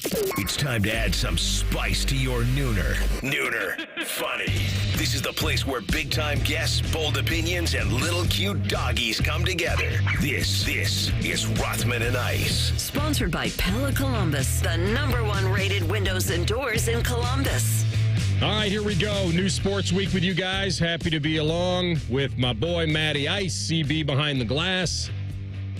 It's time to add some spice to your nooner. Nooner funny. This is the place where big-time guests, bold opinions, and little cute doggies come together. This is Rothman and Ice. Sponsored by Pella Columbus, the #1 rated windows and doors in Columbus. All right, here we go. New Sports Week with you guys. Happy to be along with my boy, Matty Ice, CB behind the glass.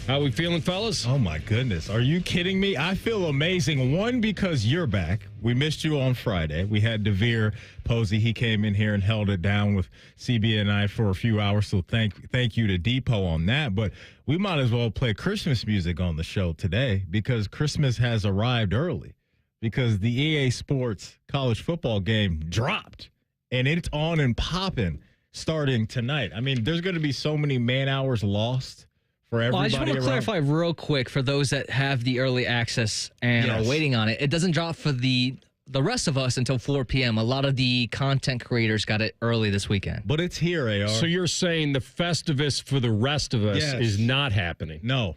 How we feeling, fellas? Oh, my goodness. Are you kidding me? I feel amazing. One, because you're back. We missed you on Friday. We had DeVere Posey. He came in here and held it down with CB and I for a few hours, so thank you to Depot on that. But we might as well play Christmas music on the show today because Christmas has arrived early because the EA Sports college football game dropped, and it's on and popping starting tonight. I mean, there's going to be so many man hours lost. Well, I just want to clarify real quick for those that have the early access and are waiting on it. It doesn't drop for the rest of us until 4 p.m. A lot of the content creators got it early this weekend. But it's here, AR. So you're saying the Festivus for the rest of us is not happening? No.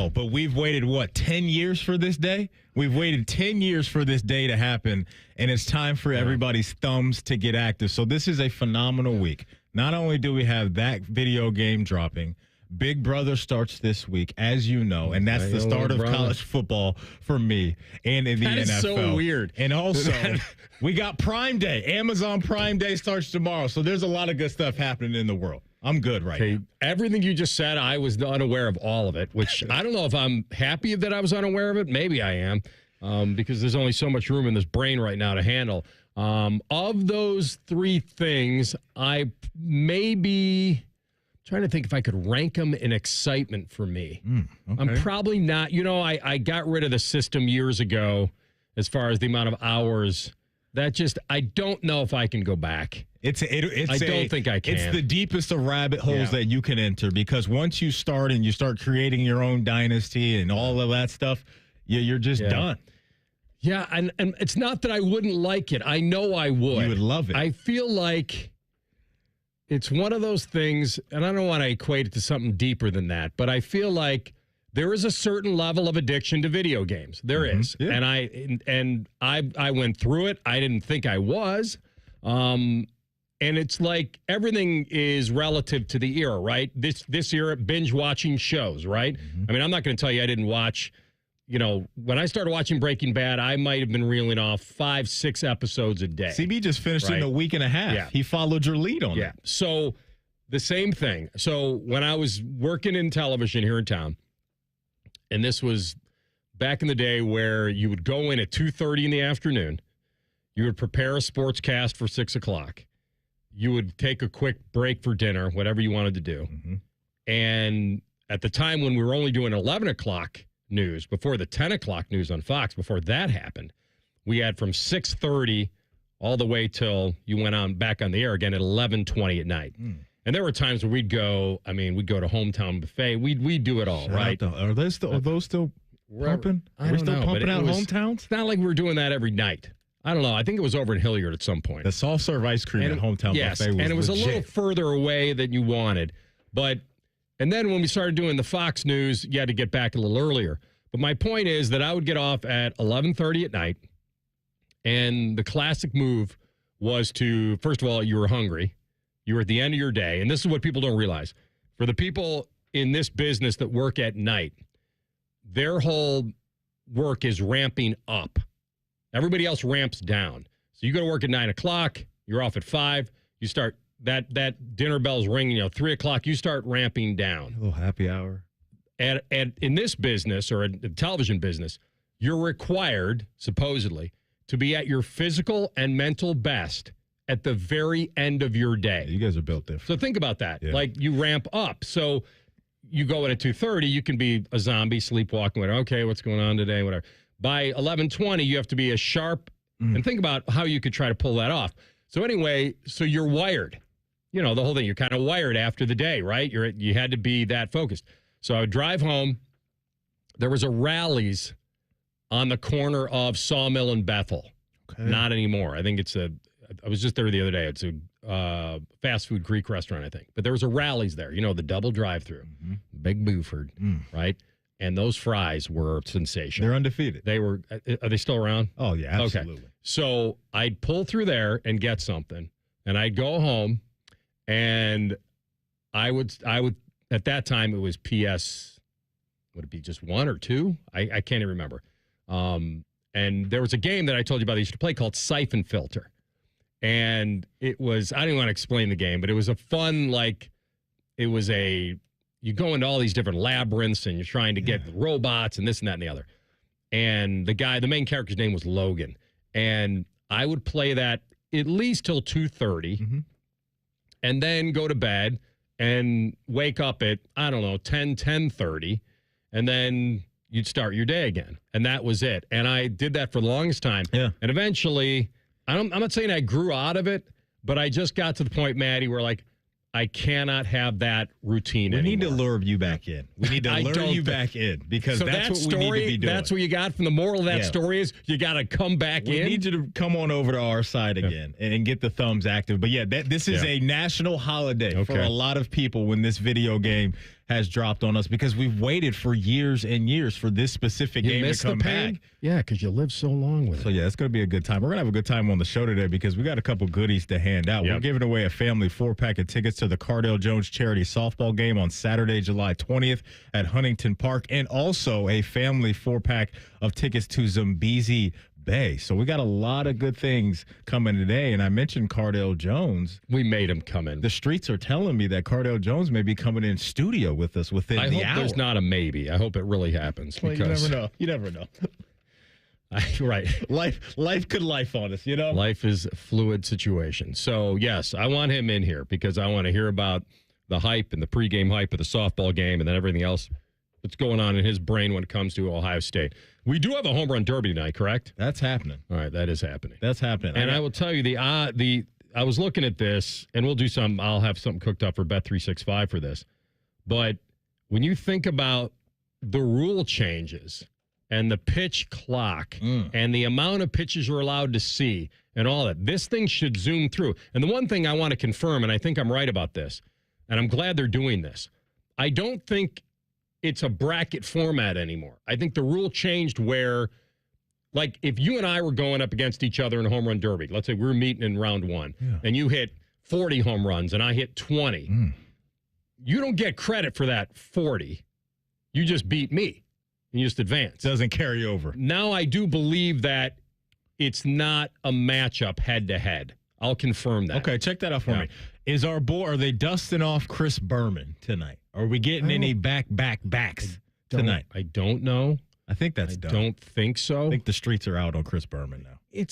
But we've waited, 10 years for this day? We've waited 10 years for this day to happen, and it's time for everybody's thumbs to get active. So this is a phenomenal week. Not only do we have that video game dropping, Big Brother starts this week, as you know, and that's the start of college football for me and in the NFL. That is so weird. And also, we got Prime Day. Amazon Prime Day starts tomorrow, so there's a lot of good stuff happening in the world. I'm good right now. Everything you just said, I was unaware of all of it, which I don't know if I'm happy that I was unaware of it. Maybe I am, because there's only so much room in this brain right now to handle. Of those three things, I maybe... trying to think if I could rank them in excitement for me. Okay. I'm probably not. I got rid of the system years ago as far as the amount of hours. I don't know if I can go back. I don't think I can. It's the deepest of rabbit holes that you can enter because once you start and you start creating your own dynasty and all of that stuff, you're just done. Yeah, and it's not that I wouldn't like it. I know I would. You would love it. I feel like it's one of those things, and I don't want to equate it to something deeper than that, but I feel like there is a certain level of addiction to video games. There is. Yeah. And I went through it. I didn't think I was. And it's like everything is relative to the era, right? This era, binge watching shows, right? I mean, I'm not going to tell you I didn't watch. When I started watching Breaking Bad, I might have been reeling off 5-6 episodes a day. CB just finished in a week and a half. Yeah. He followed your lead on it. So the same thing. So when I was working in television here in town, and this was back in the day where you would go in at 2:30 in the afternoon, you would prepare a sports cast for 6 o'clock. You would take a quick break for dinner, whatever you wanted to do. And at the time when we were only doing 11 o'clock news, before the 10 o'clock news on Fox, before that happened, we had from 6:30 all the way till you went on back on the air again at 11:20 at night. And there were times where we'd go to Hometown Buffet. We'd do it all, right? Are those still pumping? Are we still pumping out hometowns? It's not like we were doing that every night. I don't know. I think it was over in Hilliard at some point. The soft serve ice cream at Hometown Buffet was and it was legit. a little further away than you wanted. And then when we started doing the Fox News, you had to get back a little earlier. But my point is that I would get off at 11:30 at night, and the classic move was to, first of all, you were hungry. You were at the end of your day, and this is what people don't realize. For the people in this business that work at night, their whole work is ramping up. Everybody else ramps down. So you go to work at 9 o'clock, you're off at 5, you start... That dinner bell's ringing, 3 o'clock, you start ramping down. A little happy hour. And in this business, or in the television business, you're required, supposedly, to be at your physical and mental best at the very end of your day. Yeah, you guys are built different. So think about that. Yeah. Like, you ramp up. So you go in at 2:30, you can be a zombie, sleepwalking, whatever. Okay, what's going on today, whatever. By 11:20, you have to be as sharp. And think about how you could try to pull that off. So anyway, so you're wired. The whole thing. You're kind of wired after the day, right? You had to be that focused. So I would drive home. There was a Rally's on the corner of Sawmill and Bethel. Okay. Not anymore. I think I was just there the other day. It's a fast food Greek restaurant, I think. But there was a Rally's there. The double drive-through. Big Buford, right? and those fries were sensational. They're undefeated. They were. Are they still around? Oh, yeah, absolutely. Okay. So I'd pull through there and get something, and I'd go home, and I would at that time it was PS. Would it be just 1 or 2? I can't even remember. And there was a game that I told you about that I used to play called Siphon Filter. And it was, I didn't want to explain the game, but it was a fun, you go into all these different labyrinths and you're trying to get robots and this and that and the other. And the main character's name was Logan. And I would play that at least till 2:30 and then go to bed and wake up at, 10:30. And then you'd start your day again. And that was it. And I did that for the longest time. Yeah. And eventually, I'm not saying I grew out of it, but I just got to the point, Matty, where I cannot have that routine anymore. We need to lure you back in. We need to lure you back in because that's what we need to be doing. That's what you got from the moral of that story is you got to come back in. We need you to come on over to our side again and get the thumbs active. But this is a national holiday for a lot of people when this video game has dropped on us because we've waited for years and years for this specific game to come back. Yeah, because you lived so long with it. So, it's going to be a good time. We're going to have a good time on the show today because we got a couple goodies to hand out. We're giving away a family 4-pack of tickets to the Cardale Jones charity softball game on Saturday, July 20th at Huntington Park, and also a family 4-pack of tickets to Zambezi Bay. So we got a lot of good things coming today. And I mentioned Cardale Jones. We made him come in. The streets are telling me that Cardale Jones may be coming in studio with us within the hour. I hope there's not a maybe. I hope it really happens. Well, because you never know. Right. Life could life on us, Life is a fluid situation. So, yes, I want him in here because I want to hear about the hype and the pregame hype of the softball game and then everything else that's going on in his brain when it comes to Ohio State. We do have a home run derby tonight, correct? That's happening. All right, that is happening. That's happening. And I will tell you I was looking at this, and I'll have something cooked up for Bet365 for this. But when you think about the rule changes and the pitch clock and the amount of pitches you're allowed to see and all that, this thing should zoom through. And the one thing I want to confirm, and I think I'm right about this, and I'm glad they're doing this, I don't think it's a bracket format anymore. I think the rule changed where, if you and I were going up against each other in a home run derby, let's say we were meeting in round 1, and you hit 40 home runs and I hit 20, you don't get credit for that 40. You just beat me. And you just advance. Doesn't carry over. Now I do believe that it's not a matchup head-to-head. I'll confirm that. Okay, check that out for me. Are they dusting off Chris Berman tonight? Are we getting any backs tonight? I don't know. I think that's done. I don't think so. I think the streets are out on Chris Berman now.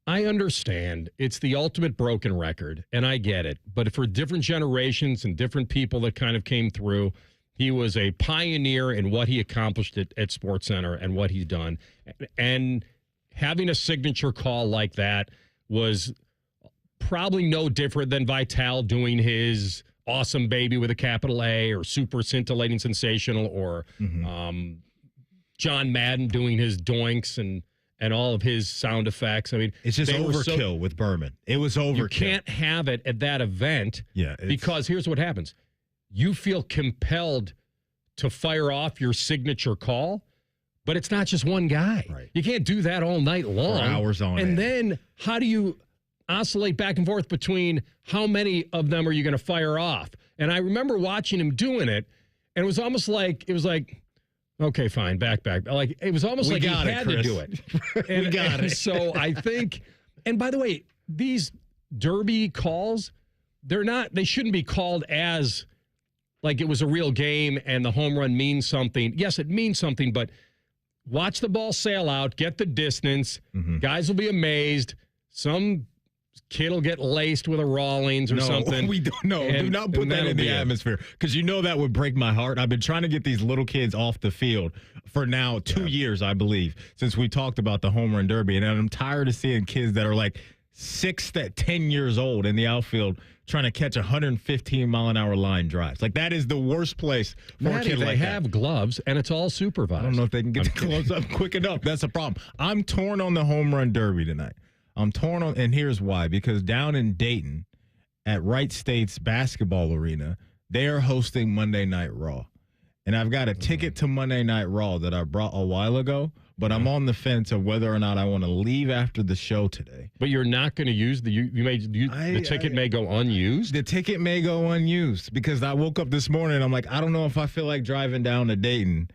I understand. It's the ultimate broken record, and I get it. But for different generations and different people that kind of came through, he was a pioneer in what he accomplished at SportsCenter and what he's done. And having a signature call like that was probably no different than Vitale doing his awesome baby with a capital A or super scintillating sensational or John Madden doing his doinks and all of his sound effects. I mean, it's just overkill with Berman. It was overkill. You can't have it at that event because here's what happens. You feel compelled to fire off your signature call, but it's not just one guy. Right. You can't do that all night long. For hours on end. And then how do you oscillate back and forth between how many of them are you going to fire off? And I remember watching him doing it, and it was almost like, okay, fine, back. Like, it was almost like he had to do it. We got it. So I think, and by the way, these derby calls, they shouldn't be called as like it was a real game and the home run means something. Yes, it means something, but watch the ball sail out, get the distance. Guys will be amazed. Some kid will get laced with a Rawlings or something. We don't know. Do not put that in the atmosphere because that would break my heart. I've been trying to get these little kids off the field for now 2 years, I believe, since we talked about the home run derby. And I'm tired of seeing kids that are like 10 years old in the outfield trying to catch 115-mile-an-hour line drives. Like, that is the worst place for Matty, a kid like that. They have gloves, and it's all supervised. I don't know if they can get the gloves up quick enough. That's a problem. I'm torn on the home run derby tonight. I'm torn on, and here's why. Because down in Dayton at Wright State's basketball arena, they are hosting Monday Night Raw. And I've got a ticket to Monday Night Raw that I brought a while ago, but I'm on the fence of whether or not I want to leave after the show today. But you're not going to use the ticket may go unused? The ticket may go unused because I woke up this morning and I'm like, I don't know if I feel like driving down to Dayton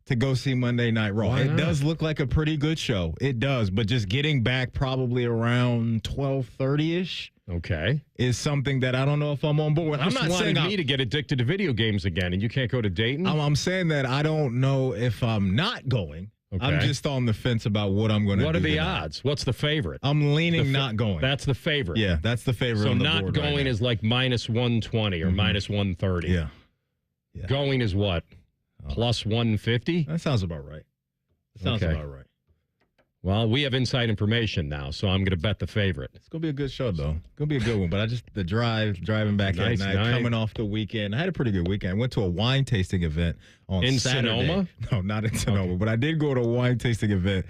to go see Monday Night Raw. It does look like a pretty good show. It does, but just getting back probably around 12:30-ish. Okay. Is something that I don't know if I'm on board with. I'm not saying me to get addicted to video games again and you can't go to Dayton. I'm saying that I don't know if I'm not going. Okay. I'm just on the fence about what I'm going to do. What are the odds? What's the favorite? I'm leaning not going. That's the favorite. Yeah, that's the favorite so on the not board going right is like minus 120 or minus 130. Yeah. Going is what? Plus 150? That sounds about right. About right. Well, we have inside information now, so I'm going to bet the favorite. It's going to be a good show, though. It's going to be a good one. But the driving back at night, coming off the weekend. I had a pretty good weekend. I went to a wine tasting event on Saturday. In Sonoma? No, not in Sonoma. But I did go to a wine tasting event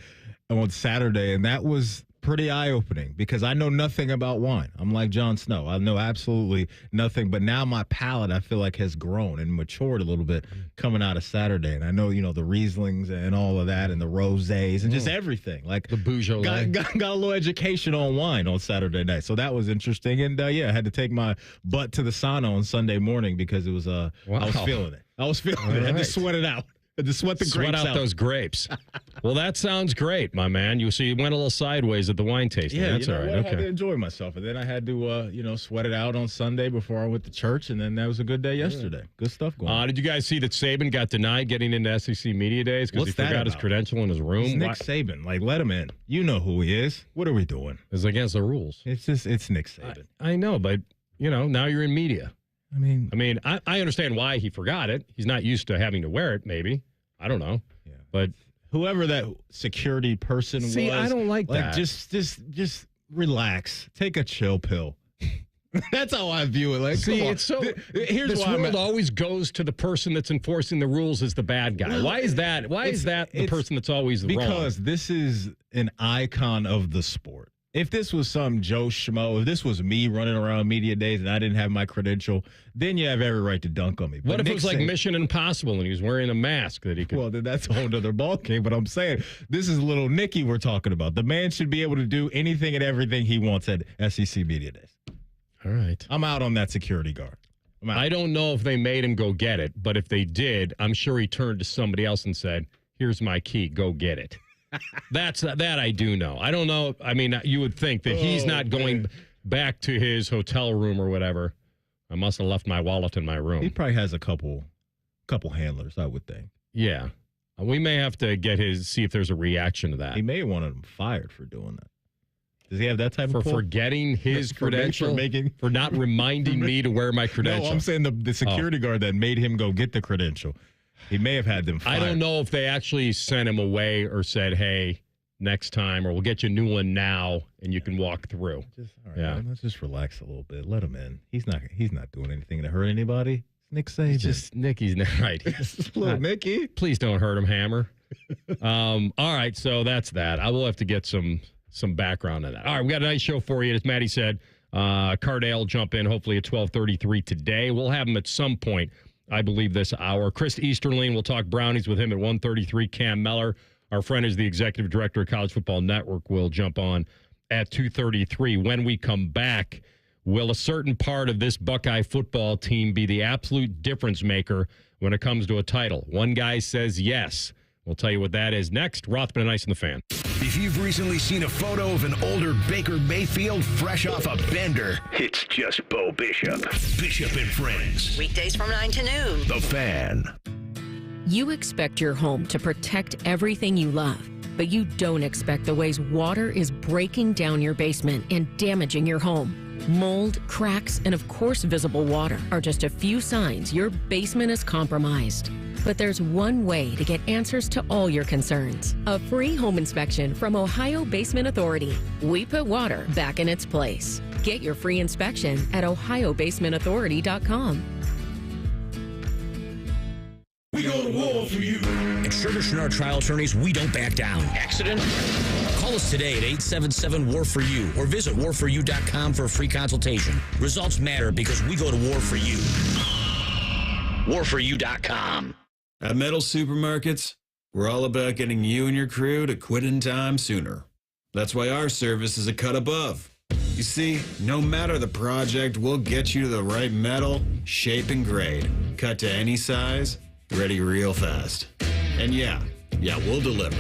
on Saturday, and that was pretty eye-opening because I know nothing about wine. I'm like Jon Snow. I know absolutely nothing. But now my palate, I feel like, has grown and matured a little bit coming out of Saturday. And I know, the Rieslings and all of that and the Rosés and just everything. Like the Beaujolais. Got a little education on wine on Saturday night. So that was interesting. And, I had to take my butt to the sauna on Sunday morning because it was I was feeling it. I had to sweat it out. To sweat grapes out those grapes. Well, that sounds great, my man. You went a little sideways at the wine tasting. Yeah, that's all right. I had to enjoy myself, and then I had to, sweat it out on Sunday before I went to church, and then that was a good day yesterday. Good stuff going on. Did you guys see that Saban got denied getting into SEC Media Days because he forgot his credential in his room? It's Nick Saban. Like, let him in. You know who he is. What are we doing? It's against the rules. It's Nick Saban. I know, but now you're in media. I mean, I understand why he forgot it. He's not used to having to wear it. Maybe. I don't know. Yeah. But whoever that security person was. See, I don't like that. Just relax. Take a chill pill. That's how I view it. Like, see, it's so. Here's this why world always goes to the person that's enforcing the rules as the bad guy. Why is that? Why is that the person that's always wrong? Because this is an icon of the sport. If this was some Joe Schmo, if this was me running around media days and I didn't have my credential, then you have every right to dunk on me. But what if it was like Mission Impossible and he was wearing a mask that he could? Well, then that's a whole other ballgame. But I'm saying this is little Nicky we're talking about. The man should be able to do anything and everything he wants at SEC Media Days. All right. I'm out on that security guard. I don't know if they made him go get it, but if they did, I'm sure he turned to somebody else and said, "Here's my key. Go get it." That I do know. I don't know. I mean, you would think that he's not going back to his hotel room or whatever. I must have left my wallet in my room. He probably has a couple handlers, I would think. Yeah. We may have to see if there's a reaction to that. He may have wanted him fired for doing that. Does he have that type of pull? Forgetting his credential? For not reminding me to wear my credential? No, I'm saying the security guard that made him go get the credential. He may have had them fired. I don't know if they actually sent him away or said, "Hey, next time, or we'll get you a new one now, and you can walk through." All right, man, let's just relax a little bit. Let him in. He's not doing anything to hurt anybody. It's Nick Saban. Nicky's not right. Little Nicky. Please don't hurt him, Hammer. All right, so that's that. I will have to get some background on that. All right, we got a nice show for you. As Matty said, Cardale will jump in hopefully at 12:33 today. We'll have him at some point, I believe, this hour. Chris Easterling, we'll talk Brownies with him at 1:33. Cam Mellor, our friend, is the executive director of College Football Network, will jump on at 2:33. When we come back, will a certain part of this Buckeye football team be the absolute difference maker when it comes to a title? One guy says yes. We'll tell you what that is next. Rothman and Ice in the Fan. If you've recently seen a photo of an older Baker Mayfield fresh off a bender, it's just Bo Bishop. Bishop and Friends. Weekdays from 9 to noon. The Fan. You expect your home to protect everything you love, but you don't expect the ways water is breaking down your basement and damaging your home. Mold, cracks, and of course visible water are just a few signs your basement is compromised. But there's one way to get answers to all your concerns. A free home inspection from Ohio Basement Authority. We put water back in its place. Get your free inspection at ohiobasementauthority.com. We go to war for you. At Sugar Schnurr Trial Attorneys, we don't back down. Accident? Call us today at 877-WAR-FOR-YOU or visit warforyou.com for a free consultation. Results matter because we go to war for you. warforyou.com. At Metal Supermarkets, we're all about getting you and your crew to quit in time sooner. That's why our service is a cut above. You see, no matter the project, we'll get you to the right metal, shape, and grade. Cut to any size, ready real fast. And yeah, we'll deliver,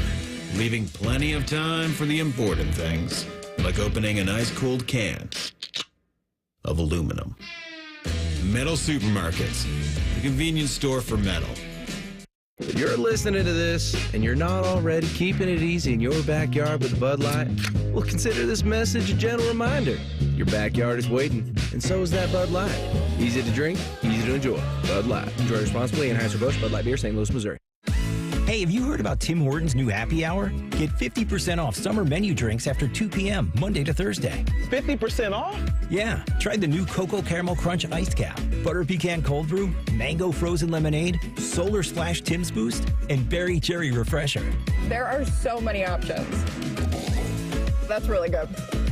leaving plenty of time for the important things, like opening an ice-cold can of aluminum. Metal Supermarkets, the convenience store for metal. If you're listening to this and you're not already keeping it easy in your backyard with a Bud Light, well, consider this message a gentle reminder. Your backyard is waiting, and so is that Bud Light. Easy to drink, easy to enjoy. Bud Light. Enjoy responsibly. Anheuser-Busch Bud Light Beer, St. Louis, Missouri. Hey, have you heard about Tim Hortons' new happy hour? Get 50% off summer menu drinks after 2 p.m., Monday to Thursday. 50% off? Yeah. Try the new Cocoa Caramel Crunch Iced Cap, Butter Pecan Cold Brew, Mango Frozen Lemonade, Solar Splash Tim's Boost, and Berry Cherry Refresher. There are so many options. That's really good.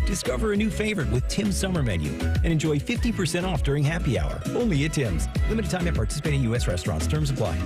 Discover a new favorite with Tim's Summer Menu and enjoy 50% off during happy hour. Only at Tim's. Limited time at participating U.S. restaurants. Terms apply.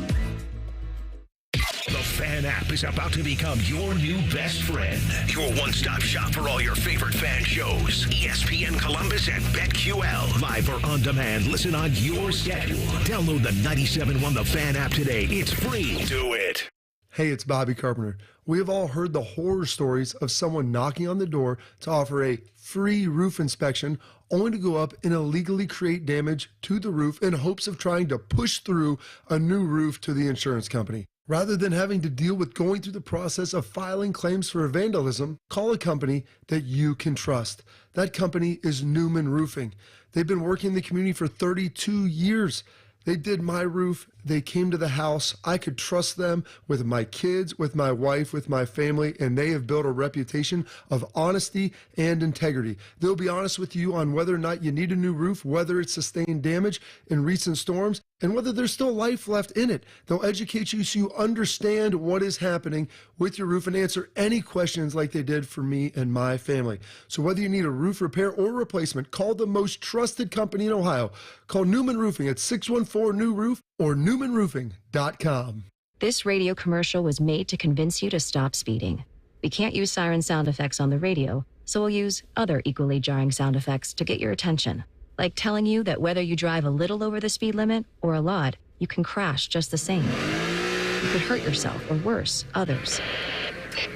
The Fan app is about to become your new best friend. Your one-stop shop for all your favorite fan shows. ESPN Columbus and BetQL. Live or on demand. Listen on your schedule. Download the 97.1 The Fan app today. It's free. Do it. Hey, it's Bobby Carpenter. We have all heard the horror stories of someone knocking on the door to offer a free roof inspection, only to go up and illegally create damage to the roof in hopes of trying to push through a new roof to the insurance company. Rather than having to deal with going through the process of filing claims for vandalism, call a company that you can trust. That company is Newman Roofing. They've been working in the community for 32 years. They did my roof. They came to the house. I could trust them with my kids, with my wife, with my family, and they have built a reputation of honesty and integrity. They'll be honest with you on whether or not you need a new roof, whether it's sustained damage in recent storms, and whether there's still life left in it. They'll educate you so you understand what is happening with your roof and answer any questions like they did for me and my family. So whether you need a roof repair or replacement, call the most trusted company in Ohio. Call Newman Roofing at 614-NEW-ROOF or newmanroofing.com. This radio commercial was made to convince you to stop speeding. We can't use siren sound effects on the radio, so we'll use other equally jarring sound effects to get your attention. Like telling you that whether you drive a little over the speed limit or a lot, you can crash just the same. You could hurt yourself or worse, others.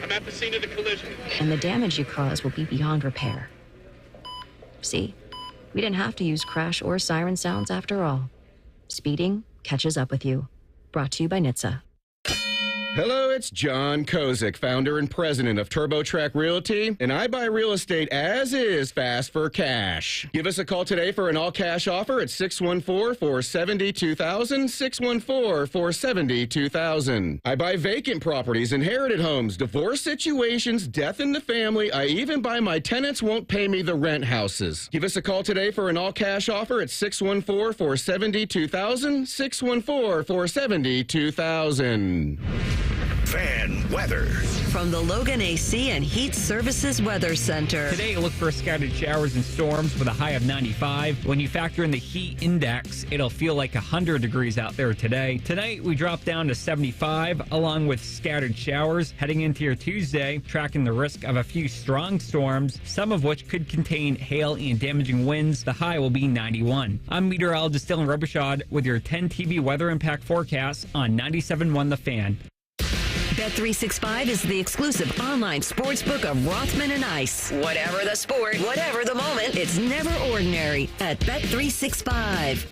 I'm at the scene of the collision. And the damage you cause will be beyond repair. See, we didn't have to use crash or siren sounds after all. Speeding catches up with you. Brought to you by NHTSA. Hello, it's John Kozik, founder and president of TurboTrack Realty, and I buy real estate as is fast for cash. Give us a call today for an all-cash offer at 614-470-2000, 614-470-2000. I buy vacant properties, inherited homes, divorce situations, death in the family. I even buy my tenants won't pay me the rent houses. Give us a call today for an all-cash offer at 614-470-2000, 614-470-2000. Fan weather. From the Logan AC and Heat Services Weather Center. Today, look for scattered showers and storms with a high of 95. When you factor in the heat index, it'll feel like 100 degrees out there today. Tonight, we drop down to 75, along with scattered showers. Heading into your Tuesday, tracking the risk of a few strong storms, some of which could contain hail and damaging winds. The high will be 91. I'm meteorologist Dylan Robichaud with your 10 TV weather impact forecast on 97.1 The Fan. Bet365 is the exclusive online sportsbook of Rothman and Ice. Whatever the sport, whatever the moment, it's never ordinary at Bet365.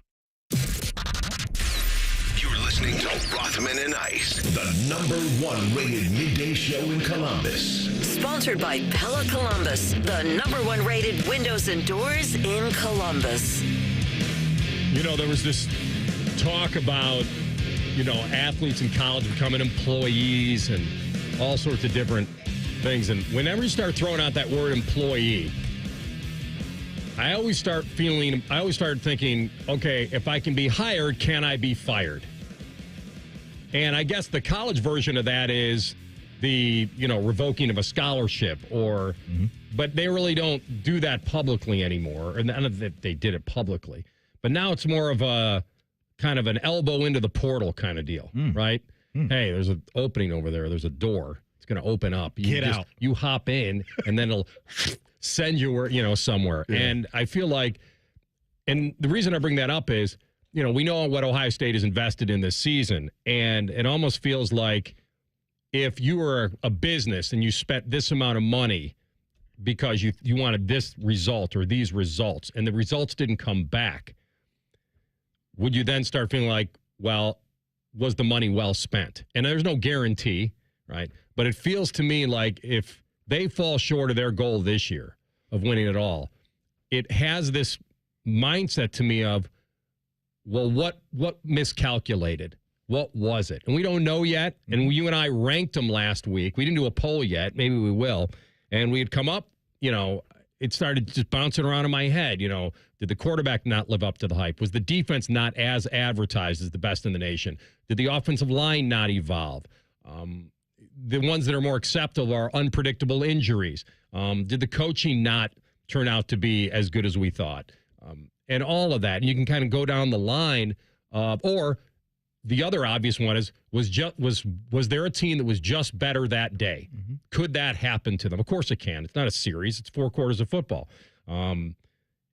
You're listening to Rothman and Ice, the #1 rated midday show in Columbus. Sponsored by Pella Columbus, the #1 rated windows and doors in Columbus. You know, there was this talk about athletes in college becoming employees and all sorts of different things. And whenever you start throwing out that word employee, I always start thinking, okay, if I can be hired, can I be fired? And I guess the college version of that is the, revoking of a scholarship but they really don't do that publicly anymore. And none of that they did it publicly. But now it's more of a kind of an elbow into the portal kind of deal, right? Hey, there's an opening over there. There's a door. It's going to open up. Get out. You hop in, and then it'll send you where, somewhere. Yeah. And I feel like, and the reason I bring that up is, we know what Ohio State has invested in this season, and it almost feels like if you were a business and you spent this amount of money because you wanted this result or these results, and the results didn't come back, would you then start feeling like, well, was the money well spent? And there's no guarantee, right? But it feels to me like if they fall short of their goal this year of winning it all, it has this mindset to me of, well, what miscalculated? What was it? And we don't know yet. And you and I ranked them last week. We didn't do a poll yet. Maybe we will. And we had come up, it started just bouncing around in my head. Did the quarterback not live up to the hype? Was the defense not as advertised as the best in the nation? Did the offensive line not evolve? The ones that are more acceptable are unpredictable injuries. Did the coaching not turn out to be as good as we thought? And all of that. And you can kind of go down the line. Or the other obvious one is, was there a team that was just better that day? Mm-hmm. Could that happen to them? Of course it can. It's not a series. It's 4 quarters of football.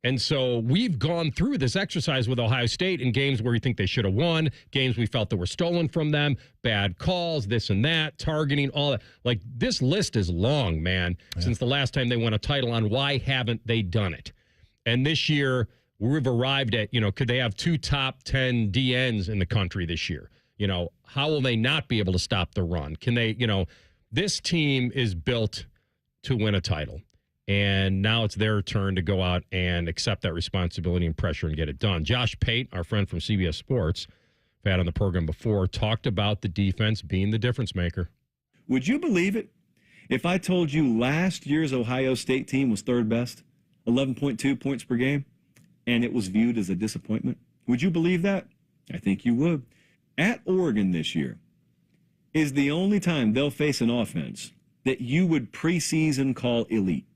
And so we've gone through this exercise with Ohio State in games where we think they should have won, games we felt that were stolen from them, bad calls, this and that, targeting, all that. Like, this list is long, man, since the last time they won a title on why haven't they done it. And this year, we've arrived at, could they have 2 top 10 DNs in the country this year? How will they not be able to stop the run? Can they, this team is built to win a title. And now it's their turn to go out and accept that responsibility and pressure and get it done. Josh Pate, our friend from CBS Sports, who had on the program before, talked about the defense being the difference maker. Would you believe it if I told you last year's Ohio State team was third best, 11.2 points per game, and it was viewed as a disappointment? Would you believe that? I think you would. At Oregon this year is the only time they'll face an offense that you would preseason call elite.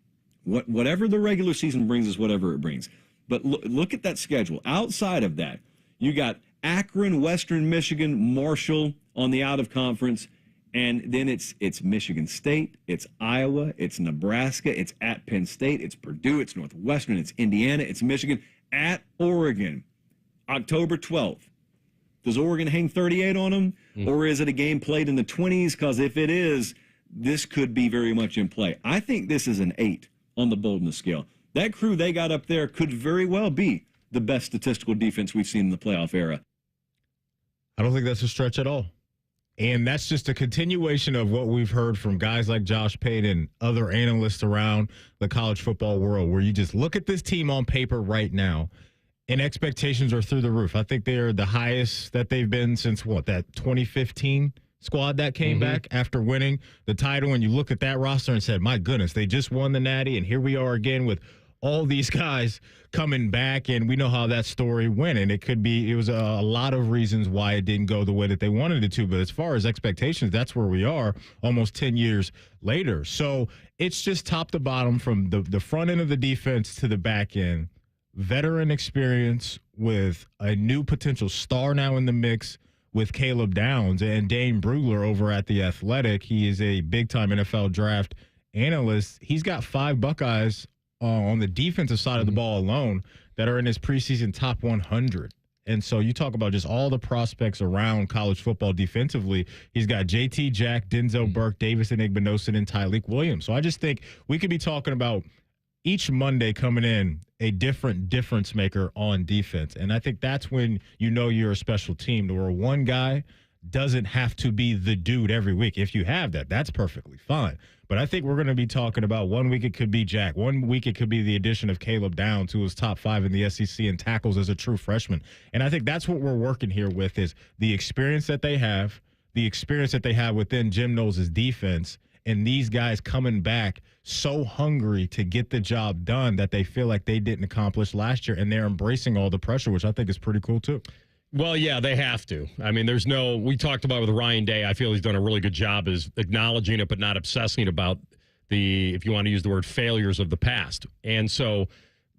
Whatever the regular season brings is whatever it brings. But look at that schedule. Outside of that, you got Akron, Western Michigan, Marshall on the out of conference, and then it's Michigan State, it's Iowa, it's Nebraska, it's at Penn State, it's Purdue, it's Northwestern, it's Indiana, it's Michigan, at Oregon, October 12th. Does Oregon hang 38 on them, or is it a game played in the 20s? Because if it is, this could be very much in play. I think this is an 8 on the boldness scale. That crew they got up there could very well be the best statistical defense we've seen in the playoff era. I don't think that's a stretch at all. And that's just a continuation of what we've heard from guys like Josh Pate and other analysts around the college football world, where you just look at this team on paper right now, and expectations are through the roof. I think they're the highest that they've been since, that 2015 squad that came back after winning the title. And you look at that roster and said, my goodness, they just won the Natty, and here we are again with all these guys coming back, and we know how that story went. And it was a lot of reasons why it didn't go the way that they wanted it to. But as far as expectations, that's where we are almost 10 years later. So it's just top to bottom, from the front end of the defense to the back end. Veteran experience with a new potential star now in the mix with Caleb Downs and Dane Brugler over at The Athletic. He is a big-time NFL draft analyst. He's got 5 Buckeyes on the defensive side of the ball alone that are in his preseason top 100. And so you talk about just all the prospects around college football defensively. He's got J.T. Jack, Denzel Burke, Davison Igbinosun, and Tyleik Williams. So I just think we could be talking about each Monday coming in a different difference maker on defense. And I think that's when you know you're a special team, where one guy doesn't have to be the dude every week. If you have that, that's perfectly fine. But I think we're going to be talking about 1 week it could be Jack. 1 week it could be the addition of Caleb Downs, who was top 5 in the SEC in tackles as a true freshman. And I think that's what we're working here with, is the experience that they have, the experience that they have within Jim Knowles' defense, and these guys coming back so hungry to get the job done that they feel like they didn't accomplish last year, and they're embracing all the pressure, which I think is pretty cool too. Well, yeah, they have to. I mean, we talked about with Ryan Day, I feel he's done a really good job is acknowledging it, but not obsessing about if you want to use the word, failures of the past. And so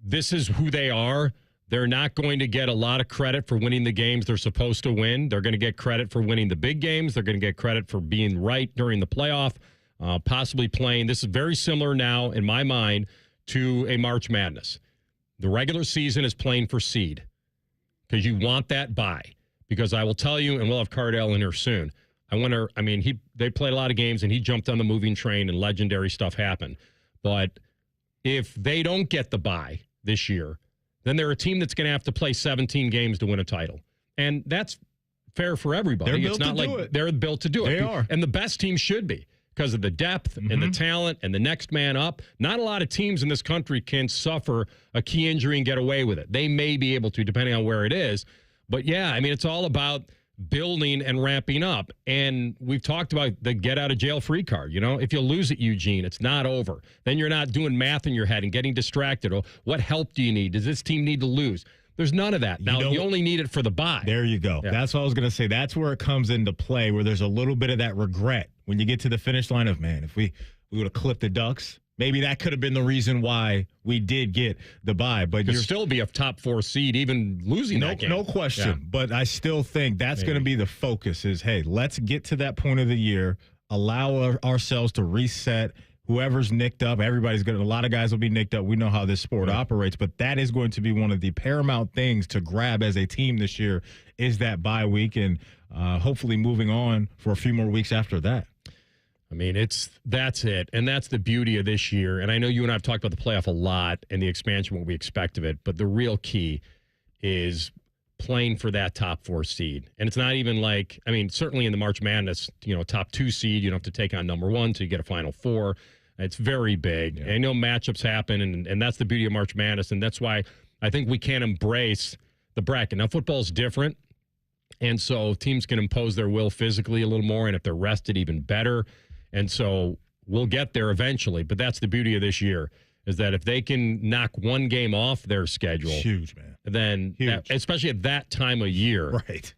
this is who they are. They're not going to get a lot of credit for winning the games they're supposed to win. They're going to get credit for winning the big games. They're going to get credit for being right during the playoff, possibly playing. This is very similar now, in my mind, to a March Madness. The regular season is playing for seed because you want that bye. Because I will tell you, and we'll have Cardale in here soon, they played a lot of games, and he jumped on the moving train, and legendary stuff happened. But if they don't get the bye this year, then they're a team that's going to have to play 17 games to win a title. And that's fair for everybody. It's not like they're built to do it. They are. And the best teams should be because of the depth and the talent and the next man up. Not a lot of teams in this country can suffer a key injury and get away with it. They may be able to, depending on where it is. But, yeah, I mean, it's all about building and ramping up. And we've talked about the get-out-of-jail-free card. You know, if you lose it, Eugene, it's not over. Then you're not doing math in your head and getting distracted. Or what help do you need? Does this team need to lose? There's none of that. Now, you only need it for the bye. There you go. Yeah. That's what I was going to say. That's where it comes into play, where there's a little bit of that regret when you get to the finish line of, man, if we would have clipped the Ducks, maybe that could have been the reason why we did get the bye. But you'll still be a top 4 seed, even losing that game. No question. Yeah. But I still think that's going to be the focus is, hey, let's get to that point of the year, allow ourselves to reset. Whoever's nicked up, a lot of guys will be nicked up. We know how this sport operates, but that is going to be one of the paramount things to grab as a team this year is that bye week and hopefully moving on for a few more weeks after that. I mean, that's it. And that's the beauty of this year. And I know you and I have talked about the playoff a lot and the expansion, what we expect of it. But the real key is playing for that top 4 seed. And it's not even like, I mean, certainly in the March Madness, top 2 seed, you don't have to take on number 1 so you get a Final Four. It's very big. Yeah. I know matchups happen, and that's the beauty of March Madness. And that's why I think we can't embrace the bracket. Now, football's different. And so teams can impose their will physically a little more. And if they're rested, even better. And so we'll get there eventually, but that's the beauty of this year is that if they can knock one game off their schedule, huge, man. Then especially at that time of year, right?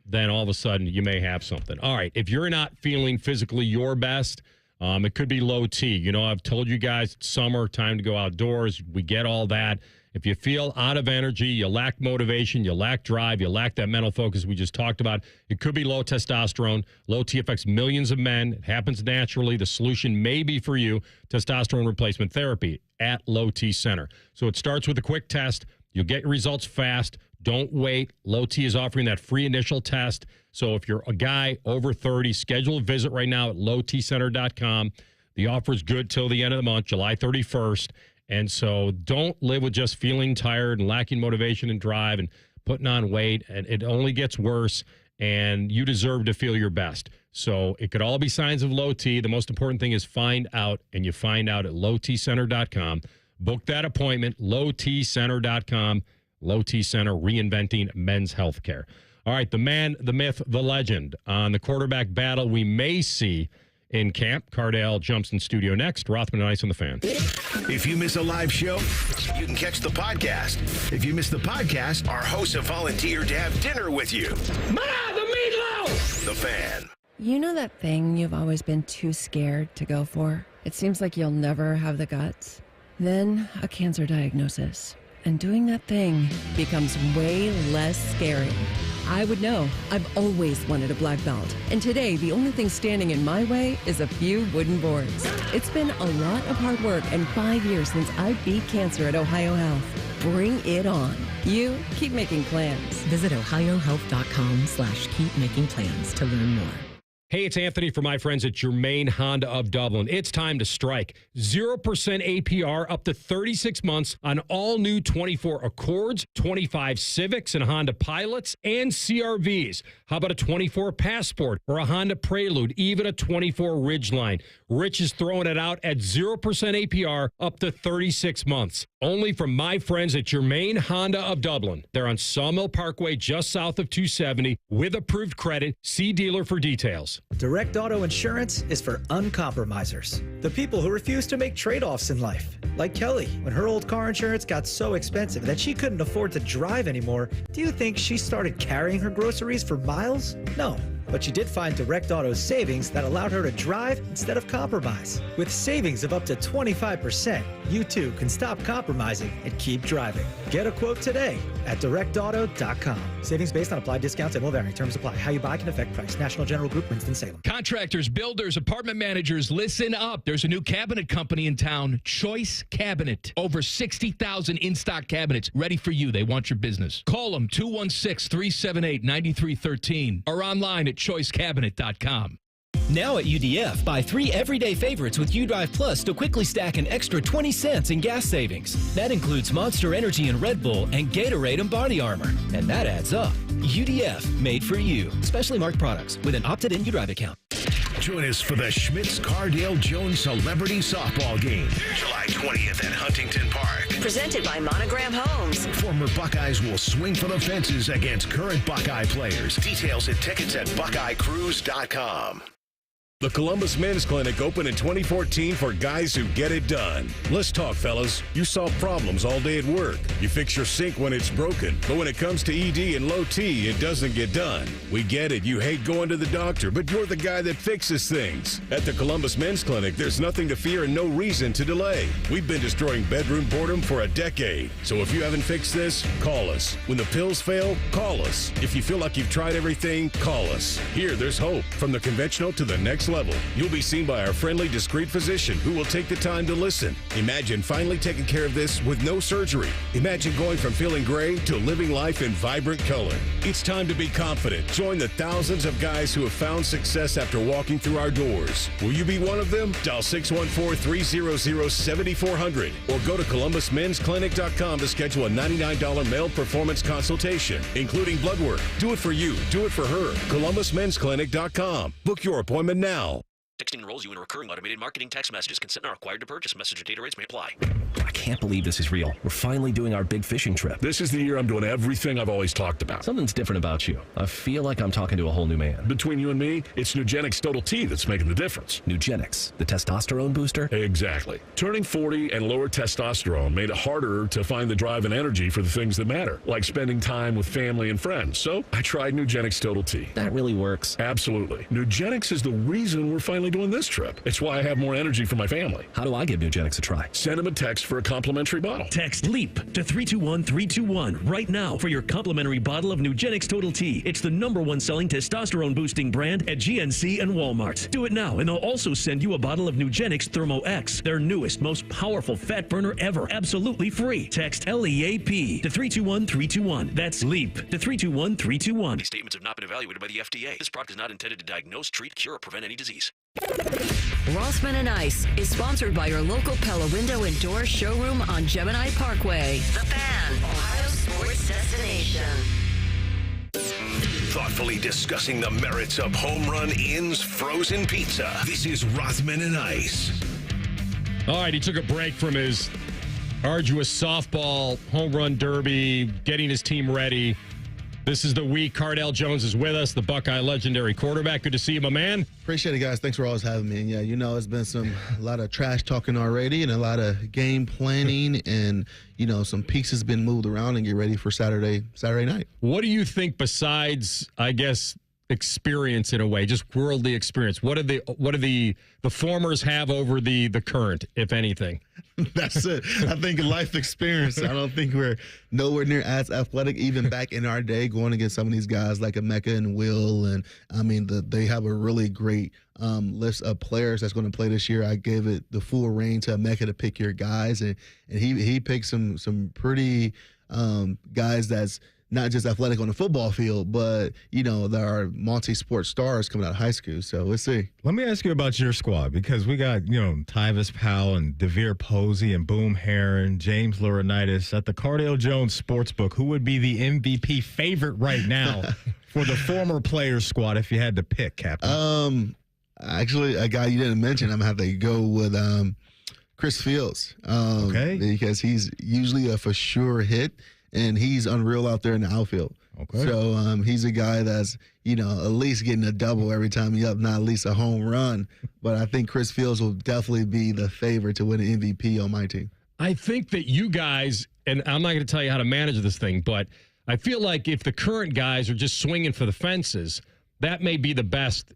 Then all of a sudden you may have something. All right, if you're not feeling physically your best, it could be low T. I've told you guys it's summer, time to go outdoors. We get all that. If you feel out of energy, you lack motivation, you lack drive, you lack that mental focus we just talked about, it could be low testosterone. Low T affects millions of men. It happens naturally. The solution may be for you, testosterone replacement therapy at Low T Center. So it starts with a quick test. You'll get your results fast. Don't wait. Low T is offering that free initial test. So if you're a guy over 30, schedule a visit right now at lowtcenter.com. The offer is good till the end of the month, July 31st. And so don't live with just feeling tired and lacking motivation and drive and putting on weight. And it only gets worse, and you deserve to feel your best. So it could all be signs of low T. The most important thing is find out, and you find out at lowtcenter.com. Book that appointment, lowtcenter.com. Low T Center, reinventing men's health care. All right, the man, the myth, the legend on the quarterback battle we may see in camp. Cardale jumps in studio next. Rothman and Ice on the Fan. If you miss a live show, you can catch the podcast. If you miss the podcast, our hosts have volunteered to have dinner with you. Ma, the meatloaf! The Fan. You know that thing you've always been too scared to go for? It seems like you'll never have the guts. Then a cancer diagnosis. And doing that thing becomes way less scary. I would know. I've always wanted a black belt. And today, the only thing standing in my way is a few wooden boards. It's been a lot of hard work and 5 years since I beat cancer at Ohio Health. Bring it on. You keep making plans. Visit ohiohealth.com/keepmakingplans to learn more. Hey, it's Anthony from my friends at Germain Honda of Dublin. It's time to strike. 0% APR up to 36 months on all new 24 Accords, 25 Civics and Honda Pilots, and CRVs. How about a 24 Passport or a Honda Prelude, even a 24 Ridgeline? Rich is throwing it out at 0% APR up to 36 months. Only from my friends at Germain Honda of Dublin. They're on Sawmill Parkway, just south of 270, with approved credit. See dealer for details. Direct Auto Insurance is for uncompromisers. The people who refuse to make trade-offs in life. Like Kelly, when her old car insurance got so expensive that she couldn't afford to drive anymore. Do you think she started carrying her groceries for miles? No. but she did find Direct Auto's savings that allowed her to drive instead of compromise. With savings of up to 25%, you too can stop compromising and keep driving. Get a quote today at directauto.com. Savings based on applied discounts and will vary. Terms apply. How you buy can affect price. National General Group, Winston-Salem. Contractors, builders, apartment managers, listen up. There's a new cabinet company in town, Choice Cabinet. Over 60,000 in-stock cabinets ready for you. They want your business. Call them 216-378-9313 or online at choicecabinet.com. Now at UDF, buy 3 everyday favorites with UDrive Plus to quickly stack an extra 20 cents in gas savings. That includes Monster Energy and Red Bull and Gatorade and Body Armor. And that adds up. UDF, made for you. Specially marked products with an opted-in UDrive account. Join us for the Schmitz Cardale Jones Celebrity Softball Game, July 20th at Huntington Park. Presented by Monogram Homes. Former Buckeyes will swing for the fences against current Buckeye players. Details and tickets at BuckeyeCruise.com. The Columbus Men's Clinic opened in 2014 for guys who get it done. Let's talk, fellas. You solve problems all day at work. You fix your sink when it's broken. But when it comes to ED and low T, it doesn't get done. We get it. You hate going to the doctor, but you're the guy that fixes things. At the Columbus Men's Clinic, there's nothing to fear and no reason to delay. We've been destroying bedroom boredom for a decade. So if you haven't fixed this, call us. When the pills fail, call us. If you feel like you've tried everything, call us. Here, there's hope. From the conventional to the next level. You'll be seen by our friendly, discreet physician who will take the time to listen. Imagine finally taking care of this with no surgery. Imagine going from feeling gray to living life in vibrant color. It's time to be confident. Join the thousands of guys who have found success after walking through our doors. Will you be one of them? Dial 614-300-7400 or go to ColumbusMen'sClinic.com to schedule a $99 male performance consultation, including blood work. Do it for you. Do it for her. ColumbusMen'sClinic.com. Book your appointment now. Texting enrolls you in recurring automated marketing text messages. Consent not required to purchase. Message or data rates may apply. I can't believe this is real. We're finally doing our big fishing trip. This is the year I'm doing everything I've always talked about. Something's different about you. I feel like I'm talking to a whole new man. Between you and me, it's Nugenix Total T that's making the difference. Nugenix, the testosterone booster? Exactly. Turning 40 and lower testosterone made it harder to find the drive and energy for the things that matter, like spending time with family and friends. So I tried Nugenix Total T. That really works. Absolutely. Nugenix is the reason we're finally doing this trip. It's why I have more energy for my family. How do I give Nugenix a try? Send them a text for a complimentary bottle. Text LEAP to 321-321 right now for your complimentary bottle of Nugenix Total T. It's the #1 selling testosterone boosting brand at GNC and Walmart. Do it now, and they'll also send you a bottle of Nugenix Thermo X, their newest, most powerful fat burner ever, absolutely free. Text LEAP to 321-321. That's LEAP to 321-321. These statements have not been evaluated by the FDA. This product is not intended to diagnose, treat, cure, or prevent any disease. Rothman and Ice is sponsored by your local Pella Window and Door showroom on Gemini Parkway. The Fan, Ohio sports destination. Thoughtfully discussing the merits of Home Run Inn's frozen pizza. This is Rothman and Ice. All right, he took a break from his arduous softball home run derby, getting his team ready. This is the week. Cardale Jones is with us, the Buckeye legendary quarterback. Good to see you, my man. Appreciate it, guys. Thanks for always having me. And yeah, you know, it's been a lot of trash talking already and a lot of game planning and, you know, some pieces been moved around and get ready for Saturday night. What do you think besides, I guess, experience in a way, just worldly experience? What do the formers have over the current, if anything? That's it. I think life experience. I don't think we're nowhere near as athletic, even back in our day, going against some of these guys like Emeka and Will. And I mean, they have a really great list of players that's going to play this year. I gave it the full reign to Emeka to pick your guys, and he picked some pretty guys that's not just athletic on the football field, but, you know, there are multi-sport stars coming out of high school. So let's see. Let me ask you about your squad, because we got, you know, Tyvis Powell and DeVere Posey and Boom Herron, James Laurinaitis at the Cardale Jones Sportsbook. Who would be the MVP favorite right now for the former players squad if you had to pick, Captain? Actually, a guy you didn't mention, I'm going to have to go with Chris Fields. Okay. Because he's usually a for sure hit. And he's unreal out there in the outfield. Okay. So he's a guy that's, you know, at least getting a double every time he's up, not at least a home run. But I think Chris Fields will definitely be the favorite to win an MVP on my team. I think that you guys, and I'm not going to tell you how to manage this thing, but I feel like if the current guys are just swinging for the fences, that may be the best.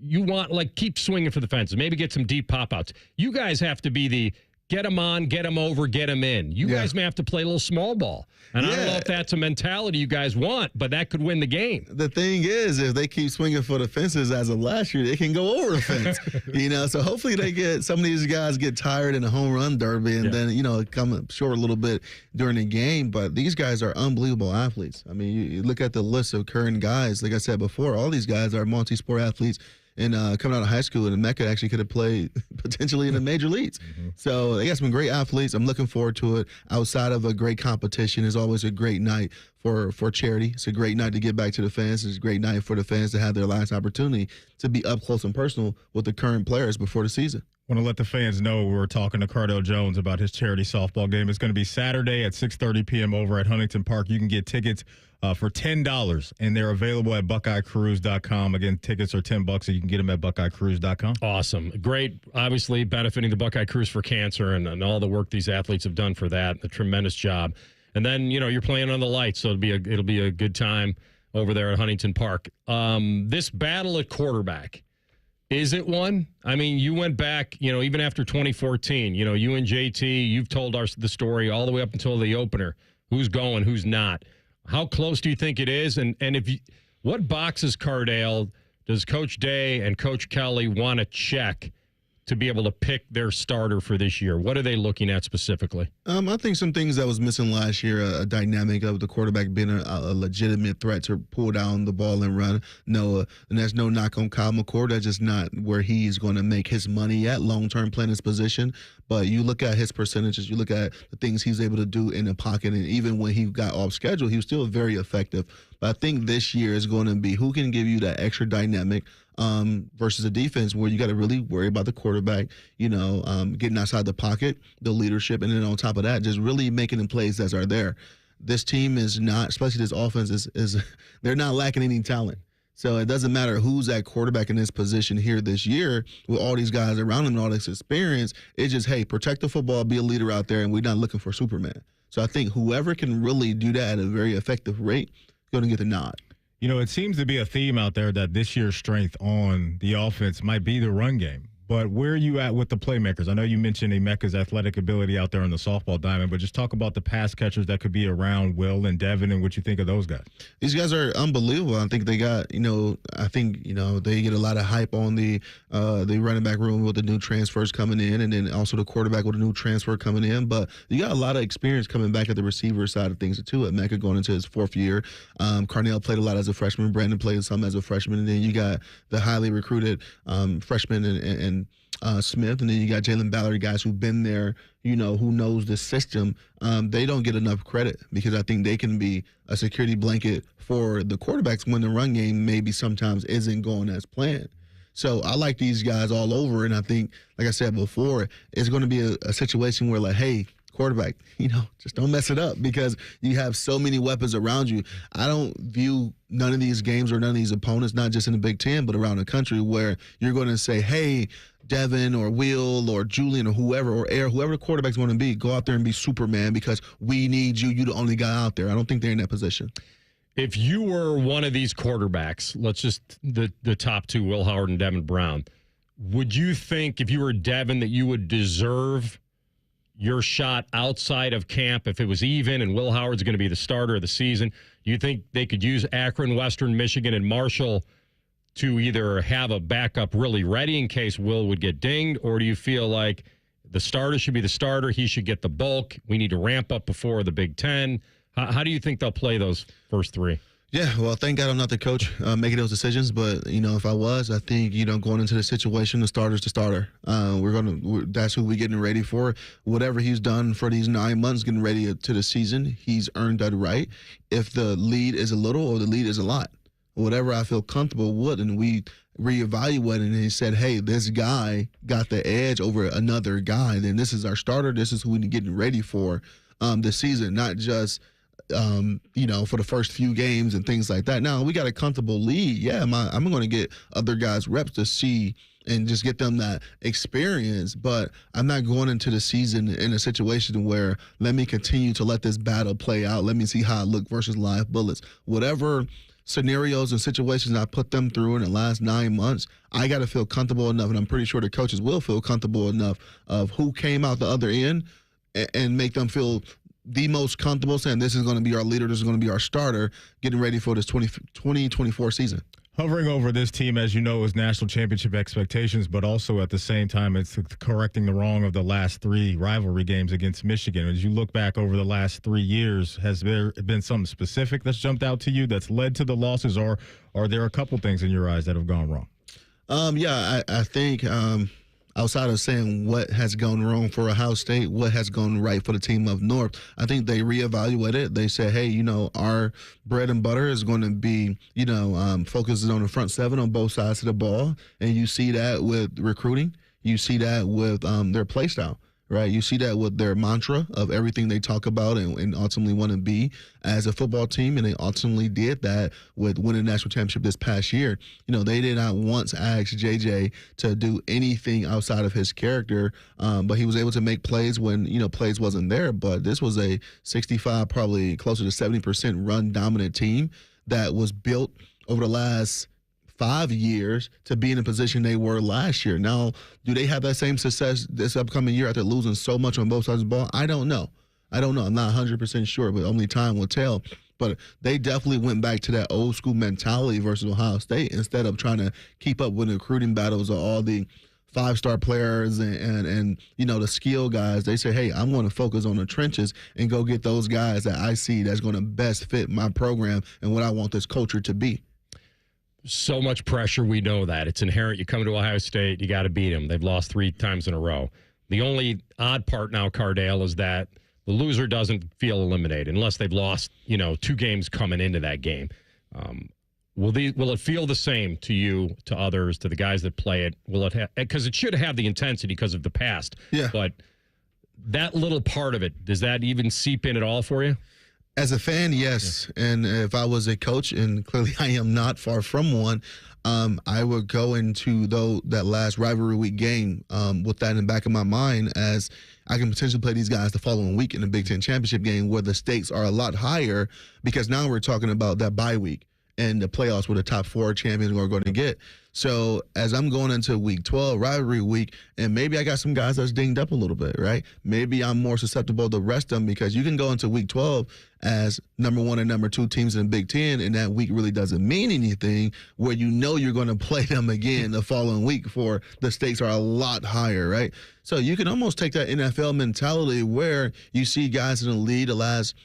You want, like, keep swinging for the fences. Maybe get some deep pop-outs. You guys have to be the get them on, get them over, get them in. You guys may have to play a little small ball. And I don't know if that's a mentality you guys want, but that could win the game. The thing is, if they keep swinging for the fences as of last year, they can go over the fence. So hopefully some of these guys get tired in a home run derby and then, come up short a little bit during the game. But these guys are unbelievable athletes. I mean, you look at the list of current guys. Like I said before, all these guys are multi-sport athletes. And coming out of high school, and Mecca actually could have played potentially in the major leagues. So they got some great athletes. I'm looking forward to it. Outside of a great competition, it's always a great night for charity. It's a great night to get back to the fans. It's a great night for the fans to have their last opportunity to be up close and personal with the current players before the season. I want to let the fans know we're talking to Cardale Jones about his charity softball game. It's going to be Saturday at 6:30 p.m. over at Huntington Park. You can get tickets for $10, and they're available at BuckeyeCruise.com. Again, tickets are $10, so you can get them at BuckeyeCruise.com. Awesome. Great, obviously, benefiting the Buckeye Cruise for cancer and all the work these athletes have done for that. A tremendous job. And then, you're playing on the lights, so it'll be a good time over there at Huntington Park. This battle at quarterback, is it one? I mean, you went back, even after 2014, you and JT, you've told the story all the way up until the opener. Who's going, who's not? How close do you think it is? And what boxes, Cardale, does Coach Day and Coach Kelly want to check to be able to pick their starter for this year? What are they looking at specifically? I think some things that was missing last year, a dynamic of the quarterback being a legitimate threat to pull down the ball and run. And there's no knock on Kyle McCord. That's just not where he's going to make his money at long-term playing his position. But you look at his percentages, you look at the things he's able to do in the pocket, and even when he got off schedule, he was still very effective. But I think this year is going to be who can give you that extra dynamic versus a defense where you got to really worry about the quarterback, getting outside the pocket, the leadership, and then on top of that, just really making the plays that are there. This team is not, especially this offense, is they're not lacking any talent. So it doesn't matter who's at quarterback in this position here this year with all these guys around him and all this experience. It's just, hey, protect the football, be a leader out there, and we're not looking for Superman. So I think whoever can really do that at a very effective rate is going to get the nod. It seems to be a theme out there that this year's strength on the offense might be the run game. But where are you at with the playmakers? I know you mentioned Emeka's athletic ability out there on the softball diamond, but just talk about the pass catchers that could be around Will and Devin and what you think of those guys. These guys are unbelievable. I think they got, they get a lot of hype on the running back room with the new transfers coming in, and then also the quarterback with a new transfer coming in. But you got a lot of experience coming back at the receiver side of things too. Emeka going into his fourth year. Carnell played a lot as a freshman. Brandon played some as a freshman. And then you got the highly recruited freshman and Smith, and then you got Jalen Ballard, guys who've been there, who knows the system. They don't get enough credit because I think they can be a security blanket for the quarterbacks when the run game maybe sometimes isn't going as planned. So I like these guys all over, and I think, like I said before, it's going to be a situation where, like, hey, quarterback, just don't mess it up because you have so many weapons around you. I don't view none of these games or none of these opponents, not just in the Big Ten, but around the country, where you're going to say, hey, Devin or Will or Julian or whoever or Air, whoever the quarterback's going to be, go out there and be Superman because we need you. You're the only guy out there. I don't think they're in that position. If you were one of these quarterbacks, let's just the top two, Will Howard and Devin Brown, would you think if you were Devin that you would deserve your shot outside of camp if it was even and Will Howard's going to be the starter of the season? Do you think they could use Akron, Western Michigan, and Marshall to either have a backup really ready in case Will would get dinged, or do you feel like the starter should be the starter, he should get the bulk, we need to ramp up before the Big Ten? How do you think they'll play those first three? Yeah, well, thank God I'm not the coach making those decisions. But, if I was, I think, going into the situation, the starter's the starter. That's who we're getting ready for. Whatever he's done for these 9 months getting ready to the season, he's earned that right. If the lead is a little or the lead is a lot, whatever I feel comfortable with, and we reevaluated and he said, hey, this guy got the edge over another guy, then this is our starter. This is who we're getting ready for this season, not just for the first few games and things like that. Now, we got a comfortable lead. Yeah, I'm going to get other guys reps to see and just get them that experience, but I'm not going into the season in a situation where let me continue to let this battle play out. Let me see how I look versus live bullets. Whatever scenarios and situations I put them through in the last 9 months, I got to feel comfortable enough, and I'm pretty sure the coaches will feel comfortable enough of who came out the other end and make them feel the most comfortable saying this is going to be our leader, this is going to be our starter, getting ready for this 2024 season. Hovering over this team, as you know, is national championship expectations, but also at the same time, it's correcting the wrong of the last 3 rivalry games against Michigan. As you look back over the last 3 years, has there been something specific that's jumped out to you that's led to the losses, or are there a couple things in your eyes that have gone wrong? I think outside of saying what has gone wrong for Ohio State, what has gone right for the team of North, I think they reevaluated. They said, hey, our bread and butter is going to be, focusing on the front 7 on both sides of the ball. And you see that with recruiting. You see that with their play style. Right, you see that with their mantra of everything they talk about and ultimately want to be as a football team, and they ultimately did that with winning the national championship this past year. They did not once ask JJ to do anything outside of his character, but he was able to make plays when plays wasn't there. But this was a 65, probably closer to 70% run dominant team that was built over the last 5 years to be in the position they were last year. Now, do they have that same success this upcoming year after losing so much on both sides of the ball? I don't know. I'm not 100% sure, but only time will tell. But they definitely went back to that old school mentality versus Ohio State instead of trying to keep up with the recruiting battles of all the 5-star players and the skill guys. They say, hey, I'm going to focus on the trenches and go get those guys that I see that's going to best fit my program and what I want this culture to be. So much pressure, we know that. It's inherent. You come to Ohio State, you got to beat them. They've lost 3 times in a row. The only odd part now, Cardale, is that the loser doesn't feel eliminated unless they've lost, 2 games coming into that game. Will it feel the same to you, to others, to the guys that play it? Will it because it should have the intensity because of the past. Yeah. But that little part of it, does that even seep in at all for you? As a fan, yes. And if I was a coach, and clearly I am not far from one, I would go into that last rivalry week game with that in the back of my mind, as I can potentially play these guys the following week in the Big Ten championship game where the stakes are a lot higher, because now we're talking about that bye week and the playoffs where the top 4 champions are going to get. So as I'm going into week 12, rivalry week, and maybe I got some guys that's dinged up a little bit, right? Maybe I'm more susceptible to rest them, because you can go into week 12 as number 1 and number 2 teams in the Big Ten, and that week really doesn't mean anything, where you're going to play them again the following week for the stakes are a lot higher, right? So you can almost take that NFL mentality where you see guys in the lead the last,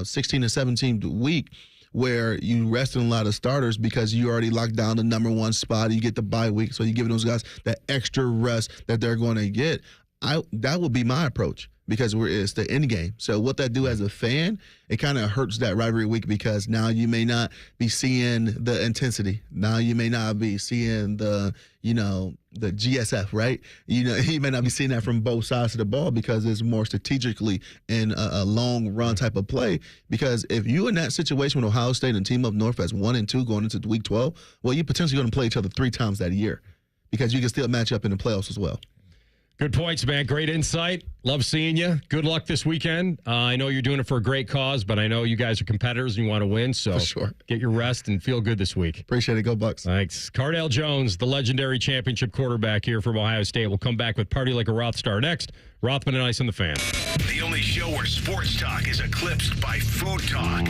16 to 17 week, where you rest in a lot of starters because you already locked down the number 1 spot. You get the bye week, so you're giving those guys that extra rest that they're going to get. That would be my approach, because it's the end game. So what that do as a fan, it kind of hurts that rivalry week, because now you may not be seeing the intensity. Now you may not be seeing the GSF, right? You may not be seeing that from both sides of the ball, because it's more strategically in a long run type of play. Because if you're in that situation with Ohio State and Team Up North as 1 and 2 going into week 12, well, you're potentially going to play each other 3 times that year, because you can still match up in the playoffs as well. Good points, man. Great insight. Love seeing you. Good luck this weekend. I know you're doing it for a great cause, but I know you guys are competitors and you want to win. So for sure, get your rest and feel good this week. Appreciate it. Go Bucks. Thanks. Cardale Jones, the legendary championship quarterback here from Ohio State, will come back with Party Like a Rothstar next. Rothman and Ice on the Fan. The only show where sports talk is eclipsed by food talk.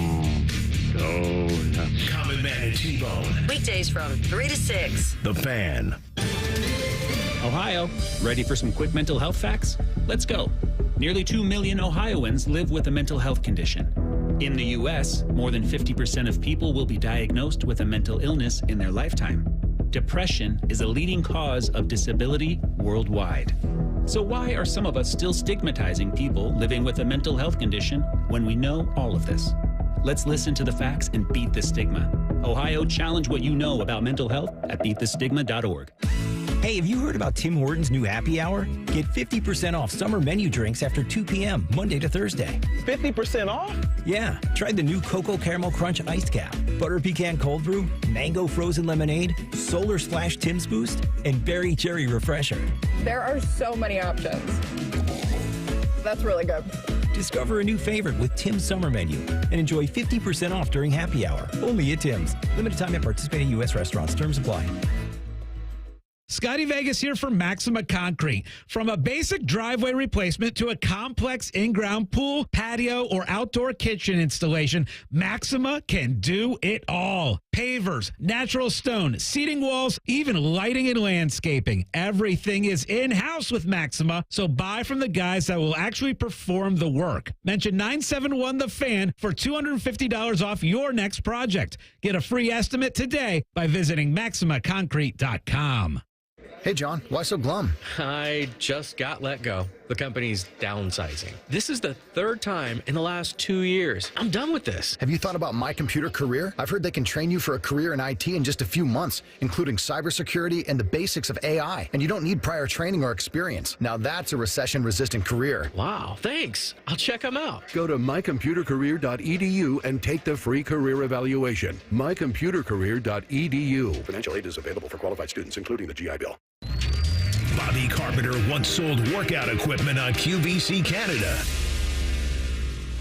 Common Man and T-Bone. Weekdays from 3 to 6. The Fan. Ohio, ready for some quick mental health facts? Let's go. Nearly 2 million Ohioans live with a mental health condition. In the U.S., more than 50% of people will be diagnosed with a mental illness in their lifetime. Depression is a leading cause of disability worldwide. So why are some of us still stigmatizing people living with a mental health condition when we know all of this? Let's listen to the facts and beat the stigma. Ohio, challenge what you know about mental health at beatthestigma.org. Hey, have you heard about Tim Hortons' new happy hour? Get 50% off summer menu drinks after 2 p.m., Monday to Thursday. 50% off? Yeah. Try the new Cocoa Caramel Crunch Iced Cap, Butter Pecan Cold Brew, Mango Frozen Lemonade, Solar Splash Tim's Boost, and Berry Cherry Refresher. There are so many options. That's really good. Discover a new favorite with Tim's Summer Menu and enjoy 50% off during happy hour. Only at Tim's. Limited time at participating U.S. restaurants. Terms apply. Scotty Vegas here for Maxima Concrete. From a basic driveway replacement to a complex in-ground pool, patio, or outdoor kitchen installation, Maxima can do it all. Pavers, natural stone, seating walls, even lighting and landscaping. Everything is in-house with Maxima, so buy from the guys that will actually perform the work. Mention 971 The Fan for $250 off your next project. Get a free estimate today by visiting MaximaConcrete.com. Hey, John, why so glum? I just got let go. The company's downsizing. This is the third time in the last 2 years. I'm done with this. Have you thought about My Computer Career? I've heard they can train you for a career in IT in just a few months, including cybersecurity and the basics of AI. And you don't need prior training or experience. Now that's a recession-resistant career. Wow, thanks. I'll check them out. Go to mycomputercareer.edu and take the free career evaluation. mycomputercareer.edu. Financial aid is available for qualified students, including the GI Bill. Bobby Carpenter once sold workout equipment on QVC Canada.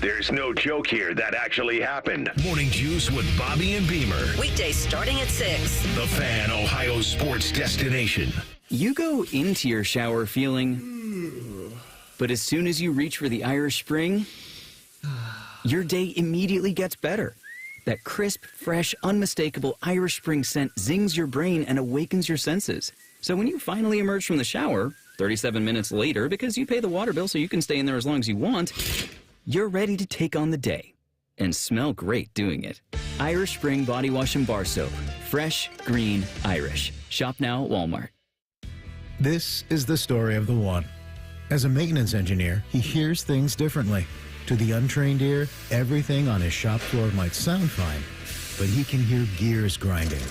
There's no joke here. That actually happened. Morning Juice with Bobby and Beamer. Weekdays starting at 6. The Fan, Ohio sports destination. You go into your shower feeling, but as soon as you reach for the Irish Spring, your day immediately gets better. That crisp, fresh, unmistakable Irish Spring scent zings your brain and awakens your senses. So when you finally emerge from the shower, 37 minutes later, because you pay the water bill so you can stay in there as long as you want, you're ready to take on the day and smell great doing it. Irish Spring Body Wash and Bar Soap. Fresh, green, Irish. Shop now at Walmart. This is the story of the one. As a maintenance engineer, he hears things differently. To the untrained ear, everything on his shop floor might sound fine, but he can hear gears grinding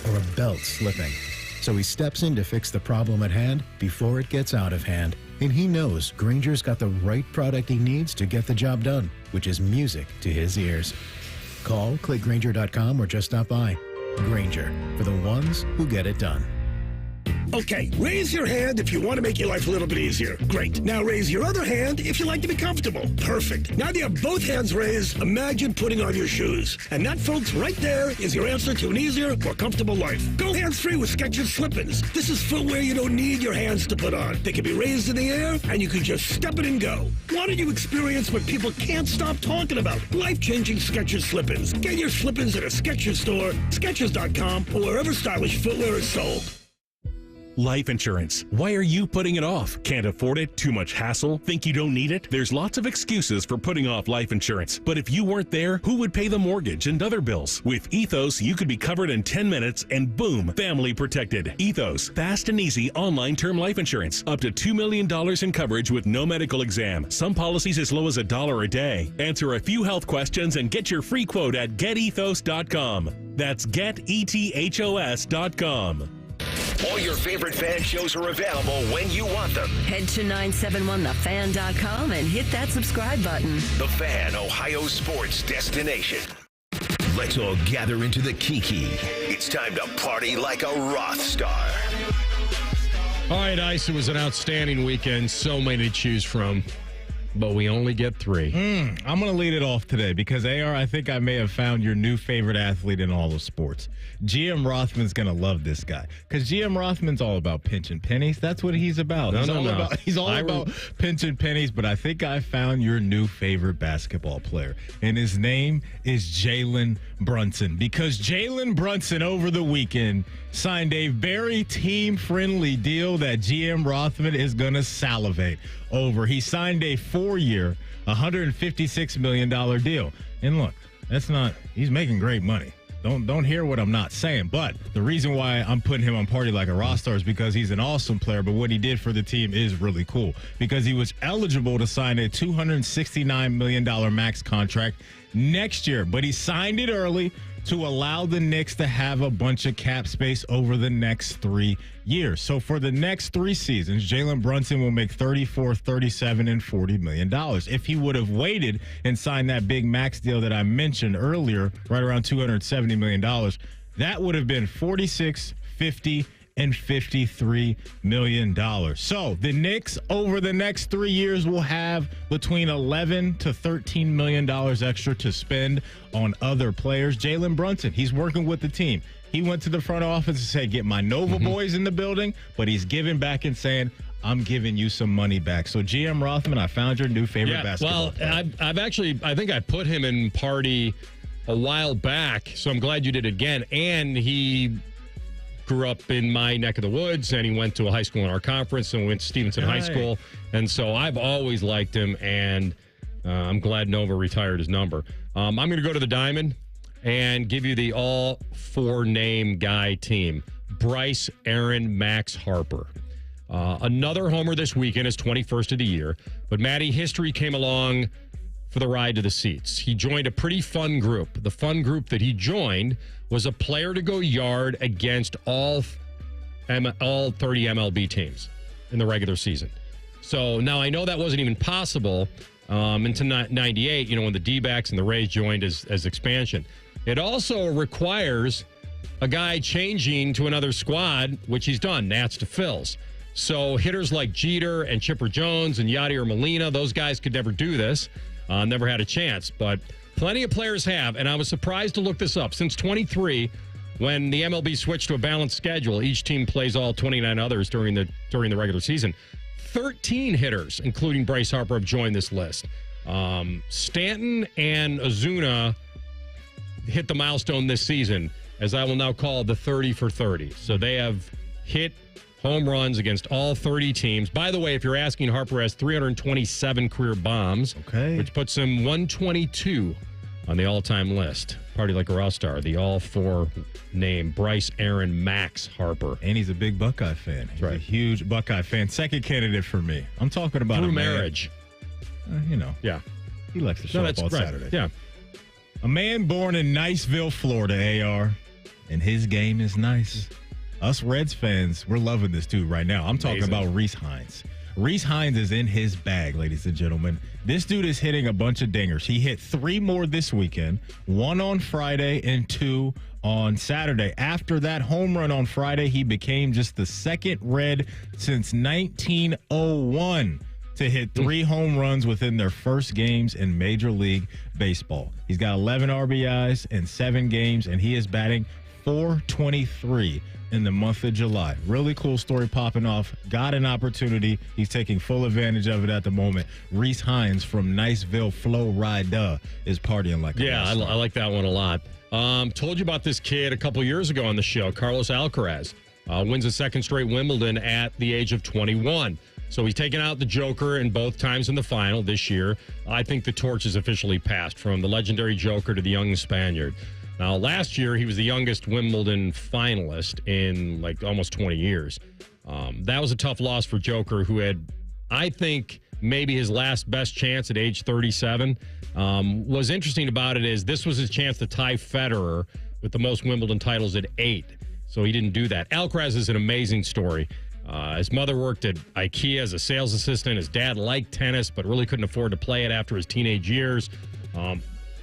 or a belt slipping. So he steps in to fix the problem at hand before it gets out of hand. And he knows Grainger's got the right product he needs to get the job done, which is music to his ears. Call, click Grainger.com, or just stop by. Grainger, for the ones who get it done. Okay, raise your hand if you want to make your life a little bit easier. Great. Now raise your other hand if you like to be comfortable. Perfect. Now that you have both hands raised, imagine putting on your shoes. And that, folks, right there is your answer to an easier, more comfortable life. Go hands-free with Skechers Slip-ins. This is footwear you don't need your hands to put on. They can be raised in the air, and you can just step it and go. Why don't you experience what people can't stop talking about? Life-changing Skechers Slip-ins. Get your Slip-ins at a Skechers store, Skechers.com, or wherever stylish footwear is sold. Life insurance. Why are you putting it off? Can't afford it? Too much hassle? Think you don't need it? There's lots of excuses for putting off life insurance. But if you weren't there, who would pay the mortgage and other bills? With Ethos, you could be covered in 10 minutes and boom, family protected. Ethos, fast and easy online term life insurance. Up to $2 million in coverage with no medical exam. Some policies as low as $1 a day. Answer a few health questions and get your free quote at getethos.com. That's getethos.com. All your favorite fan shows are available when you want them. Head to 971thefan.com and hit that subscribe button. The Fan, Ohio sports destination. Let's all gather into the Kiki. It's time to party like a Rothstar. All right, Ice, it was an outstanding weekend. So many to choose from, but we only get 3. I'm going to lead it off today because, AR, I think I may have found your new favorite athlete in all of sports. GM Rothman's going to love this guy because GM Rothman's all about pinching pennies. That's what he's about. He's all about pinching pennies, but I think I found your new favorite basketball player, and his name is Jalen Brunson, because Jalen Brunson over the weekend signed a very team-friendly deal that GM Rothman is going to salivate over. He signed a 4-year, $156 million deal. And look, he's making great money. Don't hear what I'm not saying. But the reason why I'm putting him on Party Like a Rothstar is because he's an awesome player, but what he did for the team is really cool because he was eligible to sign a $269 million max contract next year, but he signed it early to allow the Knicks to have a bunch of cap space over the next 3 years. So for the next 3 seasons, Jalen Brunson will make $34, $37, and $40 million. If he would have waited and signed that big max deal that I mentioned earlier, right around $270 million, that would have been $46, $50, $153 million. So the Knicks over the next 3 years will have between $11 to $13 million extra to spend on other players. Jalen Brunson, he's working with the team. He went to the front office and said, get my Nova boys in the building, but he's giving back and saying, I'm giving you some money back. So GM Rothman, I found your new favorite basketball player. I've actually, I think I put him in party a while back, so I'm glad you did it again. And he grew up in my neck of the woods, and he went to a high school in our conference and went to Stevenson High School. And so I've always liked him, and I'm glad Nova retired his number. I'm going to go to the Diamond and give you the all four-name guy team. Bryce, Aaron, Max, Harper. Another homer this weekend, his 21st of the year. But, Matty, history came along for the ride to the seats. He joined a pretty fun group. The fun group that he joined was a player to go yard against all 30 MLB teams in the regular season. So, now I know that wasn't even possible until 98, when the D-backs and the Rays joined as expansion. It also requires a guy changing to another squad, which he's done, Nats to Phils. So hitters like Jeter and Chipper Jones and Yadier Molina, those guys could never do this, never had a chance. But plenty of players have, and I was surprised to look this up. Since 23, when the MLB switched to a balanced schedule, each team plays all 29 others during the regular season. 13 hitters, including Bryce Harper, have joined this list. Stanton and Ozuna hit the milestone this season, as I will now call the 30 for 30. So they have hit home runs against all 30 teams. By the way, if you're asking, Harper has 327 career bombs, which puts him 122 on the all-time list. Party like a Rothstar, the all-four-name Bryce, Aaron, Max, Harper. And he's a big Buckeye fan. He's a huge Buckeye fan. Second candidate for me. I'm talking about through marriage. Yeah. He likes to show up on Saturday. Yeah. A man born in Niceville, Florida, AR, and his game is nice. Us Reds fans, we're loving this dude right now. I'm talking about Reese Hines. Reese Hines is in his bag, ladies and gentlemen. This dude is hitting a bunch of dingers. He hit 3 more this weekend, 1 on Friday and 2 on Saturday. After that home run on Friday, he became just the second Red since 1901 to hit 3 home runs within their first games in Major League Baseball. He's got 11 RBIs in 7 games, and he is batting .423 in the month of July. Really cool story popping off. Got an opportunity. He's taking full advantage of it at the moment. Reese Hines from Niceville, Florida, is partying like a I like that one a lot. Told you about this kid a couple years ago on the show, Carlos Alcaraz. Wins a second straight Wimbledon at the age of 21. So he's taken out the Joker in both times in the final this year. I think the torch is officially passed from the legendary Joker to the young Spaniard. Now, last year, he was the youngest Wimbledon finalist in almost 20 years. That was a tough loss for Joker, who had, I think, maybe his last best chance at age 37. What's interesting about it is this was his chance to tie Federer with the most Wimbledon titles at 8. So he didn't do that. Alcaraz is an amazing story. His mother worked at IKEA as a sales assistant. His dad liked tennis, but really couldn't afford to play it after his teenage years.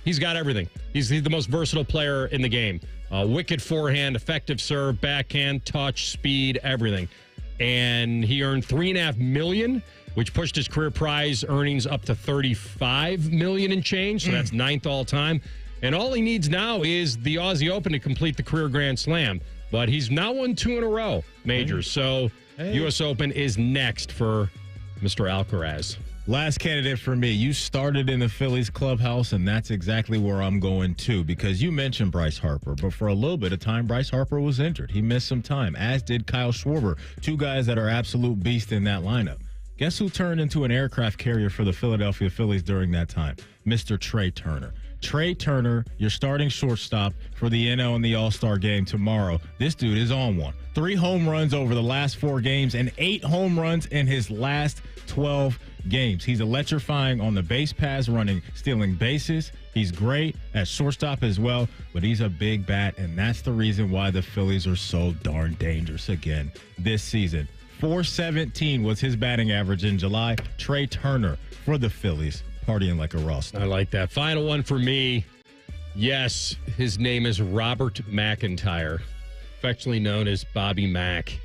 He's got everything. He's the most versatile player in the game. Wicked forehand, effective serve, backhand, touch, speed, everything. And he earned $3.5 million, which pushed his career prize earnings up to $35 million and change. So that's 9th all time. And all he needs now is the Aussie Open to complete the career Grand Slam. But he's now won 2 in a row majors. So U.S. Open is next for Mr. Alcaraz. Last candidate for me. You started in the Phillies clubhouse, and that's exactly where I'm going to, because you mentioned Bryce Harper, but for a little bit of time, Bryce Harper was injured. He missed some time, as did Kyle Schwarber, 2 guys that are absolute beasts in that lineup. Guess who turned into an aircraft carrier for the Philadelphia Phillies during that time? Mr. Trey Turner. Trey Turner, your starting shortstop for the NL and the All-Star game tomorrow. This dude is on one. 3 home runs over the last 4 games and 8 home runs in his last 12 games. He's electrifying on the base paths, running, stealing bases. He's great at shortstop as well, but he's a big bat, and that's the reason why the Phillies are so darn dangerous again this season. .417 was his batting average in July. Trey Turner for the Phillies, partying like a Rothstar. I like that. Final one for me. Yes, his name is Robert McIntyre, affectionately known as Bobby Mack.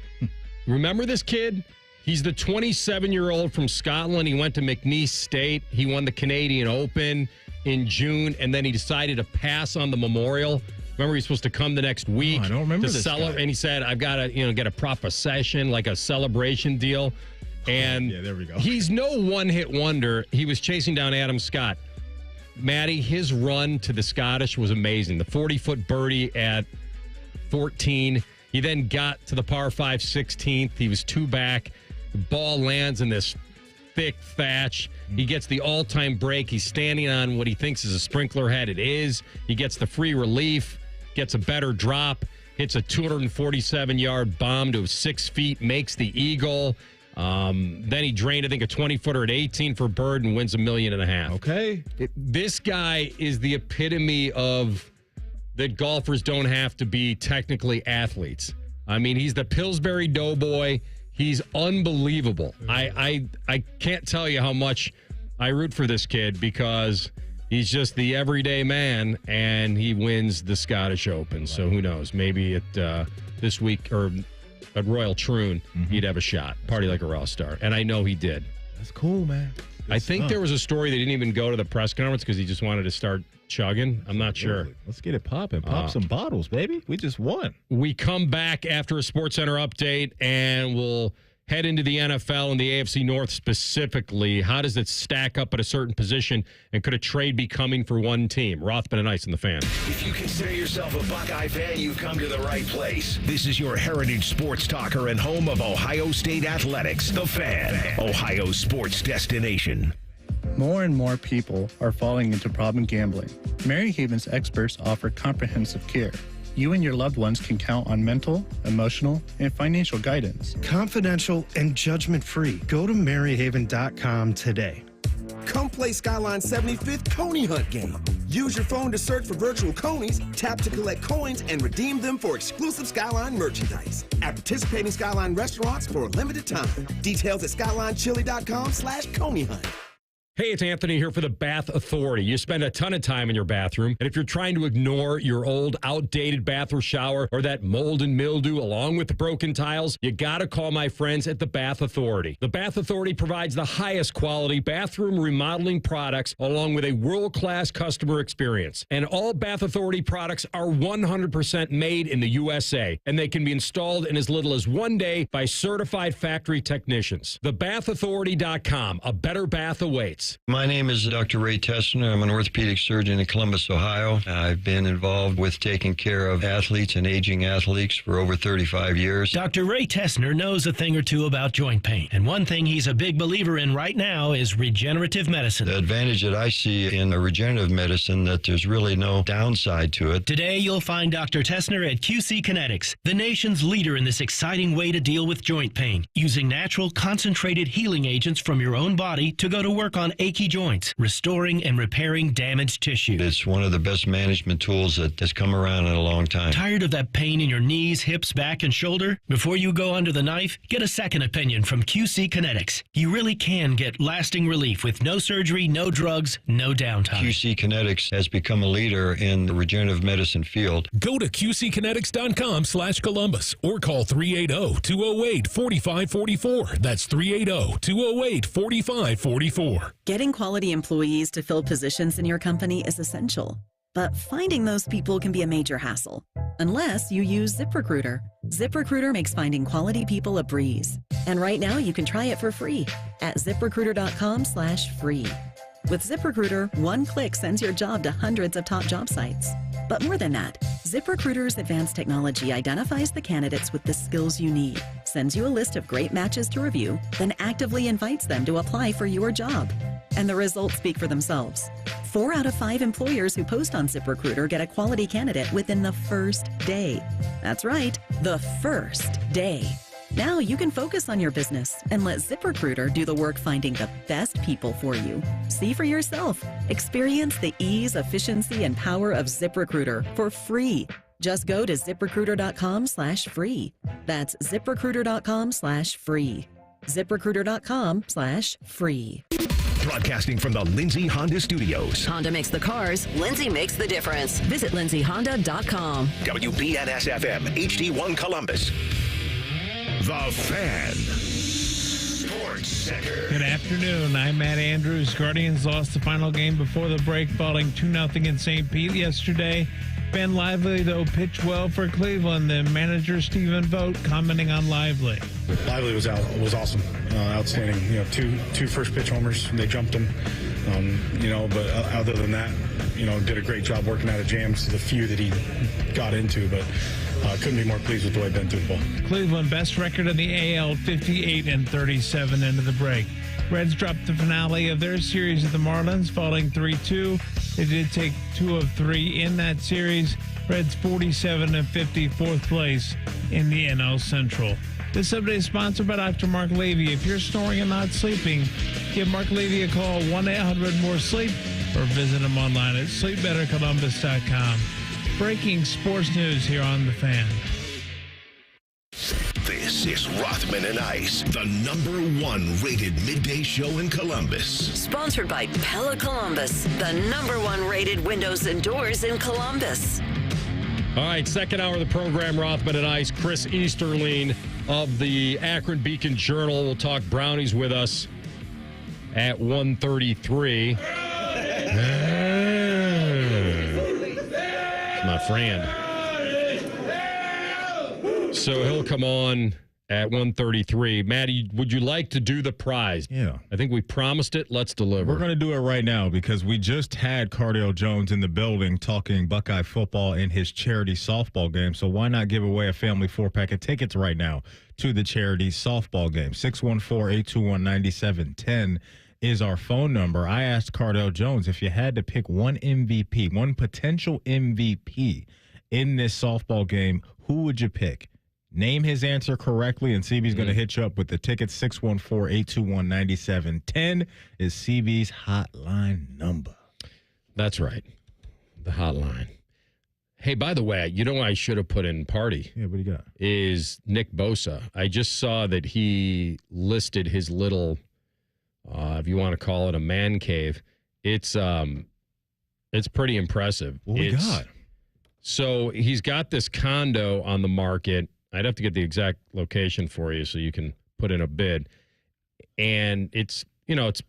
Remember this kid? He's the 27-year-old from Scotland. He went to McNeese State. He won the Canadian Open in June, and then he decided to pass on the Memorial. Remember, he's supposed to come the next week. I don't remember to this guy. And he said, "I've got to, get a proper session, like a celebration deal." And there we go. He's no one-hit wonder. He was chasing down Adam Scott. Matty, his run to the Scottish was amazing. The 40-foot birdie at 14. He then got to the par 5 16th. He was 2 back. The ball lands in this thick thatch. He gets the all-time break. He's standing on what he thinks is a sprinkler head. It is. He gets the free relief, gets a better drop, hits a 247-yard bomb to 6 feet, makes the eagle. Then he drained, I think, a 20-footer at 18 for bird and wins $1.5 million. Okay. This guy is the epitome of that golfers don't have to be technically athletes. I mean, he's the Pillsbury Doughboy. He's unbelievable. I can't tell you how much I root for this kid because he's just the everyday man, and he wins the Scottish Open. So who knows? Maybe at this week or at Royal Troon, he'd have a shot. Party like a Rothstar. And I know he did. That's cool, man. I think there was a story they didn't even go to the press conference because he just wanted to start chugging. I'm not sure. Let's get it popping. Pop some bottles, baby. We just won. We come back after a SportsCenter update, and we'll head into the NFL and the AFC North specifically. How does it stack up at a certain position, and could a trade be coming for one team? Rothman and Ice in the Fan. If you consider yourself a Buckeye fan, you've come to the right place. This is your heritage sports talker and home of Ohio State Athletics, The Fan, Ohio's sports destination. More and more people are falling into problem gambling. Mary Haven's experts offer comprehensive care. You and your loved ones can count on mental, emotional, and financial guidance. Confidential and judgment-free. Go to maryhaven.com today. Come play Skyline's 75th Coney Hunt game. Use your phone to search for virtual conies, tap to collect coins, and redeem them for exclusive Skyline merchandise at participating Skyline restaurants for a limited time. Details at skylinechili.com/Coney Hunt. Hey, it's Anthony here for the Bath Authority. You spend a ton of time in your bathroom, and if you're trying to ignore your old, outdated bath or shower or that mold and mildew along with the broken tiles, you gotta call my friends at the Bath Authority. The Bath Authority provides the highest quality bathroom remodeling products along with a world-class customer experience. And all Bath Authority products are 100% made in the USA, and they can be installed in as little as 1 day by certified factory technicians. TheBathAuthority.com. A better bath awaits. My name is Dr. Ray Tessner. I'm an orthopedic surgeon in Columbus, Ohio. I've been involved with taking care of athletes and aging athletes for over 35 years. Dr. Ray Tessner knows a thing or two about joint pain, and one thing he's a big believer in right now is regenerative medicine. The advantage that I see in the regenerative medicine that there's really no downside to it. Today, you'll find Dr. Tessner at QC Kinetics, the nation's leader in this exciting way to deal with joint pain, using natural concentrated healing agents from your own body to go to work on achy joints, restoring and repairing damaged tissue. It's one of the best management tools that has come around in a long time. Tired of that pain in your knees, hips, back, and shoulder? Before you go under the knife, get a second opinion from QC Kinetics. You really can get lasting relief with no surgery, no drugs, no downtime. QC Kinetics has become a leader in the regenerative medicine field. Go to QCkinetics.com/Columbus or call 380-208-4544. That's 380-208-4544. Getting quality employees to fill positions in your company is essential, but finding those people can be a major hassle, unless you use ZipRecruiter. ZipRecruiter makes finding quality people a breeze. And right now you can try it for free at ZipRecruiter.com/free. With ZipRecruiter, one click sends your job to hundreds of top job sites. But more than that, ZipRecruiter's advanced technology identifies the candidates with the skills you need, sends you a list of great matches to review, then actively invites them to apply for your job. And the results speak for themselves. 4 out of 5 employers who post on ZipRecruiter get a quality candidate within the first day. That's right, the first day. Now you can focus on your business and let ZipRecruiter do the work finding the best people for you. See for yourself. Experience the ease, efficiency, and power of ZipRecruiter for free. Just go to ZipRecruiter.com/free. That's ZipRecruiter.com/free. ZipRecruiter.com/free. Broadcasting from the Lindsay Honda Studios. Honda makes the cars. Lindsay makes the difference. Visit LindsayHonda.com. WBNS-FM, HD1 Columbus. The Fan. Sports Center. Good afternoon. I'm Matt Andrews. Guardians lost the final game before the break, falling 2-0 in St. Pete yesterday. Ben Lively, though, pitched well for Cleveland. The manager, Stephen Vogt, commenting on Lively. Lively was awesome. Outstanding. Two first pitch homers. They jumped him. But other than that, did a great job working out of jams, the few that he got into, but couldn't be more pleased with the way Ben threw the ball. Cleveland, best record in the AL, 58-37 into the break. Reds dropped the finale of their series at the Marlins, falling 3-2. They did take 2 of 3 in that series. Reds 47-50, fourth place in the NL Central. This update is sponsored by Dr. Mark Levy. If you're snoring and not sleeping, give Mark Levy a call, 1-800-MORE-SLEEP, or visit him online at sleepbettercolumbus.com. Breaking sports news here on The Fan. This is Rothman and Ice, the #1 rated midday show in Columbus. Sponsored by Pella Columbus, the #1 rated windows and doors in Columbus. All right, second hour of the program, Rothman and Ice. Chris Easterling of the Akron Beacon Journal will talk brownies with us at 1:33. My friend. So he'll come on at 1:33. Matty, would you like to do the prize? Yeah. I think we promised it. Let's deliver. We're going to do it right now because we just had Cardale Jones in the building talking Buckeye football in his charity softball game. So why not give away a family 4-pack of tickets right now to the charity softball game? 614-821-9710 is our phone number. I asked Cardale Jones if you had to pick one MVP, one potential MVP in this softball game, who would you pick? Name his answer correctly, and CB's going to hit you up with the tickets. 614-821-9710 is CB's hotline number. That's right. The hotline. Hey, by the way, I should have put in party. Yeah, what do you got? Is Nick Bosa. I just saw that he listed his little, if you want to call it a man cave. It's pretty impressive. What we got? So he's got this condo on the market. I'd have to get the exact location for you so you can put in a bid. And it's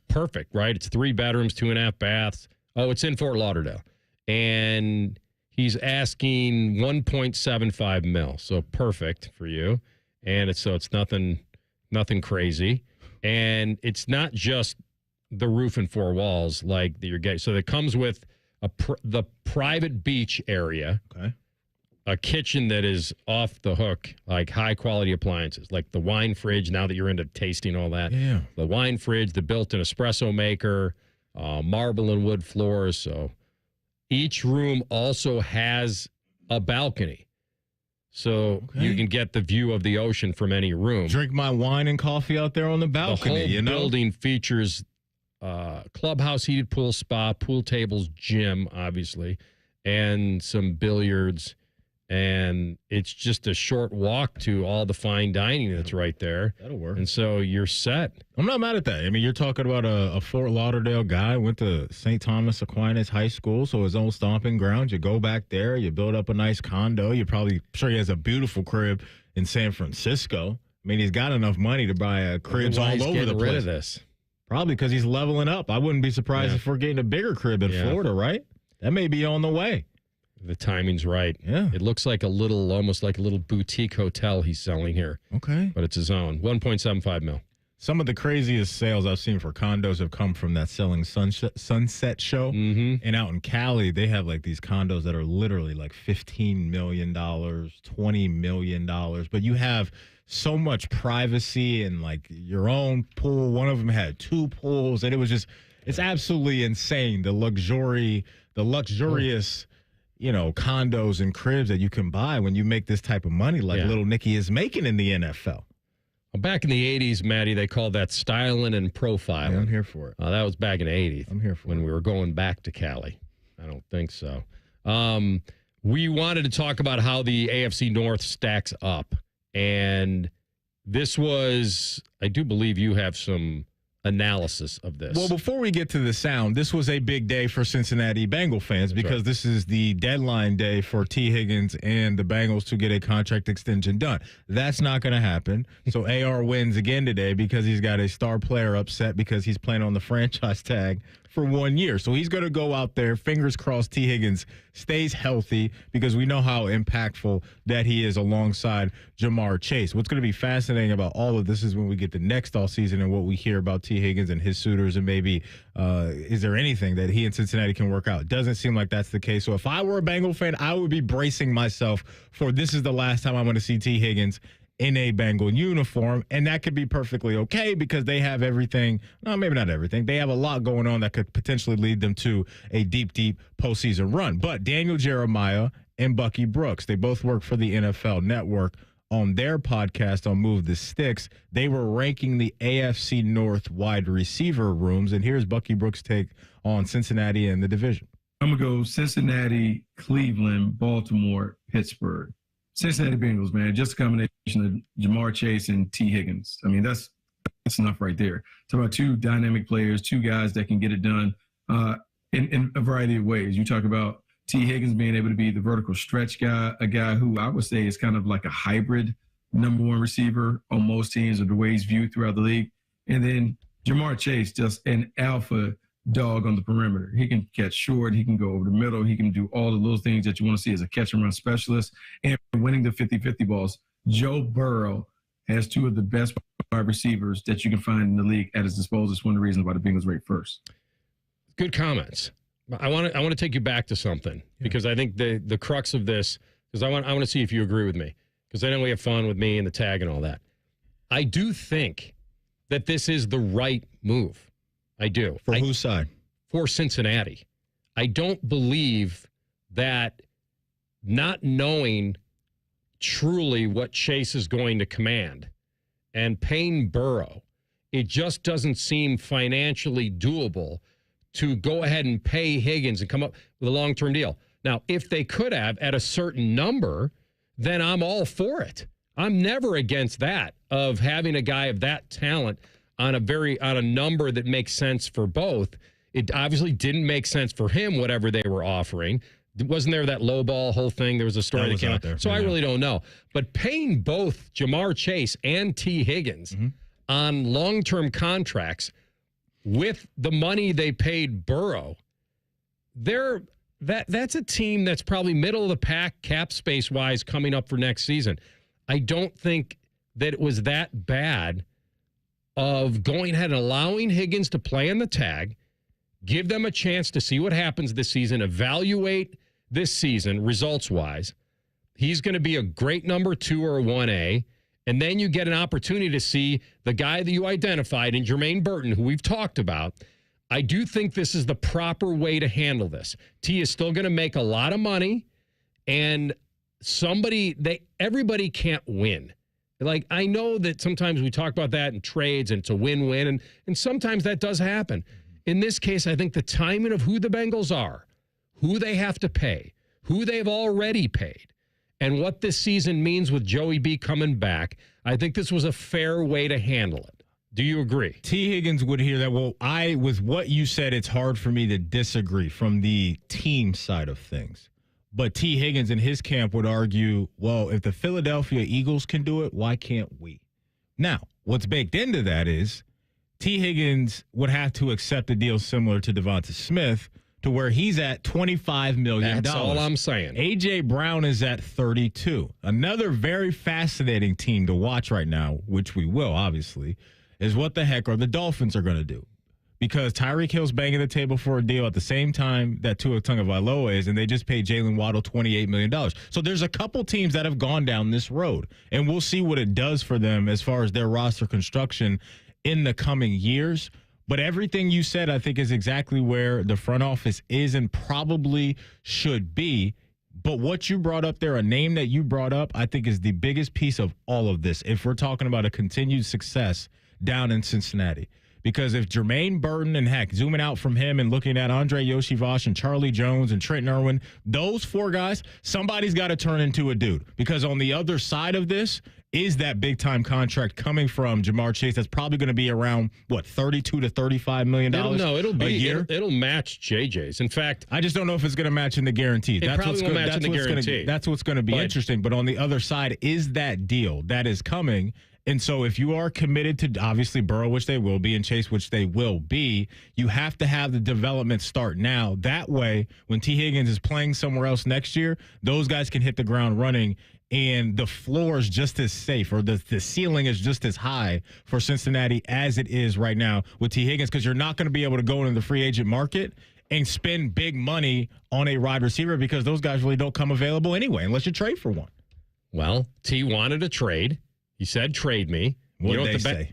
perfect, right? It's 3 bedrooms, 2.5 baths. Oh, it's in Fort Lauderdale. And he's asking $1.75 million. So perfect for you. And it's nothing crazy. And it's not just the roof and 4 walls like that you're getting. So it comes with the private beach area. Okay. A kitchen that is off the hook, like high-quality appliances, like the wine fridge, now that you're into tasting all that. Yeah. The wine fridge, the built-in espresso maker, marble and wood floors. So each room also has a balcony. So you can get the view of the ocean from any room. Drink my wine and coffee out there on the balcony. The whole building features clubhouse, heated pool, spa, pool tables, gym, obviously, and some billiards. And it's just a short walk to all the fine dining that's right there. That'll work. And so you're set. I'm not mad at that. I mean, you're talking about a Fort Lauderdale guy, went to St. Thomas Aquinas High School, so his own stomping grounds. You go back there, you build up a nice condo. Sure he has a beautiful crib in San Francisco. I mean, he's got enough money to buy cribs all over the place. Rid of this. Probably because he's leveling up. I wouldn't be surprised if we're getting a bigger crib in Florida, right? That may be on the way. The timing's right. Yeah. It looks like almost like a little boutique hotel he's selling here. Okay. But it's his own. $1.75 million. Some of the craziest sales I've seen for condos have come from that Selling Sunset show. Mm-hmm. And out in Cali, they have like these condos that are literally like $15 million, $20 million. But you have so much privacy and like your own pool. One of them had 2 pools. And it's absolutely insane. The luxurious, condos and cribs that you can buy when you make this type of money like little Nicky is making in the NFL. Well, back in the 80s, Matty, they called that styling and profiling. Yeah, I'm here for it. That was back in the 80s. I'm here for it. When we were going back to Cali. I don't think so. We wanted to talk about how the AFC North stacks up. And this was, I do believe you have some analysis of this. Well, before we get to the sound, this was a big day for Cincinnati Bengal fans because this is the deadline day for T. Higgins and the Bengals to get a contract extension done. That's not going to happen. So AR wins again today because he's got a star player upset because he's playing on the franchise tag for 1 year. So he's going to go out there, fingers crossed T. Higgins stays healthy because we know how impactful that he is alongside Jamar Chase. What's going to be fascinating about all of this is when we get to next offseason and what we hear about T. Higgins and his suitors and maybe is there anything that he and Cincinnati can work out? It doesn't seem like that's the case. So if I were a Bengal fan, I would be bracing myself for this is the last time I'm going to see T. Higgins in a Bengal uniform, and that could be perfectly okay because they have everything. No, maybe not everything. They have a lot going on that could potentially lead them to a deep, deep postseason run. But Daniel Jeremiah and Bucky Brooks, they both work for the NFL Network. On their podcast on Move the Sticks, they were ranking the AFC North wide receiver rooms, and here's Bucky Brooks' take on Cincinnati and the division. I'm going to go Cincinnati, Cleveland, Baltimore, Pittsburgh. Cincinnati Bengals, man, just a combination of Jamar Chase and T. Higgins. I mean, that's enough right there. Talk about two dynamic players, two guys that can get it done in a variety of ways. You talk about T. Higgins being able to be the vertical stretch guy, a guy who I would say is kind of like a hybrid number one receiver on most teams of the way he's viewed throughout the league. And then Jamar Chase, just an alpha dog on the perimeter. He can catch short. He can go over the middle. He can do all the little things that you want to see as a catch and run specialist. And winning the 50-50 balls, Joe Burrow has two of the best wide receivers that you can find in the league at his disposal. It's one of the reasons why the Bengals rate first. Good comments. I want to take you back to something because I think the crux of this, because I want to see if you agree with me, because I know we have fun with me and the tag and all that. I do think that this is the right move. I do. For whose side? For Cincinnati. I don't believe that not knowing truly what Chase is going to command and paying Burrow, it just doesn't seem financially doable to go ahead and pay Higgins and come up with a long-term deal. Now, if they could have at a certain number, then I'm all for it. I'm never against that, of having a guy of that talent on a number that makes sense for both. It obviously didn't make sense for him, whatever they were offering. Wasn't there that low ball whole thing? There was a story that came out there. So I really don't know. But paying both Jamar Chase and T. Higgins on long-term contracts with the money they paid Burrow, that's a team that's probably middle of the pack cap space-wise coming up for next season. I don't think that it was that bad of going ahead and allowing Higgins to play on the tag, give them a chance to see what happens this season, evaluate this season results-wise. He's going to be a great number 2 or a 1A, and then you get an opportunity to see the guy that you identified in Jermaine Burton, who we've talked about. I do think this is the proper way to handle this. T is still going to make a lot of money, and everybody can't win. Like, I know that sometimes we talk about that in trades and it's a win-win, and sometimes that does happen. In this case, I think the timing of who the Bengals are, who they have to pay, who they've already paid, and what this season means with Joey B coming back, I think this was a fair way to handle it. Do you agree? T. Higgins would hear that. Well, with what you said, it's hard for me to disagree from the team side of things. But T. Higgins in his camp would argue, well, if the Philadelphia Eagles can do it, why can't we? Now, what's baked into that is T. Higgins would have to accept a deal similar to Devonta Smith to where he's at $25 million. That's all I'm saying. A.J. Brown is at $32. Another very fascinating team to watch right now, which we will, obviously, is what the heck are the Dolphins are going to do. Because Tyreek Hill's banging the table for a deal at the same time that Tua Tagovailoa is, and they just paid Jalen Waddle $28 million. So there's a couple teams that have gone down this road, and we'll see what it does for them as far as their roster construction in the coming years. But everything you said, I think, is exactly where the front office is and probably should be. But what you brought up there, a name that you brought up, I think is the biggest piece of all of this if we're talking about a continued success down in Cincinnati. Because if Jermaine Burton and, heck, zooming out from him and looking at Andre Yoshivas and Charlie Jones and Trenton Irwin, those 4 guys, somebody's got to turn into a dude. Because on the other side of this, is that big-time contract coming from Jamar Chase that's probably going to be around, $32 to $35 million it'll a year? It'll match JJ's. In fact, I just don't know if it's going to match in the guaranteed. It probably won't match in the guaranteed. That's what's going to be interesting. But on the other side is that deal that is coming. And so if you are committed to, obviously, Burrow, which they will be, and Chase, which they will be, you have to have the development start now. That way, when T. Higgins is playing somewhere else next year, those guys can hit the ground running. And the floor is just as safe, or the ceiling is just as high for Cincinnati as it is right now with T. Higgins, because you're not going to be able to go into the free agent market and spend big money on a wide receiver because those guys really don't come available anyway unless you trade for one. Well, T wanted a trade. He said, trade me. What did they say?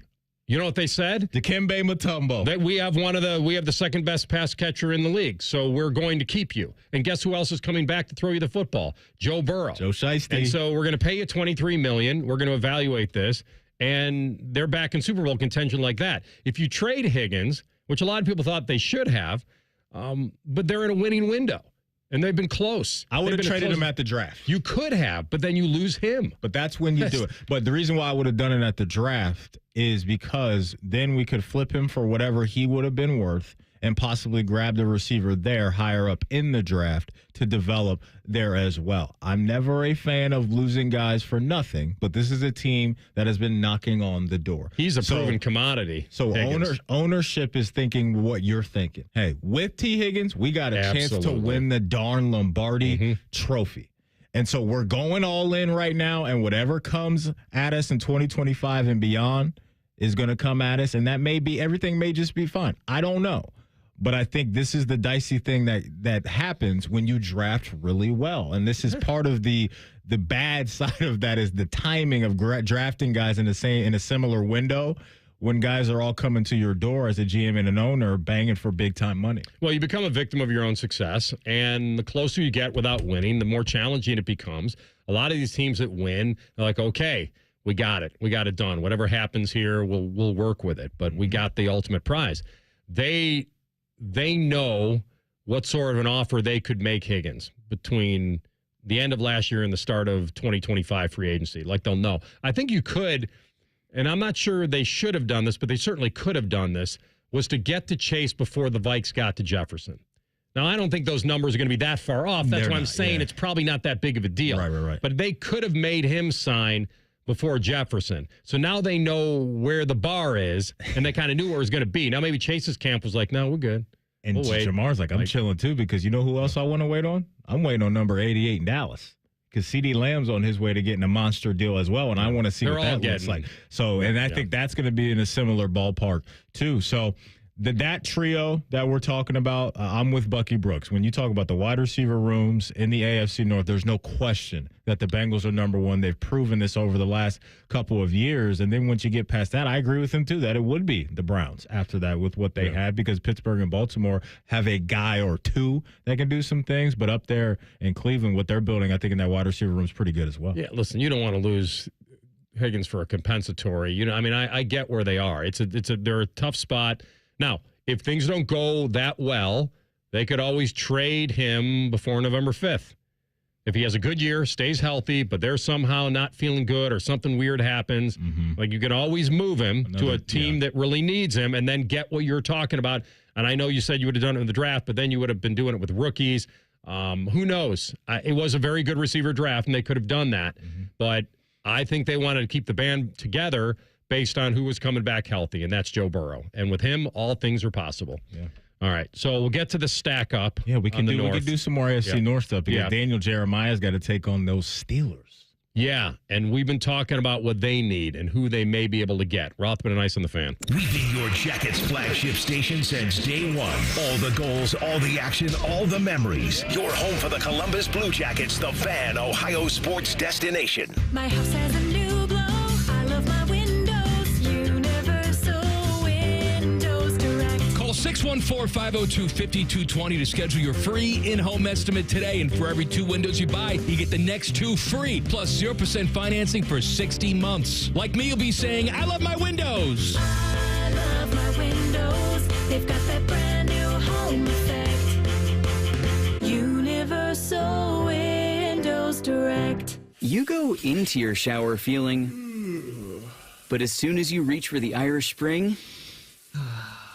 You know what they said? Dikembe Mutombo. That we have the second best pass catcher in the league, so we're going to keep you. And guess who else is coming back to throw you the football? Joe Burrow. Joe Shiesty. And so we're going to pay you $23 million. We're going to evaluate this, and they're back in Super Bowl contention like that. If you trade Higgins, which a lot of people thought they should have, but they're in a winning window. And they've been close. I would have traded him at the draft. You could have, but then you lose him. But that's when you do it. But the reason why I would have done it at the draft is because then we could flip him for whatever he would have been worth and possibly grab the receiver there higher up in the draft to develop there as well. I'm never a fan of losing guys for nothing, but this is a team that has been knocking on the door. He's a proven commodity. So ownership is thinking what you're thinking. Hey, with T. Higgins, we got a chance to win the darn Lombardi trophy. And so we're going all in right now, and whatever comes at us in 2025 and beyond is going to come at us, and that may be, everything may just be fine. I don't know. But I think this is the dicey thing that happens when you draft really well. And this is part of the bad side of that is the timing of drafting guys in a similar window when guys are all coming to your door as a GM and an owner banging for big-time money. Well, you become a victim of your own success, and the closer you get without winning, the more challenging it becomes. A lot of these teams that win, they're like, okay, we got it. We got it done. Whatever happens here, we'll work with it. But we got the ultimate prize. They know what sort of an offer they could make Higgins between the end of last year and the start of 2025 free agency. Like, they'll know. I think you could, and I'm not sure they should have done this, but they certainly could have done this, was to get to Chase before the Vikes got to Jefferson. Now, I don't think those numbers are going to be that far off. That's why I'm saying it's probably not that big of a deal. Right. But they could have made him sign before Jefferson. So now they know where the bar is, and they kind of knew where it was going to be. Now maybe Chase's camp was like, no, we're good. And Jamar's like, I'm chilling too, because you know who else I want to wait on? I'm waiting on number 88 in Dallas, because CeeDee Lamb's on his way to getting a monster deal as well, and I want to see what that looks like. So, and I think that's going to be in a similar ballpark too. So that trio that we're talking about, I'm with Bucky Brooks. When you talk about the wide receiver rooms in the AFC North, there's no question that the Bengals are number one. They've proven this over the last couple of years. And then once you get past that, I agree with him too, that it would be the Browns after that with what they had, because Pittsburgh and Baltimore have a guy or two that can do some things. But up there in Cleveland, what they're building, I think in that wide receiver room is pretty good as well. Yeah, listen, you don't want to lose Higgins for a compensatory. You know, I mean, I get where they are. They're a tough spot. Now, if things don't go that well, they could always trade him before November 5th. If he has a good year, stays healthy, but they're somehow not feeling good or something weird happens, like, you can always move him to a team that really needs him and then get what you're talking about. And I know you said you would have done it in the draft, but then you would have been doing it with rookies. Who knows? It was a very good receiver draft, and they could have done that. But I think they wanted to keep the band together based on who was coming back healthy, and that's Joe Burrow. And with him, all things are possible. Yeah. All right, so we'll get to the stack up. Yeah, we can do some more AFC North stuff, because Daniel Jeremiah's got to take on those Steelers. Yeah, and we've been talking about what they need and who they may be able to get. Rothman and Ice on the Fan. We've been your Jackets flagship station since day one. All the goals, all the action, all the memories. Your home for the Columbus Blue Jackets, the Fan, Ohio sports destination. My house has a new glow. I love my windows. Universal Windows Direct. Call 614-502-5220 to schedule your free in-home estimate today. And for every 2 windows you buy, you get the next 2 free, plus 0% financing for 60 months. Like me, you'll be saying, I love my windows. I love my windows. They've got that brand new home effect. Universal Windows Direct. You go into your shower feeling But as soon as you reach for the Irish Spring,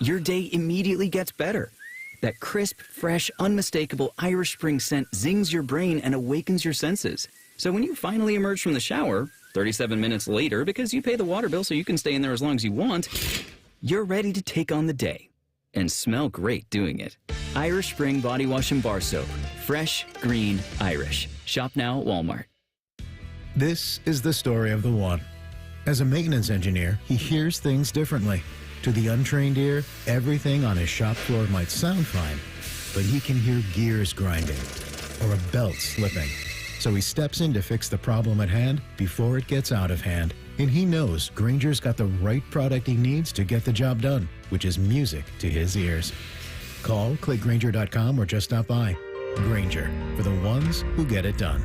your day immediately gets better. That crisp, fresh, unmistakable Irish Spring scent zings your brain and awakens your senses. So when you finally emerge from the shower, 37 minutes later, because you pay the water bill so you can stay in there as long as you want, you're ready to take on the day and smell great doing it. Irish Spring Body Wash and Bar Soap. Fresh, green, Irish. Shop now at Walmart. This is the story of the one. As a maintenance engineer, he hears things differently. To the untrained ear, everything on his shop floor might sound fine, but he can hear gears grinding or a belt slipping. So he steps in to fix the problem at hand before it gets out of hand. And he knows Granger's got the right product he needs to get the job done, which is music to his ears. Call, click Granger.com, or just stop by. Granger, for the ones who get it done.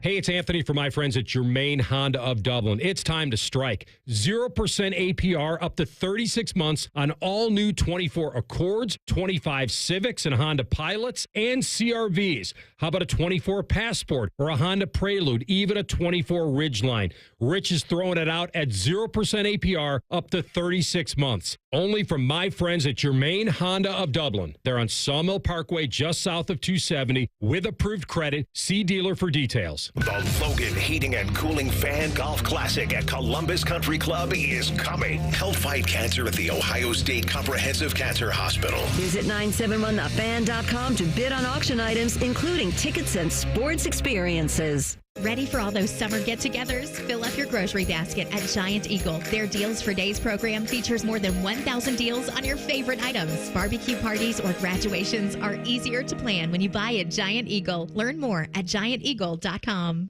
Hey, it's Anthony from my friends at Germain Honda of Dublin. It's time to strike. 0% APR up to 36 months on all new 24 Accords, 25 Civics and Honda Pilots, and CRVs. How about a 24 Passport or a Honda Prelude, even a 24 Ridgeline? Rich is throwing it out at 0% APR up to 36 months. Only from my friends at Germain Honda of Dublin. They're on Sawmill Parkway, just south of 270, with approved credit. See dealer for details. The Logan Heating and Cooling Fan Golf Classic at Columbus Country Club is coming. Help fight cancer at the Ohio State Comprehensive Cancer Hospital. Visit 971thefan.com to bid on auction items, including tickets and sports experiences. Ready for all those summer get-togethers? Fill up your grocery basket at Giant Eagle. Their Deals for Days program features more than 1,000 deals on your favorite items. Barbecue parties or graduations are easier to plan when you buy at Giant Eagle. Learn more at gianteagle.com.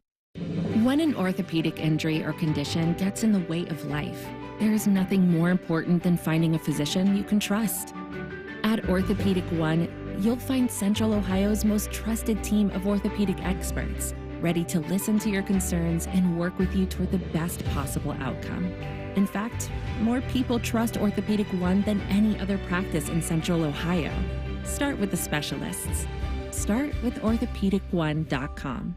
When an orthopedic injury or condition gets in the way of life, there is nothing more important than finding a physician you can trust. At Orthopedic One, you'll find Central Ohio's most trusted team of orthopedic experts, ready to listen to your concerns and work with you toward the best possible outcome. In fact, more people trust Orthopedic One than any other practice in Central Ohio. Start with the specialists. Start with orthopedic1.com.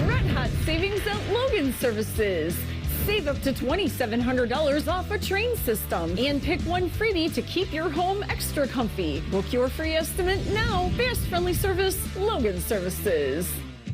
Red Hot savings at Logan Services. Save up to $2,700 off a train system and pick one freebie to keep your home extra comfy. Book your free estimate now. Fast, friendly service, Logan Services.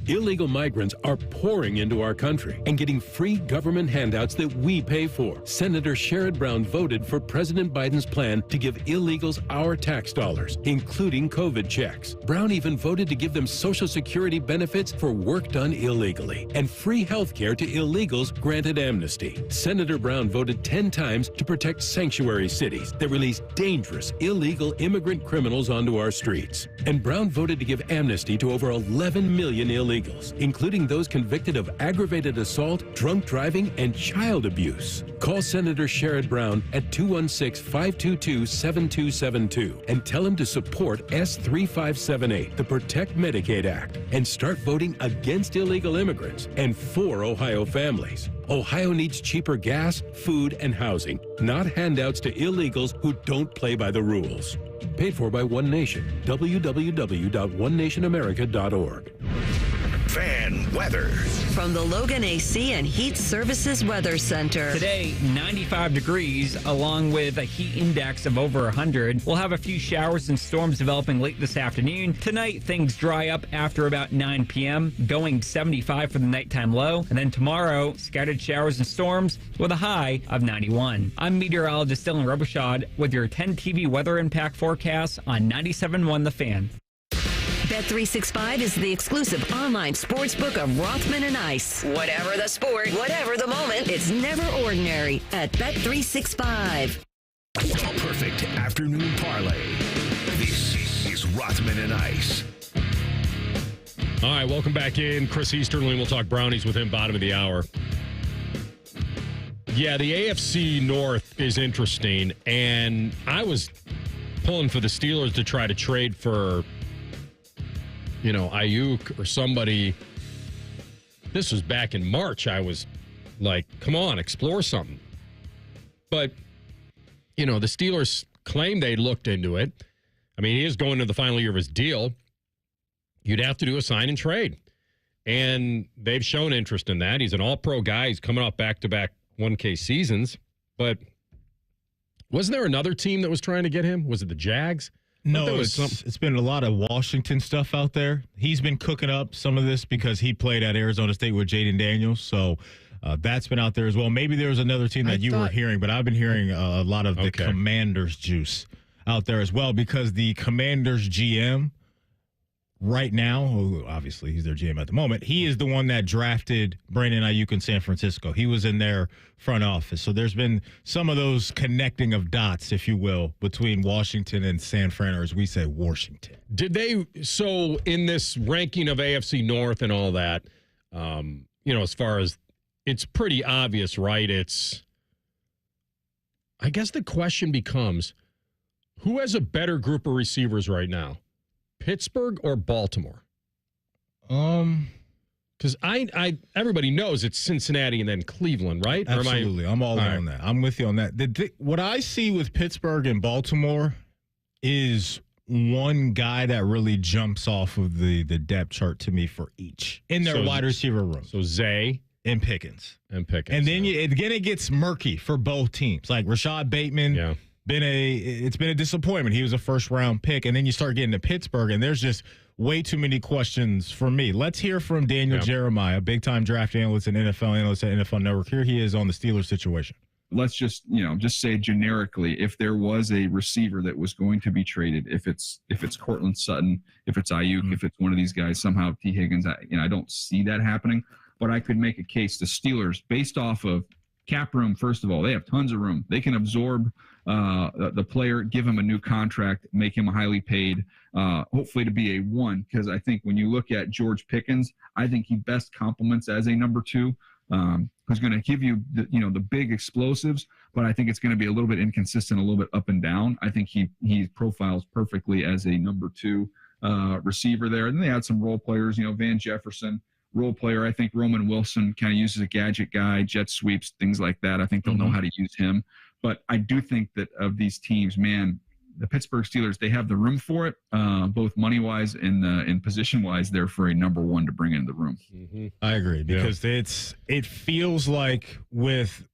Illegal migrants are pouring into our country and getting free government handouts that we pay for. Senator Sherrod Brown voted for President Biden's plan to give illegals our tax dollars, including COVID checks. Brown even voted to give them Social Security benefits for work done illegally and free health care to illegals granted amnesty. Senator Brown voted 10 times to protect sanctuary cities that release dangerous, illegal immigrant criminals onto our streets. And Brown voted to give amnesty to over 11 million illegals, including those convicted of aggravated assault, drunk driving, and child abuse. Call Senator Sherrod Brown at 216-522-7272 and tell him to support S3578, the Protect Medicaid Act, and start voting against illegal immigrants and for Ohio families. Ohio needs cheaper gas, food, and housing, not handouts to illegals who don't play by the rules. Paid for by One Nation. www.onenationamerica.org. Fan weather. From the Logan AC and Heat Services Weather Center. Today, 95 degrees, along with a heat index of over 100. We'll have a few showers and storms developing late this afternoon. Tonight, things dry up after about 9 p.m., going 75 for the nighttime low. And then tomorrow, scattered showers and storms with a high of 91. I'm meteorologist Dylan Robichaud with your 10 TV weather impact forecast on 97.1 The Fan. Bet365 is the exclusive online sportsbook of Rothman and Ice. Whatever the sport, whatever the moment, it's never ordinary at Bet365. A perfect afternoon parlay. This is Rothman and Ice. All right, welcome back in. Chris Easterling, we'll talk brownies with him bottom of the hour. Yeah, the AFC North is interesting, and I was pulling for the Steelers to try to trade for, Ayuk or somebody. This was back in March. I was like, come on, explore something. But, the Steelers claimed they looked into it. I mean, he is going to the final year of his deal. You'd have to do a sign and trade. And they've shown interest in that. He's an all-pro guy. He's coming off back-to-back 1K seasons, but wasn't there another team that was trying to get him? Was it the Jags? No, it's been a lot of Washington stuff out there. He's been cooking up some of this because he played at Arizona State with Jaden Daniels, so that's been out there as well. Maybe there was another team that were hearing, but I've been hearing a lot of the Commanders juice out there as well because the Commanders GM right now, who obviously he's their GM at the moment, he is the one that drafted Brandon Ayuk in San Francisco. He was in their front office. So there's been some of those connecting of dots, if you will, between Washington and San Fran, or as we say, Washington. Did they, so in this ranking of AFC North and all that, as far as, it's pretty obvious, right? I guess the question becomes, who has a better group of receivers right now? Pittsburgh or Baltimore? Because everybody knows it's Cincinnati and then Cleveland, right? Absolutely. I'm all in on that. I'm with you on that. What I see with Pittsburgh and Baltimore is one guy that really jumps off of the depth chart to me for each in their wide receiver room. So Zay and Pickens. And then it gets murky for both teams. Like Rashad Bateman, it's been a disappointment. He was a first-round pick, and then you start getting to Pittsburgh, and there's just way too many questions for me. Let's hear from Daniel Jeremiah, big-time draft analyst and NFL analyst at NFL Network. Here he is on the Steelers situation. Let's just say generically, if there was a receiver that was going to be traded, if it's Cortland Sutton, if it's Ayuk, if it's one of these guys, somehow T. Higgins, I don't see that happening, but I could make a case to Steelers based off of cap room. First of all, they have tons of room. They can absorb the player, give him a new contract, make him highly paid, hopefully to be a one. Because I think when you look at George Pickens, I think he best complements as a number two, who's going to give you the big explosives. But I think it's going to be a little bit inconsistent, a little bit up and down. I think he profiles perfectly as a number two receiver there. And then they had some role players, Van Jefferson. Role player. I think Roman Wilson kind of uses a gadget guy, jet sweeps, things like that. I think they'll know how to use him. But I do think that of these teams, man, the Pittsburgh Steelers, they have the room for it, both money-wise and position-wise. They're for a number one to bring into the room. I agree because it feels like with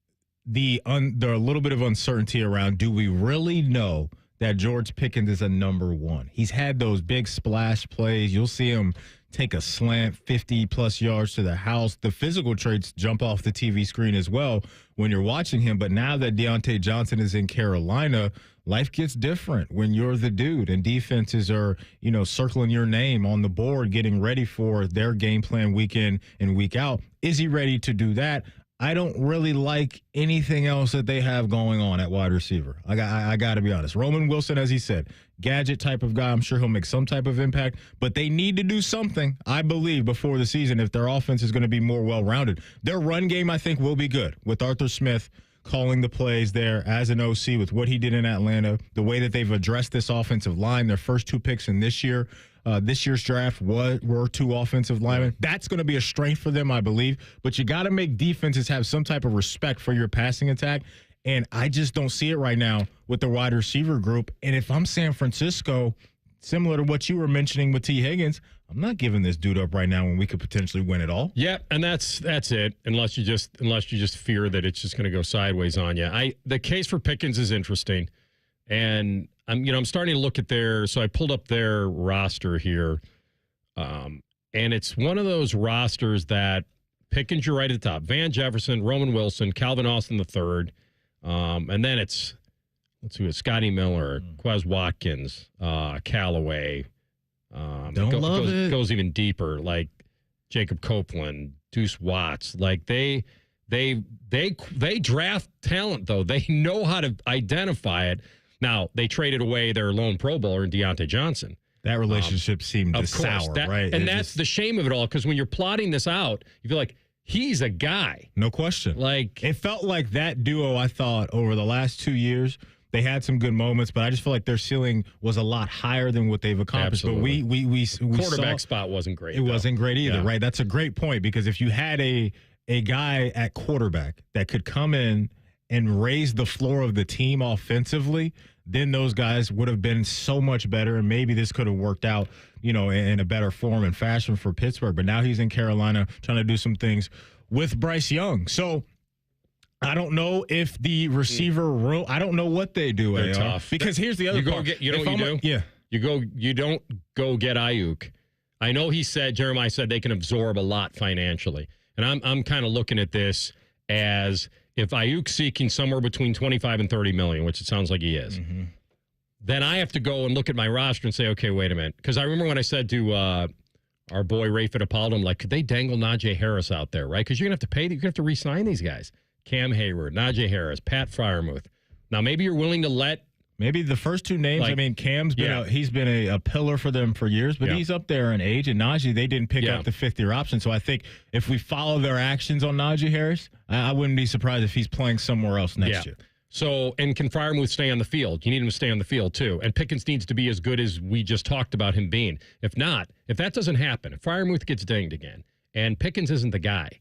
the little bit of uncertainty around, do we really know that George Pickens is a number one? He's had those big splash plays. You'll see him take a slant 50-plus yards to the house. The physical traits jump off the TV screen as well when you're watching him. But now that Deontay Johnson is in Carolina, life gets different when you're the dude and defenses are, circling your name on the board, getting ready for their game plan week in and week out. Is he ready to do that? I don't really like anything else that they have going on at wide receiver. I got to be honest. Roman Wilson, as he said, gadget type of guy. I'm sure he'll make some type of impact, but they need to do something, I believe, before the season if their offense is going to be more well-rounded. Their run game, I think, will be good with Arthur Smith calling the plays there as an OC with what he did in Atlanta, the way that they've addressed this offensive line. Their first two picks in this year's draft were two offensive linemen. That's going to be a strength for them, I believe. But you got to make defenses have some type of respect for your passing attack. And I just don't see it right now with the wide receiver group. And if I'm San Francisco, similar to what you were mentioning with T. Higgins, I'm not giving this dude up right now when we could potentially win it all. Yeah, and that's it. Unless you just fear that it's just going to go sideways on you. The case for Pickens is interesting, and I'm starting to look at so I pulled up their roster here, and it's one of those rosters that Pickens, you're right at the top. Van Jefferson, Roman Wilson, Calvin Austin III, and then it's Scotty Miller, Quez Watkins, Callaway. Goes even deeper, like Jacob Copeland, Deuce Watts. Like they draft talent though. They know how to identify it. Now they traded away their lone Pro Bowler in Deontay Johnson. That relationship seemed sour, right? And that's the shame of it all, because when you're plotting this out, you feel like he's a guy. No question. Like it felt like that duo. I thought over the last 2 years. They had some good moments, but I just feel like their ceiling was a lot higher than what they've accomplished. Absolutely. But we quarterback spot wasn't great. It wasn't great either, right? That's a great point, because if you had a guy at quarterback that could come in and raise the floor of the team offensively, then those guys would have been so much better, and maybe this could have worked out, in a better form and fashion for Pittsburgh. But now he's in Carolina trying to do some things with Bryce Young. So I don't know if the receiver room. I don't know what they do. They're AR. tough. Because here's the other You go part. get. You know If what you I'm do? Yeah. You don't go get Ayuk. I know Jeremiah said they can absorb a lot financially, and I'm kind of looking at this as if Ayuk's seeking somewhere between 25 and 30 million, which it sounds like he is. Mm-hmm. Then I have to go and look at my roster and say, okay, wait a minute, because I remember when I said to our boy Ray Fittipaldo, I'm like, could they dangle Najee Harris out there, right? Because you're gonna have to pay. You're gonna have to re-sign these guys. Cam Hayward, Najee Harris, Pat Freiermuth. Now, maybe you're willing to let. Maybe the first two names. Like, I mean, Cam's been he's been a pillar for them for years, but he's up there in age. And Najee, they didn't pick up the fifth-year option. So I think if we follow their actions on Najee Harris, I wouldn't be surprised if he's playing somewhere else next year. So, and can Freiermuth stay on the field? You need him to stay on the field, too. And Pickens needs to be as good as we just talked about him being. If not, if that doesn't happen, if Freiermuth gets dinged again, and Pickens isn't the guy,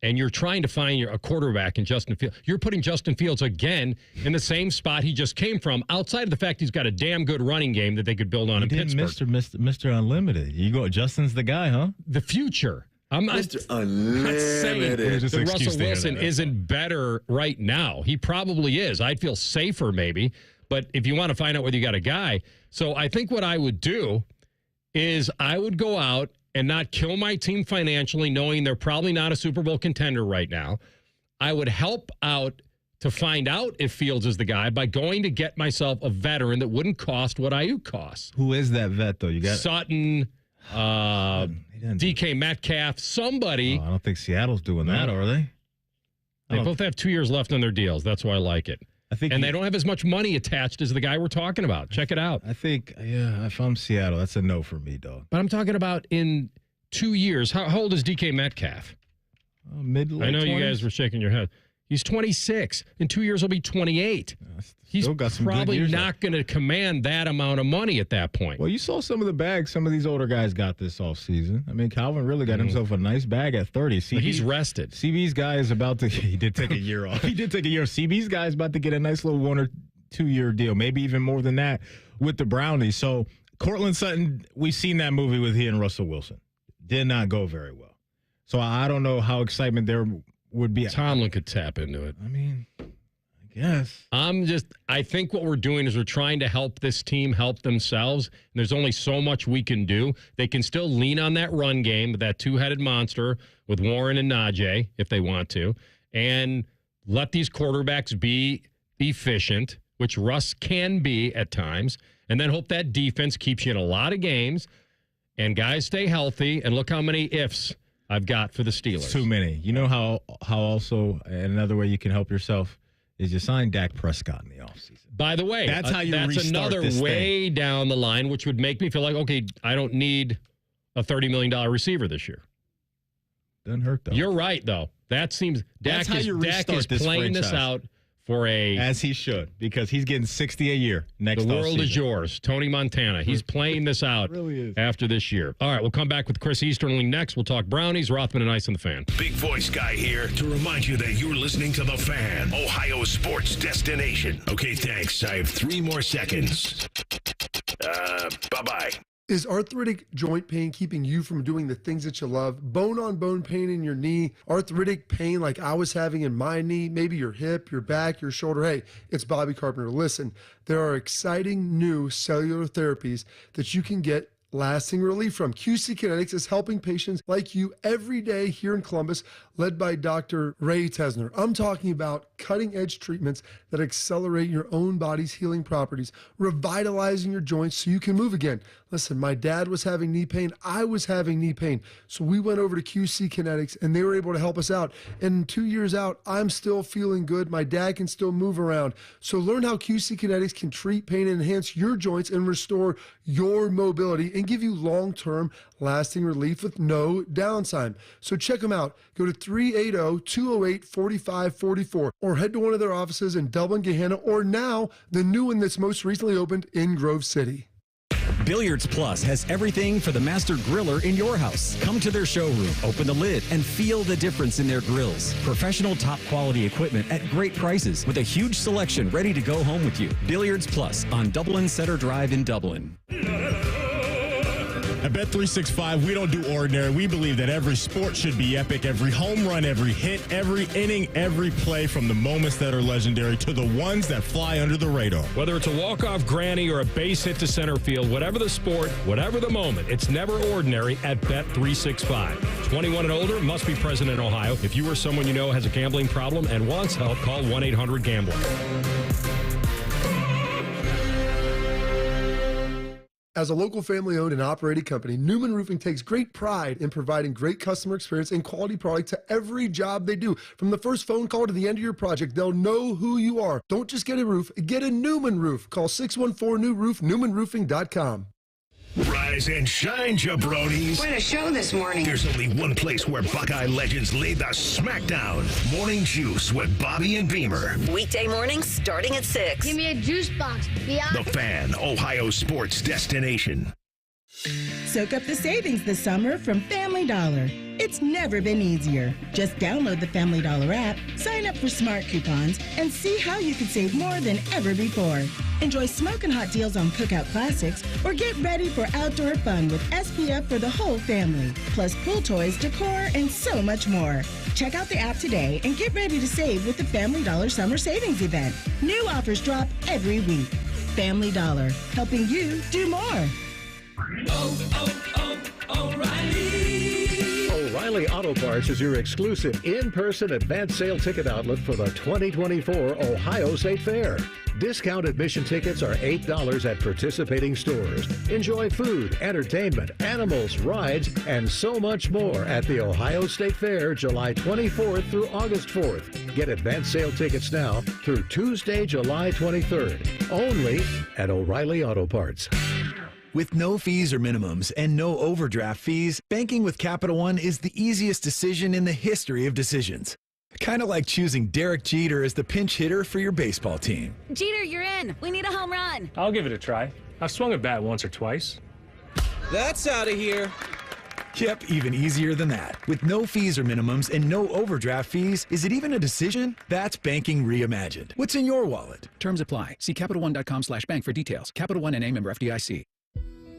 and you're trying to find a quarterback in Justin Fields, you're putting Justin Fields again in the same spot he just came from, outside of the fact he's got a damn good running game that they could build on in Pittsburgh. Mr. Unlimited. You go, Justin's the guy, huh? The future. I'm not saying Unlimited. that Russell Wilson isn't better right now. He probably is. I'd feel safer maybe, but if you want to find out whether you got a guy. So I think what I would do is I would go out and not kill my team financially, knowing they're probably not a Super Bowl contender right now. I would help out to find out if Fields is the guy by going to get myself a veteran that wouldn't cost what Ayuk costs. Who is that vet, though? You got Sutton, DK Metcalf, somebody. I don't think Seattle's doing that, are they? They both have 2 years left on their deals. That's why I like it. And they don't have as much money attached as the guy we're talking about. Check it out. I think, if I'm Seattle, that's a no for me, dog. But I'm talking about in 2 years. How old is DK Metcalf? Mid-late I know 20s? you guys were shaking your head. He's 26. In 2 years, he'll be 28. He's got some good probably years not going to command that amount of money at that point. Well, you saw some of the bags some of these older guys got this offseason. I mean, Calvin really got himself a nice bag at 30. He's rested. CB's guy is about to – he did take a year off. He did take a year off. CB's guy is about to get a nice little 1 or 2 year deal, maybe even more than that with the Brownies. So, Cortland Sutton, we've seen that movie with he and Russell Wilson. Did not go very well. So, I don't know how excitement there would be. Tomlin could tap into it. I mean – Yes. I think what we're doing is we're trying to help this team help themselves. And there's only so much we can do. They can still lean on that run game, that two-headed monster with Warren and Najee, if they want to, and let these quarterbacks be efficient, which Russ can be at times, and then hope that defense keeps you in a lot of games and guys stay healthy. And look how many ifs I've got for the Steelers. Too many. You know how also another way you can help yourself is you sign Dak Prescott in the offseason. By the way, that's how you that's restart another this way thing. Down the line, which would make me feel like, okay, I don't need a $30 million receiver this year. Doesn't hurt, though. You're right, though. That seems That's how you Dak restart is this playing franchise. this out for as he should, because he's getting $60 a year next. The world offseason. is yours, Tony Montana. He's playing this out really is. After this year. All right, we'll come back with Chris Easterling next. We'll talk Brownies, Rothman and Ice on the Fan. Big voice guy here to remind you that you're listening to The Fan, Ohio sports destination. Okay, thanks. I have 3 more seconds. Bye-bye. Is arthritic joint pain keeping you from doing the things that you love? Bone-on-bone pain in your knee? Arthritic pain like I was having in my knee? Maybe your hip, your back, your shoulder? Hey, it's Bobby Carpenter. Listen, there are exciting new cellular therapies that you can get lasting relief from. QC Kinetics is helping patients like you every day here in Columbus, led by Dr. Ray Tesner. I'm talking about cutting-edge treatments that accelerate your own body's healing properties, revitalizing your joints so you can move again. Listen, my dad was having knee pain. I was having knee pain. So we went over to QC Kinetics, and they were able to help us out. And 2 years out, I'm still feeling good. My dad can still move around. So learn how QC Kinetics can treat pain and enhance your joints and restore your mobility and give you long-term lasting relief with no downtime. So check them out. Go to 380-208-4544 or head to one of their offices in Dublin, Gahanna, or now the new one that's most recently opened in Grove City. Billiards Plus has everything for the master griller in your house. Come to their showroom, open the lid, and feel the difference in their grills. Professional top quality equipment at great prices with a huge selection ready to go home with you. Billiards Plus on Dublin Center Drive in Dublin. At Bet365, we don't do ordinary. We believe that every sport should be epic. Every home run, every hit, every inning, every play, from the moments that are legendary to the ones that fly under the radar. Whether it's a walk-off granny or a base hit to center field, whatever the sport, whatever the moment, it's never ordinary at Bet365. 21 and older, must be present in Ohio. If you or someone you know has a gambling problem and wants help, call 1-800-GAMBLER. As a local family-owned and operated company, Newman Roofing takes great pride in providing great customer experience and quality product to every job they do. From the first phone call to the end of your project, they'll know who you are. Don't just get a roof, get a Newman roof. Call 614-NEW-ROOF, newmanroofing.com. Rise and shine, jabronis. What a show this morning. There's only one place where Buckeye legends lay the smackdown. Morning Juice with Bobby and Beamer. Weekday mornings starting at 6. Give me a juice box, yeah. The Fan, Ohio sports destination. Soak up the savings this summer from Family Dollar. It's never been easier. Just download the Family Dollar app, sign up for smart coupons, and see how you can save more than ever before. Enjoy smoking hot deals on cookout classics or get ready for outdoor fun with SPF for the whole family. Plus pool toys, decor, and so much more. Check out the app today and get ready to save with the Family Dollar Summer Savings Event. New offers drop every week. Family Dollar, helping you do more. O'Reilly Auto Parts is your exclusive in-person advance sale ticket outlet for the 2024 Ohio State Fair. Discount admission tickets are $8 at participating stores. Enjoy food, entertainment, animals, rides, and so much more at the Ohio State Fair, July 24th through August 4th. Get advance sale tickets now through Tuesday, July 23rd. Only at O'Reilly Auto Parts. With no fees or minimums and no overdraft fees, banking with Capital One is the easiest decision in the history of decisions. Kind of like choosing Derek Jeter as the pinch hitter for your baseball team. Jeter, you're in. We need a home run. I'll give it a try. I've swung a bat once or twice. That's out of here. Yep, even easier than that. With no fees or minimums and no overdraft fees, is it even a decision? That's banking reimagined. What's in your wallet? Terms apply. See CapitalOne.com/bank for details. Capital One N.A. member FDIC.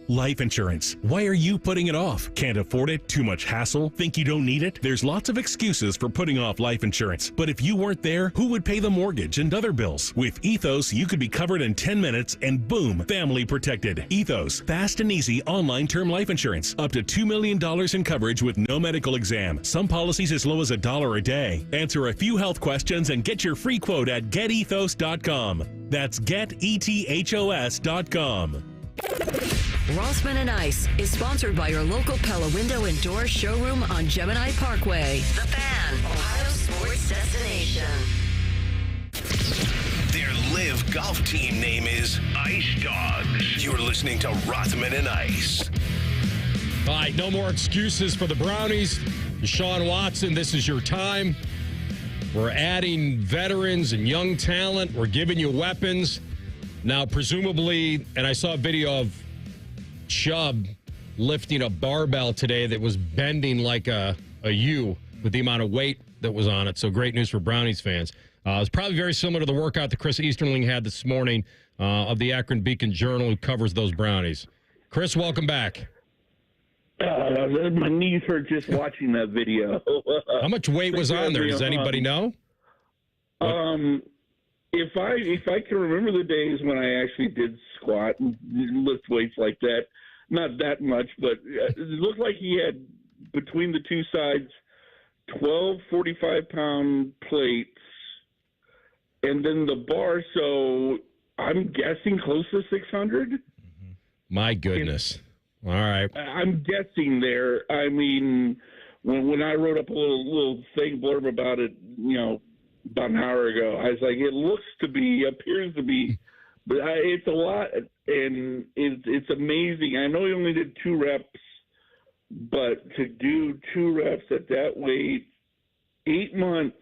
Life insurance. Why are you putting it off? Can't afford it? Too much hassle? Think you don't need it? There's lots of excuses for putting off life insurance. But if you weren't there, who would pay the mortgage and other bills? With Ethos, you could be covered in 10 minutes and boom, family protected. Ethos, fast and easy online term life insurance. Up to $2 million in coverage with no medical exam. Some policies as low as $1 a day. Answer a few health questions and get your free quote at getethos.com. That's getethos.com. Rothman and Ice is sponsored by your local Pella Window and Door showroom on Gemini Parkway. The Fan, Ohio sports destination. Their live golf team name is Ice Dogs. You're listening to Rothman and Ice. All right, no more excuses for the Brownies. Deshaun Watson, this is your time. We're adding veterans and young talent. We're giving you weapons. Now, presumably, and I saw a video of Chubb lifting a barbell today that was bending like a U with the amount of weight that was on it. So great news for Brownies fans. It's probably very similar to the workout that Chris Easterling had this morning of the Akron Beacon Journal, who covers those Brownies. Chris, welcome back. My knees hurt just watching that video. How much weight was on there? Does anybody know? If I can remember the days when I actually did squat and lift weights like that, not that much, but it looked like he had between the two sides 12 45-pound plates, and then the bar. So I'm guessing close to 600. My goodness. All right. I'm guessing there. I mean, when I wrote up a little thing blurb about it, about an hour ago, I was like, it appears to be, but it's a lot, and it's amazing. I know he only did 2 reps, but to do 2 reps at that weight 8 months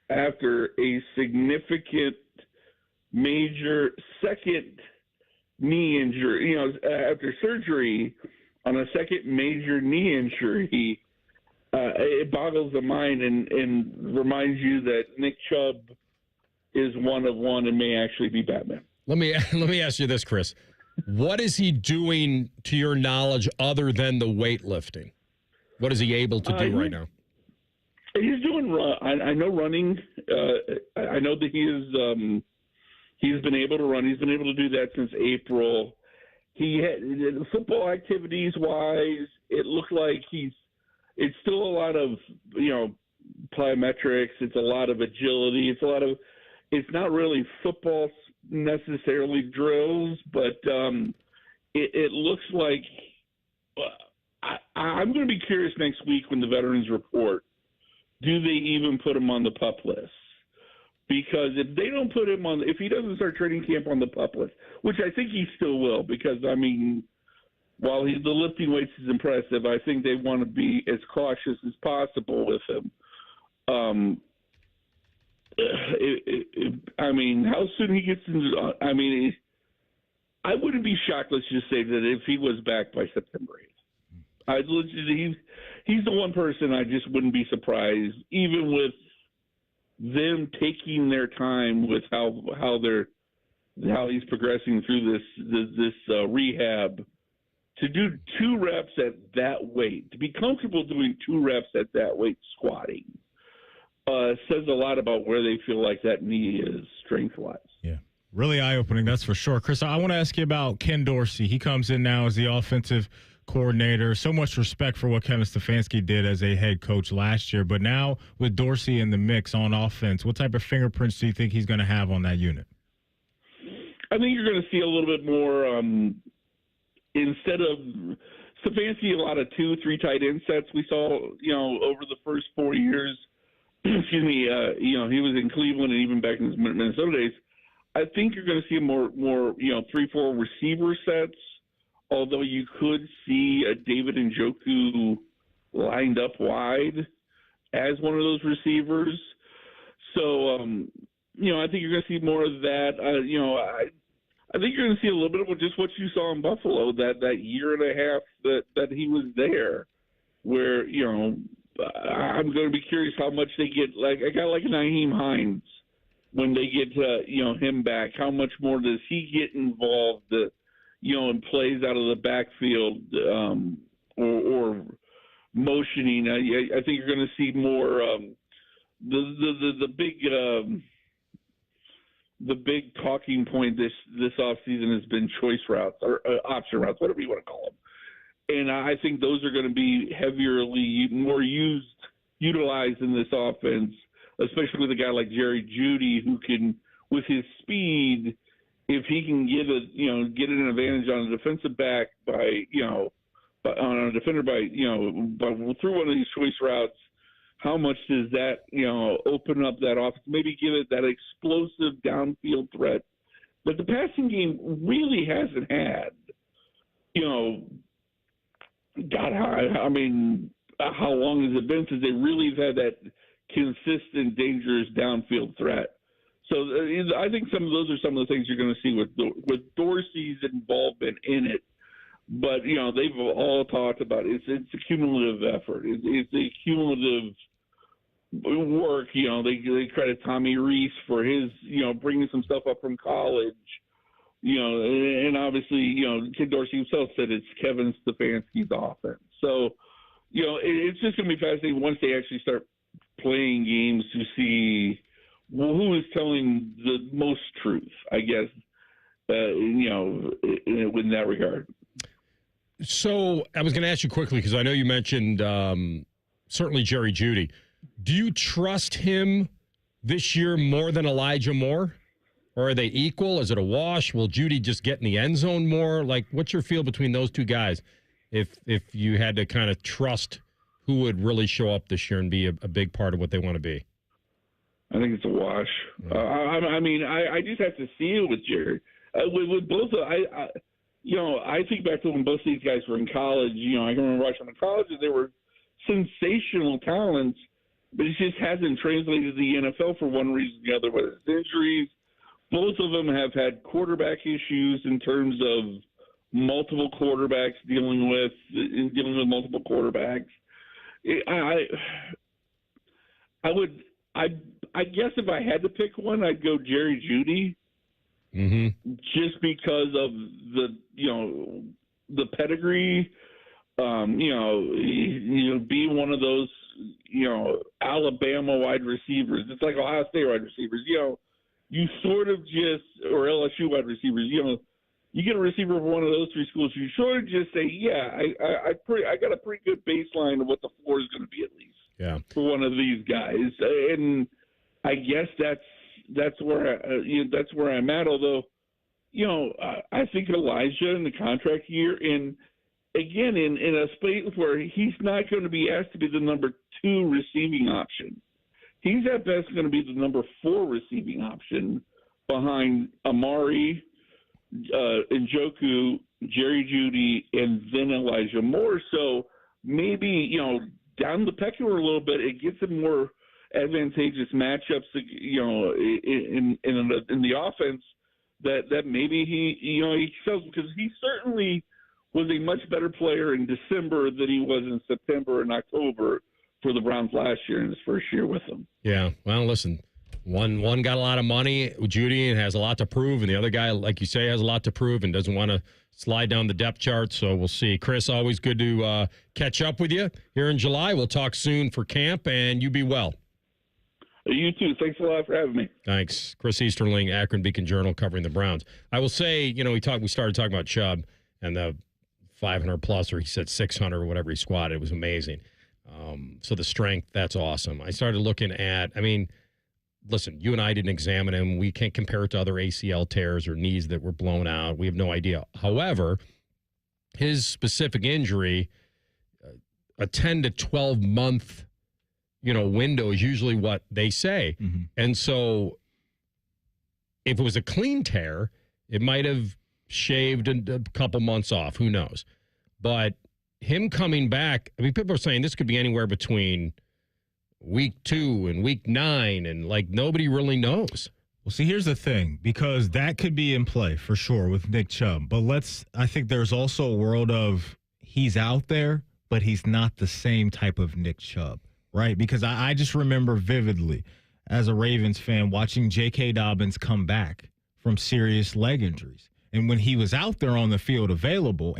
after a significant major second knee injury, after surgery on a second major knee injury, it boggles the mind and reminds you that Nick Chubb is one of one and may actually be Batman. Let me ask you this, Chris. What is he doing, to your knowledge, other than the weightlifting? What is he able to do right now? He's doing. I know running. I know that he's been able to run. He's been able to do that since April. He had, football activities wise, it looked like it's still a lot of, plyometrics. It's a lot of agility. It's not really football necessarily drills, but it looks like I'm going to be curious next week when the veterans report. Do they even put him on the PUP list? Because if they don't put him on, if he doesn't start training camp on the PUP list, which I think he still will, because while the lifting weights is impressive, I think they want to be as cautious as possible with him. How soon he gets into, I wouldn't be shocked, let's just say, that if he was back by September 8th. He's the one person I just wouldn't be surprised, even with them taking their time with how he's progressing through this rehab, to do 2 reps at that weight, to be comfortable doing 2 reps at that weight squatting, says a lot about where they feel like that knee is strength-wise. Yeah, really eye-opening, that's for sure. Chris, I want to ask you about Ken Dorsey. He comes in now as the offensive coordinator. So much respect for what Kevin Stefanski did as a head coach last year, but now with Dorsey in the mix on offense, what type of fingerprints do you think he's going to have on that unit? I think you're going to see a little bit more, instead of Stefanski, a lot of 2-3 tight end sets we saw, over the first 4 years. Excuse me, he was in Cleveland and even back in his Minnesota days. I think you're going to see more 3-4 receiver sets, although you could see a David Njoku lined up wide as one of those receivers. So, I think you're going to see more of that. I think you're going to see a little bit of just what you saw in Buffalo, that year and a half that he was there, where, I'm going to be curious how much they get, like a guy like Nyheim Hines, when they get, him back, how much more does he get involved, in plays out of the backfield, or motioning. I think you're going to see more, the big talking point this offseason has been choice routes or option routes, whatever you want to call them. And I think those are going to be more utilized in this offense, especially with a guy like Jerry Jeudy, who can, with his speed, if he can get an advantage on a defensive back on a defender through one of these choice routes, how much does that, open up that offense, maybe give it that explosive downfield threat that the passing game really hasn't had. How long has it been since they really have had that consistent, dangerous downfield threat? So I think those are some of the things you're going to see with Dorsey's involvement in it. But, they've all talked about it. It's a cumulative effort. It's a cumulative work. They credit Tommy Reese for his, bringing some stuff up from college. And obviously, Ken Dorsey himself said it's Kevin Stefanski's offense. So, it's just going to be fascinating once they actually start playing games to see who is telling the most truth, I guess, in that regard. So I was going to ask you quickly, because I know you mentioned certainly Jerry Jeudy. Do you trust him this year more than Elijah Moore? Or are they equal? Is it a wash? Will Jeudy just get in the end zone more? Like, what's your feel between those two guys if you had to kind of trust who would really show up this year and be a big part of what they want to be? I think it's a wash. I just have to see it with Jerry. With both, I think back to when both these guys were in college. I can remember watching them in college, and they were sensational talents, but it just hasn't translated to the NFL for one reason or the other, whether it's injuries. Both of them have had quarterback issues in terms of multiple quarterbacks dealing with multiple quarterbacks. I guess if I had to pick one, I'd go Jerry Jeudy. just because of the pedigree. Being one of those, Alabama wide receivers. It's like Ohio State wide receivers. You sort of just, or LSU wide receivers. You get a receiver from one of those three schools, you sort of just say, yeah, I got a pretty good baseline of what the floor is going to be at least. Yeah. For one of these guys, and I guess that's where I'm at. Although, I think Elijah in the contract year, and again in a space where he's not going to be asked to be the number 2 receiving option. He's at best going to be the number 4 receiving option behind Amari, Njoku, Jerry Jeudy, and then Elijah Moore. So maybe, down the pecking order a little bit, it gets him more advantageous matchups, in the offense that maybe he excels, because he certainly was a much better player in December than he was in September and October for the Browns last year in his first year with them. Yeah. Well, listen, one got a lot of money, Judy, and has a lot to prove, and the other guy, like you say, has a lot to prove and doesn't want to slide down the depth chart, so we'll see. Chris, always good to catch up with you here in July. We'll talk soon for camp, and you be well. You too. Thanks a lot for having me. Thanks. Chris Easterling, Akron Beacon-Journal, covering the Browns. I will say, we started talking about Chubb and the 500 plus, or he said 600 or whatever he squatted. It was amazing. So the strength, that's awesome. I started looking at, listen, you and I didn't examine him. We can't compare it to other ACL tears or knees that were blown out. We have no idea. However, his specific injury, a 10 to 12 month, window is usually what they say. Mm-hmm. And so if it was a clean tear, it might have shaved a couple months off. Who knows? But him coming back, people are saying this could be anywhere between week 2 and week 9, and nobody really knows. Well, see, here's the thing, because that could be in play for sure with Nick Chubb. But I think there's also a world of he's out there, but he's not the same type of Nick Chubb, right? Because I just remember vividly as a Ravens fan watching J.K. Dobbins come back from serious leg injuries. And when he was out there on the field available,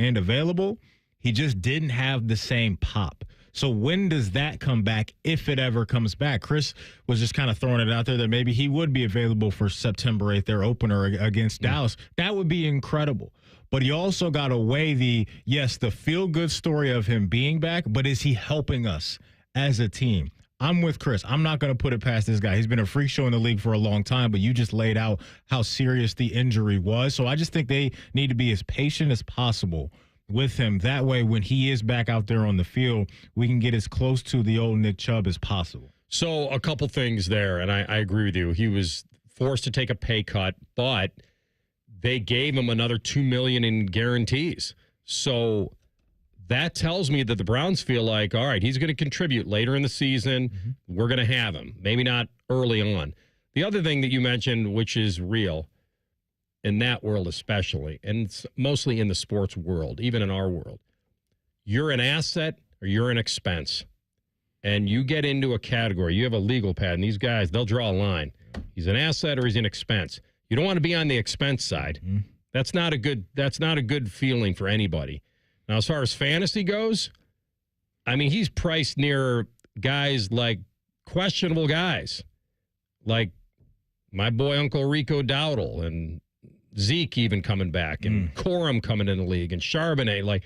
he just didn't have the same pop. So when does that come back, if it ever comes back? Chris was just kind of throwing it out there that maybe he would be available for September 8th, their opener against Dallas. That would be incredible. But he also got to weigh the feel-good story of him being back, but is he helping us as a team? I'm with Chris. I'm not going to put it past this guy. He's been a freak show in the league for a long time, but you just laid out how serious the injury was. So I just think they need to be as patient as possible with him. That way, when he is back out there on the field, we can get as close to the old Nick Chubb as possible. So a couple things there, and I agree with you. He was forced to take a pay cut, but they gave him another $2 million in guarantees. So that tells me that the Browns feel like, all right, he's going to contribute later in the season. Mm-hmm. We're going to have him. Maybe not early on. The other thing that you mentioned, which is real, in that world especially, and it's mostly in the sports world, even in our world, you're an asset or you're an expense. And you get into a category, you have a legal pad, and these guys, they'll draw a line. He's an asset or he's an expense. You don't want to be on the expense side. Mm-hmm. That's not a good feeling for anybody. Now, as far as fantasy goes, he's priced near guys like questionable guys, like my boy Uncle Rico Dowdle and Zeke even coming back, and Corum coming in the league, and Charbonnet.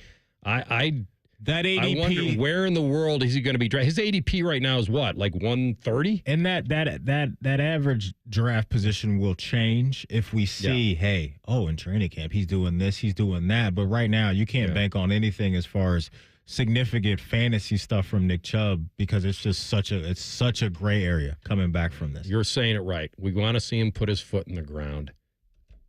That ADP, I wonder where in the world is he going to be drafted? His ADP right now is what, 130? And that average draft position will change if we see, in training camp he's doing this, he's doing that. But right now you can't bank on anything as far as significant fantasy stuff from Nick Chubb, because it's just such a gray area coming back from this. You're saying it right. We want to see him put his foot in the ground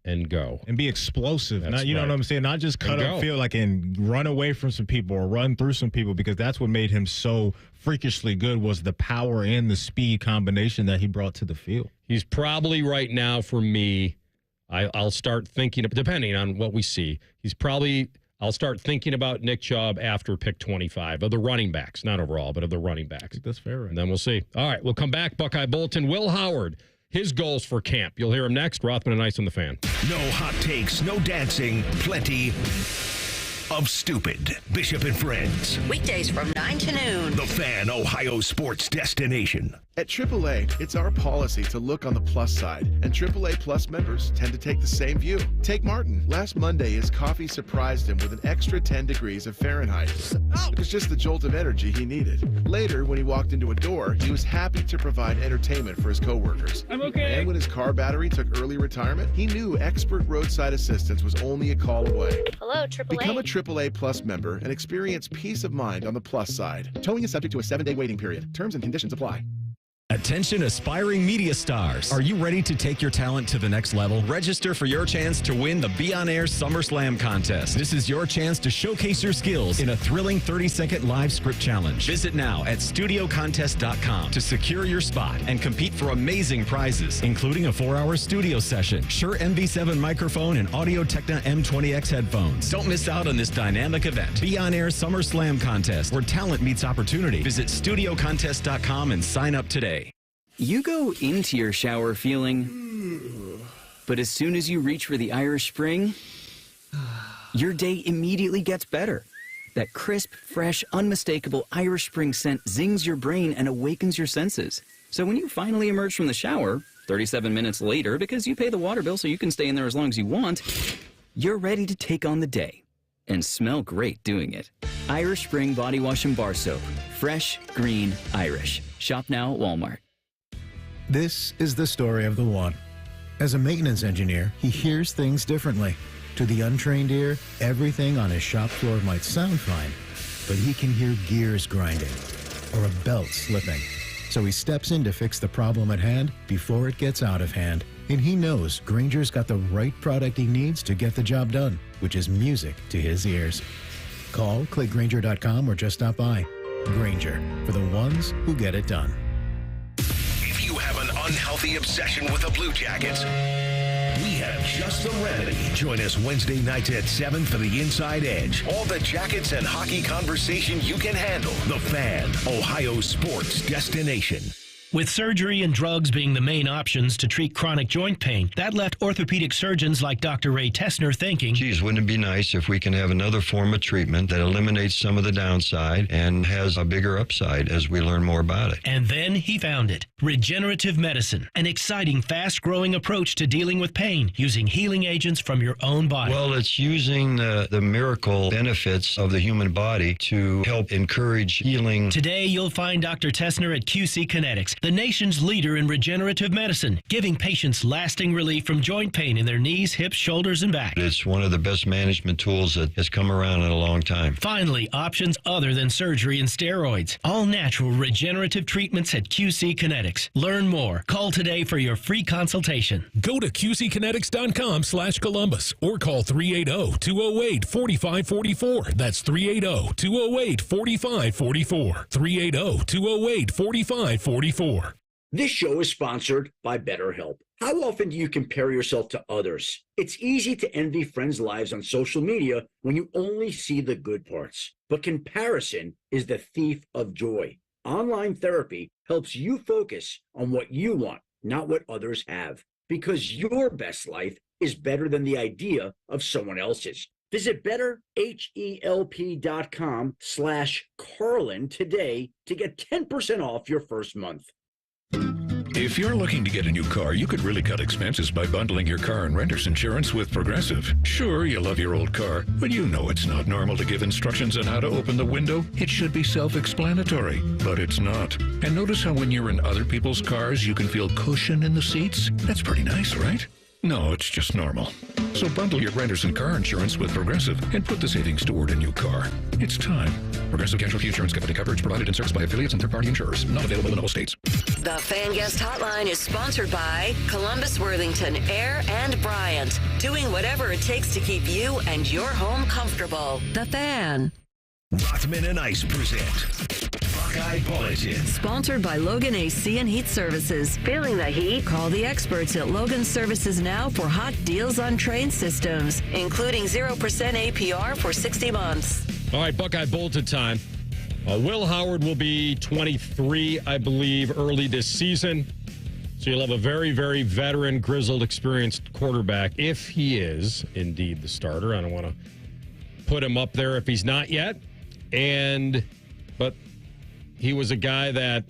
and go. And be explosive. Know what I'm saying? Not just cut up field, and run away from some people or run through some people, because that's what made him so freakishly good, was the power and the speed combination that he brought to the field. He's probably right now, for me, I'll start thinking, depending on what we see, I'll start thinking about Nick Chubb after pick 25 of the running backs, not overall, but of the running backs. I think that's fair. Right? And then we'll see. All right, we'll come back. Buckeye Bulletin. Will Howard his goals for camp. You'll hear him next. Rothman and Ice on the Fan. No hot takes, no dancing, plenty of stupid. Bishop and Friends. Weekdays from 9 to noon. The Fan, Ohio sports destination. At AAA, it's our policy to look on the plus side, and AAA Plus members tend to take the same view. Take Martin. Last Monday, his coffee surprised him with an extra 10 degrees of Fahrenheit. It was just the jolt of energy he needed. Later, when he walked into a door, he was happy to provide entertainment for his coworkers. I'm okay. And when his car battery took early retirement, he knew expert roadside assistance was only a call away. Hello, AAA. Become a AAA Plus member and experience peace of mind on the plus side. Towing is subject to a 7-day waiting period. Terms and conditions apply. Attention aspiring media stars. Are you ready to take your talent to the next level? Register for your chance to win the Be On Air Summer Slam contest. This is your chance to showcase your skills in a thrilling 30-second live script challenge. Visit now at studiocontest.com to secure your spot and compete for amazing prizes, including a 4-hour studio session, Shure MV7 microphone, and Audio-Technica M20X headphones. Don't miss out on this dynamic event. Be On Air Summer Slam contest, where talent meets opportunity. Visit studiocontest.com and sign up today. You go into your shower feeling, but as soon as you reach for the Irish Spring, your day immediately gets better. That crisp, fresh, unmistakable Irish Spring scent zings your brain and awakens your senses. So when you finally emerge from the shower, 37 minutes later, because you pay the water bill so you can stay in there as long as you want, you're ready to take on the day and smell great doing it. Irish Spring Body Wash and Bar Soap. Fresh, green, Irish. Shop now at Walmart. This is the story of the one. As a maintenance engineer, he hears things differently. To the untrained ear, everything on his shop floor might sound fine, but he can hear gears grinding or a belt slipping. So he steps in to fix the problem at hand before it gets out of hand. And he knows Grainger's got the right product he needs to get the job done, which is music to his ears. Call, click Grainger.com, or just stop by. Grainger, for the ones who get it done. If you have an unhealthy obsession with the Blue Jackets, we have just the remedy. Join us Wednesday nights at 7 for the Inside Edge. All the Jackets and hockey conversation you can handle. The Fan, Ohio sports destination. With surgery and drugs being the main options to treat chronic joint pain, that left orthopedic surgeons like Dr. Ray Tessner thinking, geez, wouldn't it be nice if we can have another form of treatment that eliminates some of the downside and has a bigger upside as we learn more about it? And then he found it. Regenerative medicine, an exciting, fast-growing approach to dealing with pain using healing agents from your own body. Well, it's using the miracle benefits of the human body to help encourage healing. Today, you'll find Dr. Tessner at QC Kinetics, the nation's leader in regenerative medicine, giving patients lasting relief from joint pain in their knees, hips, shoulders, and back. It's one of the best management tools that has come around in a long time. Finally, options other than surgery and steroids. All natural regenerative treatments at QC Kinetics. Learn more. Call today for your free consultation. Go to QCkinetics.com/Columbus or call 380-208-4544. That's 380-208-4544. 380-208-4544. This show is sponsored by BetterHelp. How often do you compare yourself to others? It's easy to envy friends' lives on social media when you only see the good parts. But comparison is the thief of joy. Online therapy helps you focus on what you want, not what others have. Because your best life is better than the idea of someone else's. Visit betterhelp.com/Carlin today to get 10% off your first month. If you're looking to get a new car, you could really cut expenses by bundling your car and renter's insurance with Progressive. Sure, you love your old car, but you know it's not normal to give instructions on how to open the window. It should be self-explanatory, but it's not. And notice how when you're in other people's cars, you can feel cushion in the seats? That's pretty nice, right? No, it's just normal. So bundle your renter's and car insurance with Progressive and put the savings toward a new car. It's time. Progressive Casualty Insurance Company. Coverage provided and serviced by affiliates and third-party insurers. Not available in all states. The Fan Guest Hotline is sponsored by Columbus, Worthington, Air, and Bryant. Doing whatever it takes to keep you and your home comfortable. The Fan. Rothman and Ice present Buckeye Bulletin. Sponsored by Logan AC and Heat Services. Feeling the heat? Call the experts at Logan Services now for hot deals on train systems, including 0% APR for 60 months. All right, Buckeye Bulletin time. Will Howard will be 23, I believe, early this season. So you'll have a very, very veteran, grizzled, experienced quarterback if he is indeed the starter. I don't want to put him up there if he's not yet. But he was a guy that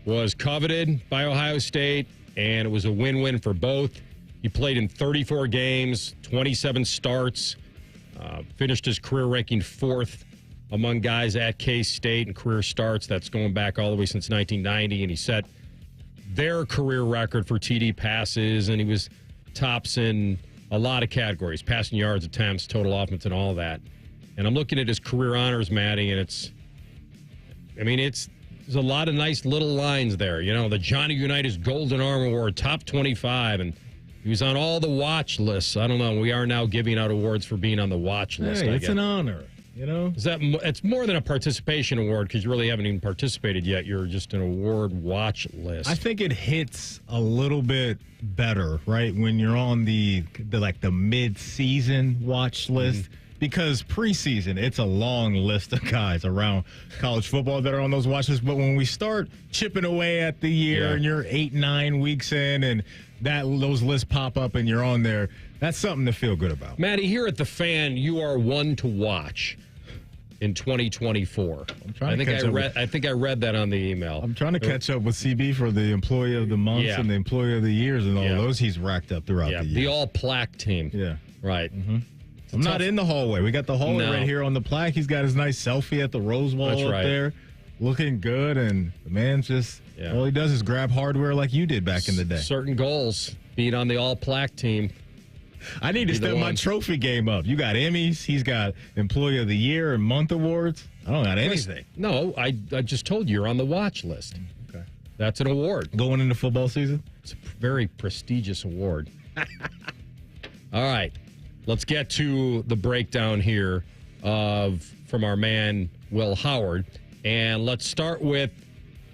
was coveted by Ohio State, and it was a win-win for both. He played in 34 games, 27 starts, finished his career ranking 4th among guys at K-State in career starts. That's going back all the way since 1990, and he set their career record for TD passes, and he was tops in a lot of categories, passing yards, attempts, total offense, and all that. And I'm looking at his career honors, Matty, and there's a lot of nice little lines there. You know, the Johnny Unitas Golden Arm Award, top 25, and he was on all the watch lists. I don't know. We are now giving out awards for being on the watch list. Hey, it's an honor. You know, it's more than a participation award because you really haven't even participated yet. You're just an award watch list. I think it hits a little bit better, right, when you're on the mid-season watch list. Because preseason, it's a long list of guys around college football that are on those watch lists. But when we start chipping away at the year and you're 8-9 weeks in and those lists pop up and you're on there, that's something to feel good about. Matty, here at The Fan, you are one to watch in 2024. I think I read that on the email. I'm trying to catch up with CB for the Employee of the Month and the Employee of the Years and all those he's racked up throughout the year. The all-plaque team. Yeah. Right. I'm not in the hallway. We got the hallway right here on the plaque. He's got his nice selfie at the Rose Bowl up there, looking good, and the man's just all he does is grab hardware like you did back in the day. Certain goals, being on the all-plaque team. I need to step my trophy game up. You got Emmys. He's got Employee of the Year and Month awards. I don't got anything. No, I just told you you're on the watch list. Okay. That's an award. Going into football season? It's a very prestigious award. All right. Let's get to the breakdown here from our man, Will Howard. And let's start with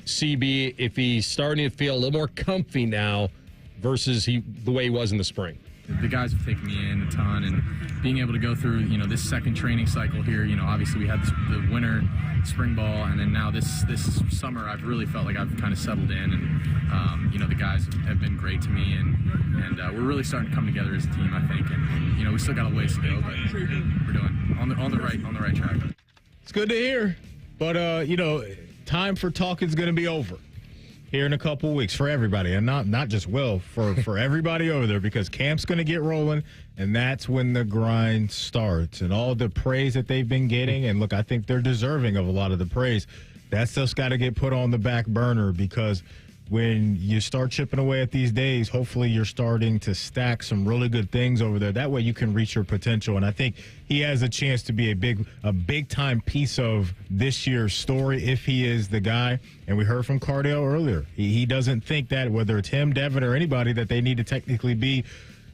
CB, if he's starting to feel a little more comfy now versus the way he was in the spring. The guys have taken me in a ton, and being able to go through, this second training cycle here, obviously we had the winter spring ball, and then now this summer I've really felt like I've kind of settled in, and the guys have been great to me, and we're really starting to come together as a team, I think, and we still got a ways to go, but we're doing on the right track. It's good to hear, but time for talking is going to be over here in a couple of weeks for everybody, and not just Will, for everybody over there, because camp's going to get rolling, and that's when the grind starts. And all the praise that they've been getting, and look, I think they're deserving of a lot of the praise, that stuff's got to get put on the back burner, because when you start chipping away at these days, hopefully you're starting to stack some really good things over there. That way you can reach your potential. And I think he has a chance to be a big time piece of this year's story if he is the guy. And we heard from Cardale earlier. He doesn't think that, whether it's him, Devin, or anybody, that they need to technically be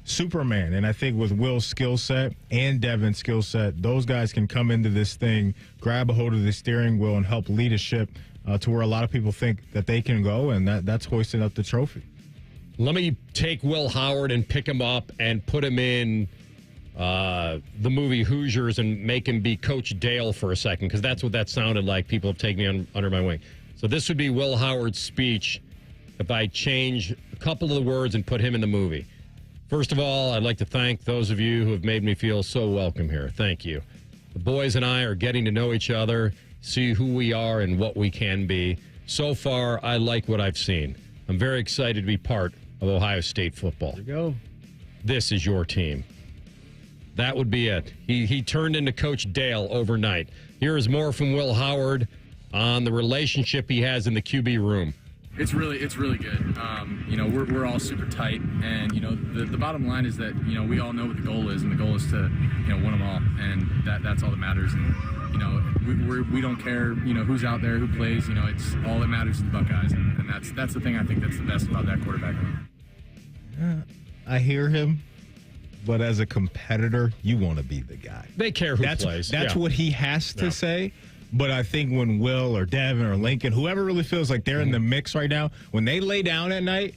Superman. And I think with Will's skill set and Devin's skill set, those guys can come into this thing, grab a hold of the steering wheel, and help lead a ship to where a lot of people think that they can go, and that's hoisting up the trophy. Let me take Will Howard and pick him up and put him in the movie Hoosiers and make him be Coach Dale for a second, because that's what that sounded like. People have taken me under my wing. So this would be Will Howard's speech if I change a couple of the words and put him in the movie. First of all, I'd like to thank those of you who have made me feel so welcome here. Thank you. The boys and I are getting to know each other, see who we are and what we can be. So far, I like what I've seen. I'm very excited to be part of Ohio State football. There you go. This is your team. That would be it. He turned into Coach Dale overnight. Here is more from Will Howard on the relationship he has in the QB room. It's really good. We're all super tight, and the bottom line is that we all know what the goal is, and the goal is to win them all, and that's all that matters. And we don't care who's out there, who plays. It's all that matters is the Buckeyes, and that's the thing I think that's the best about that quarterback. I hear him, but as a competitor, you want to be the guy. They care who plays. That's what he has to say. But I think when Will or Devin or Lincoln, whoever really feels like they're in the mix right now, when they lay down at night,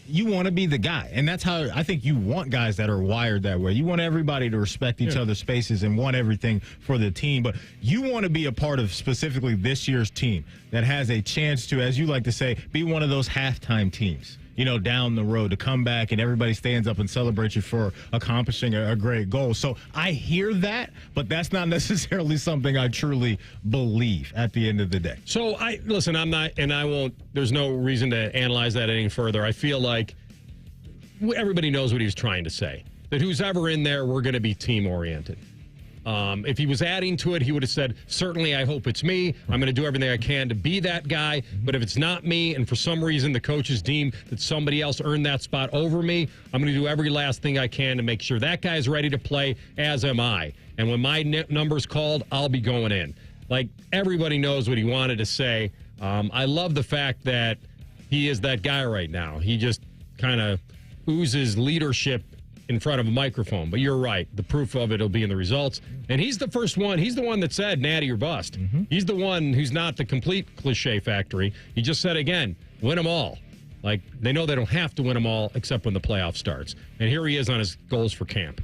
you want to be the guy. And that's how I think you want guys that are wired that way. You want everybody to respect each other's spaces and want everything for the team. But you want to be a part of specifically this year's team that has a chance to, as you like to say, be one of those halftime teams. down the road, to come back and everybody stands up and celebrates you for accomplishing a great goal. So I hear that, but that's not necessarily something I truly believe at the end of the day. So I'm not, and I won't, there's no reason to analyze that any further. I feel like everybody knows what he was trying to say, that who's ever in there, we're going to be team-oriented. If he was adding to it, he would have said, certainly I hope it's me. I'm going to do everything I can to be that guy. But if it's not me, and for some reason the coaches deem that somebody else earned that spot over me, I'm going to do every last thing I can to make sure that guy's ready to play, as am I. And when my number's called, I'll be going in. Like, everybody knows what he wanted to say. I love the fact that he is that guy right now. He just kind of oozes leadership in front of a microphone. But you're right. The proof of it will be in the results. And he's the first one. He's the one that said natty or bust. He's the one who's not the complete cliche factory. He just said, again, win them all. Like, they know they don't have to win them all except when the playoff starts. And here he is on his goals for camp.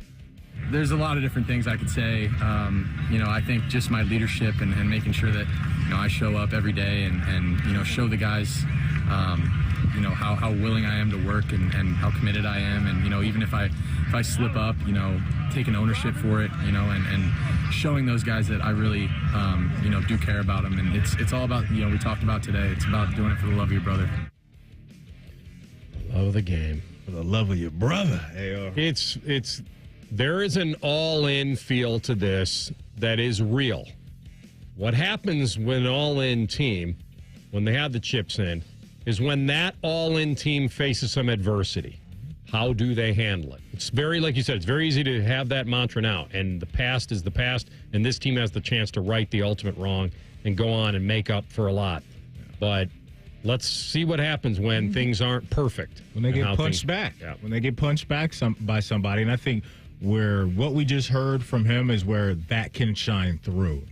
There's a lot of different things I could say. I think just my leadership and making sure that, I show up every day and show the guys, how willing I am to work and how committed I am. And, even if I slip up, taking ownership for it, and showing those guys that I really, do care about them. And it's all about, we talked about today. It's about doing it for the love of your brother. Love of the game. For the love of your brother. There is an all-in feel to this that is real. What happens when an all-in team, when they have the chips in, is when that all-in team faces some adversity. How do they handle it? It's very, like you said, it's very easy to have that mantra now, and the past is the past, and this team has the chance to right the ultimate wrong and go on and make up for a lot. But let's see what happens when things aren't perfect. When they get punched back. Yeah. When they get punched back by somebody, and I think what we just heard from him is where that can shine through.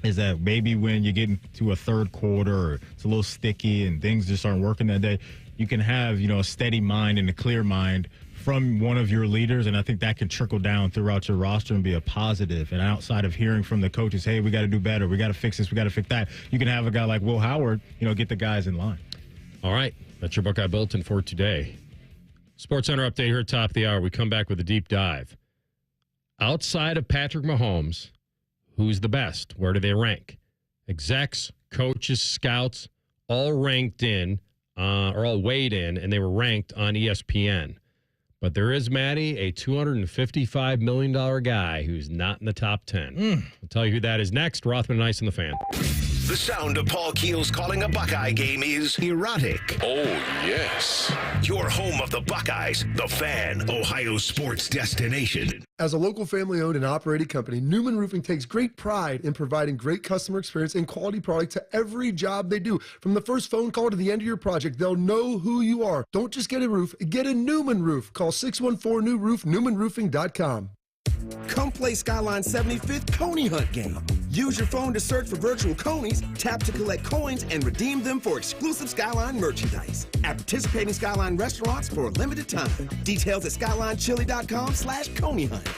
Is that maybe when you get into a third quarter or it's a little sticky and things just aren't working that day, you can have, a steady mind and a clear mind from one of your leaders, and I think that can trickle down throughout your roster and be a positive. And outside of hearing from the coaches, hey, we got to do better, we got to fix this, we got to fix that, you can have a guy like Will Howard, get the guys in line. All right, that's your Buckeye Bulletin for today. Sports Center update here at top of the hour. We come back with a deep dive. Outside of Patrick Mahomes, who's the best? Where do they rank? Execs, coaches, scouts, all ranked in, or all weighed in, and they were ranked on ESPN. But there is, Matty, a $255 million guy who's not in the top 10. I'll tell you who that is next. Rothman and Ice and the Fan. The sound of Paul Keels calling a Buckeye game is erotic. Oh, yes. Your home of the Buckeyes, the Fan, Ohio's sports destination. As a local family-owned and operated company, Newman Roofing takes great pride in providing great customer experience and quality product to every job they do. From the first phone call to the end of your project, they'll know who you are. Don't just get a roof, get a Newman roof. Call 614-NEW-ROOF, newmanroofing.com. Come play Skyline 75th Coney Hunt game. Use your phone to search for virtual conies, tap to collect coins, and redeem them for exclusive Skyline merchandise at participating Skyline restaurants for a limited time. Details at skylinechili.com/Coney Hunt.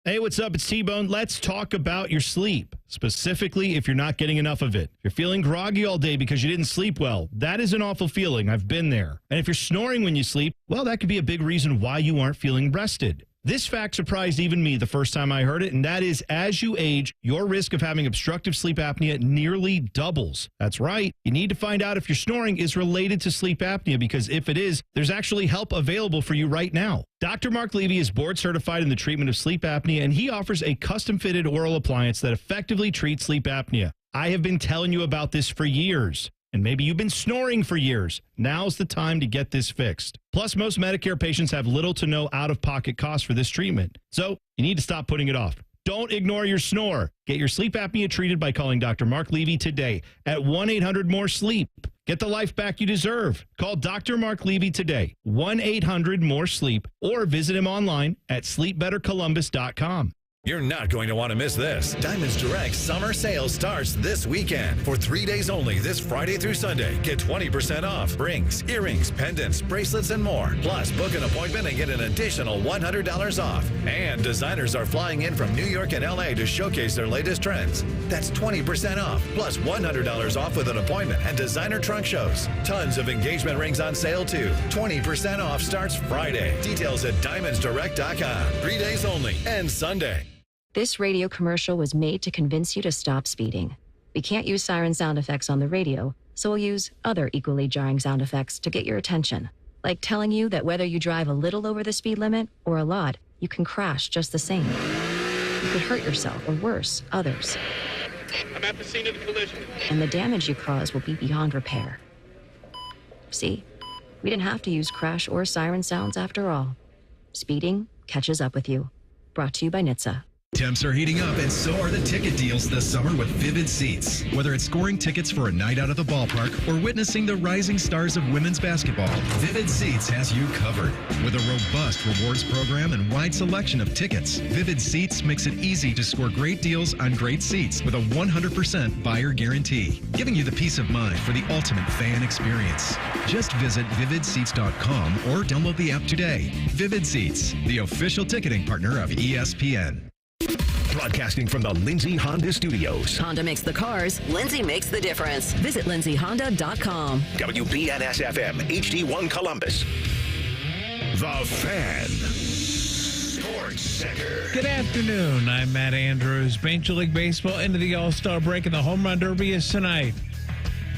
Hey, what's up? It's T-Bone. Let's talk about your sleep, specifically if you're not getting enough of it. If you're feeling groggy all day because you didn't sleep well, that is an awful feeling. I've been there. And if you're snoring when you sleep, well, that could be a big reason why you aren't feeling rested. This fact surprised even me the first time I heard it, and that is as you age, your risk of having obstructive sleep apnea nearly doubles. That's right. You need to find out if your snoring is related to sleep apnea, because if it is, there's actually help available for you right now. Dr. Mark Levy is board certified in the treatment of sleep apnea, and he offers a custom-fitted oral appliance that effectively treats sleep apnea. I have been telling you about this for years. And maybe you've been snoring for years. Now's the time to get this fixed. Plus, most Medicare patients have little to no out-of-pocket costs for this treatment. So you need to stop putting it off. Don't ignore your snore. Get your sleep apnea treated by calling Dr. Mark Levy today at 1-800-MORE-SLEEP. Get the life back you deserve. Call Dr. Mark Levy today, 1-800-MORE-SLEEP, or visit him online at sleepbettercolumbus.com. You're not going to want to miss this. Diamonds Direct summer sale starts this weekend. For 3 days only, this Friday through Sunday, get 20% off rings, earrings, pendants, bracelets, and more. Plus, book an appointment and get an additional $100 off. And designers are flying in from New York and LA to showcase their latest trends. That's 20% off, plus $100 off with an appointment and designer trunk shows. Tons of engagement rings on sale, too. 20% off starts Friday. Details at diamondsdirect.com. 3 days only and Sunday. This radio commercial was made to convince you to stop speeding. We can't use siren sound effects on the radio, so we'll use other equally jarring sound effects to get your attention. Like telling you that whether you drive a little over the speed limit or a lot, you can crash just the same. You could hurt yourself or worse, others. I'm at the scene of the collision. And the damage you cause will be beyond repair. See? We didn't have to use crash or siren sounds after all. Speeding catches up with you. Brought to you by NHTSA. Temps are heating up, and so are the ticket deals this summer with Vivid Seats. Whether it's scoring tickets for a night out at the ballpark or witnessing the rising stars of women's basketball, Vivid Seats has you covered. With a robust rewards program and wide selection of tickets, Vivid Seats makes it easy to score great deals on great seats with a 100% buyer guarantee, giving you the peace of mind for the ultimate fan experience. Just visit vividseats.com or download the app today. Vivid Seats, the official ticketing partner of ESPN. Broadcasting from the Lindsay Honda Studios. Honda makes the cars. Lindsay makes the difference. Visit lindsayhonda.com. WBNS-FM, HD1 Columbus. The Fan. Sports Center. Good afternoon. I'm Matt Andrews. Major League Baseball into the All-Star break, and the Home Run Derby is tonight.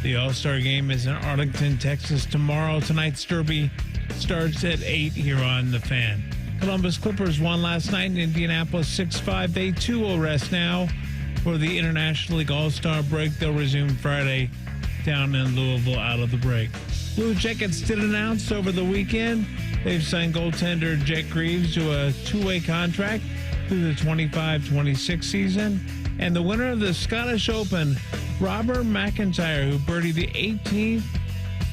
The All-Star game is in Arlington, Texas tomorrow. Tonight's Derby starts at 8 here on The Fan. Columbus Clippers won last night in Indianapolis 6-5. They too will rest now for the International League All-Star break. They'll resume Friday down in Louisville out of the break. Blue Jackets did announce over the weekend they've signed goaltender Jake Greaves to a two-way contract through the 25-26 season. And the winner of the Scottish Open, Robert McIntyre, who birdied the 18th,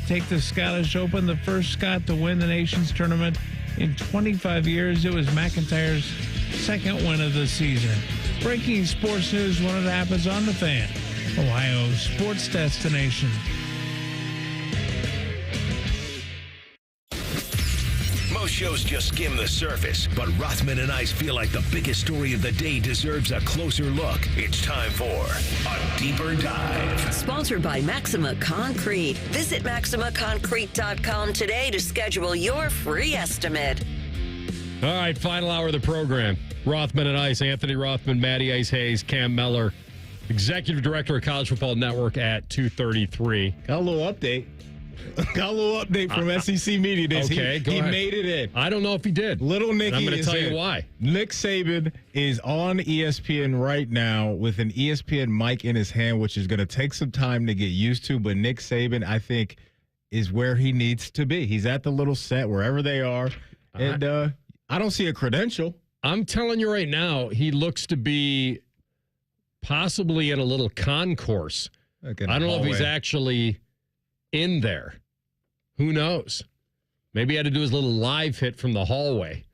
take the Scottish Open, the first Scot to win the nation's tournament in 25 years. It was McIntyre's second win of the season. Breaking sports news when it happens on The Fan, Ohio's sports destination. Most shows just skim the surface, but Rothman and I feel like the biggest story of the day deserves a closer look. It's time for a deeper dive. Sponsored by Maxima Concrete. Visit MaximaConcrete.com today to schedule your free estimate. All right, final hour of the program. Rothman and Ice, Anthony Rothman, Matty Ice Hayes, Cam Mellor, Executive Director of College Football Network at 2:33. Got a little update. From SEC Media Days. Okay, he made it in. I don't know if he did. Little Nicky, I'm going to tell you why. Nick Saban is on ESPN right now with an ESPN mic in his hand, which is going to take some time to get used to. But Nick Saban, I think, is where he needs to be. He's at the little set, wherever they are. And I don't see a credential. I'm telling you right now, he looks to be possibly in a little concourse. I don't know if he's actually in there. Who knows? Maybe he had to do his little live hit from the hallway.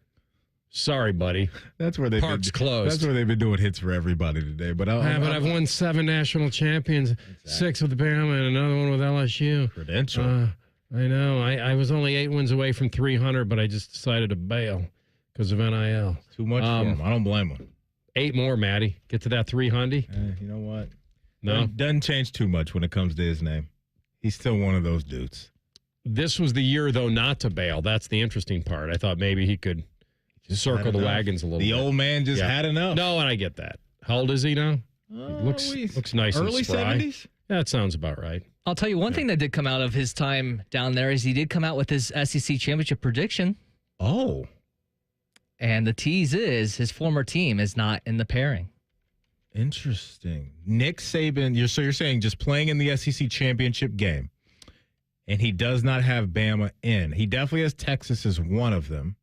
Sorry, buddy. That's where Park's closed. That's where they've been doing hits for everybody today. But I've won 7 national champions, 6 with Bama, and another one with LSU. Credential. I know. I was only 8 wins away from 300, but I just decided to bail because of NIL. Too much for him. I don't blame him. 8 more, Matty. Get to that 300. You know what? No. Doesn't change too much when it comes to his name. He's still one of those dudes. This was the year, though, not to bail. That's the interesting part. I thought maybe he could just circle the wagons a little bit. The old man just had enough. No, and I get that. How old is he now? Looks nice early and spry. 70s? That sounds about right. I'll tell you one thing that did come out of his time down there is he did come out with his SEC championship prediction. Oh. And the tease is his former team is not in the pairing. Interesting. Nick Saban, you're saying just playing in the SEC championship game, and he does not have Bama in. He definitely has Texas as one of them.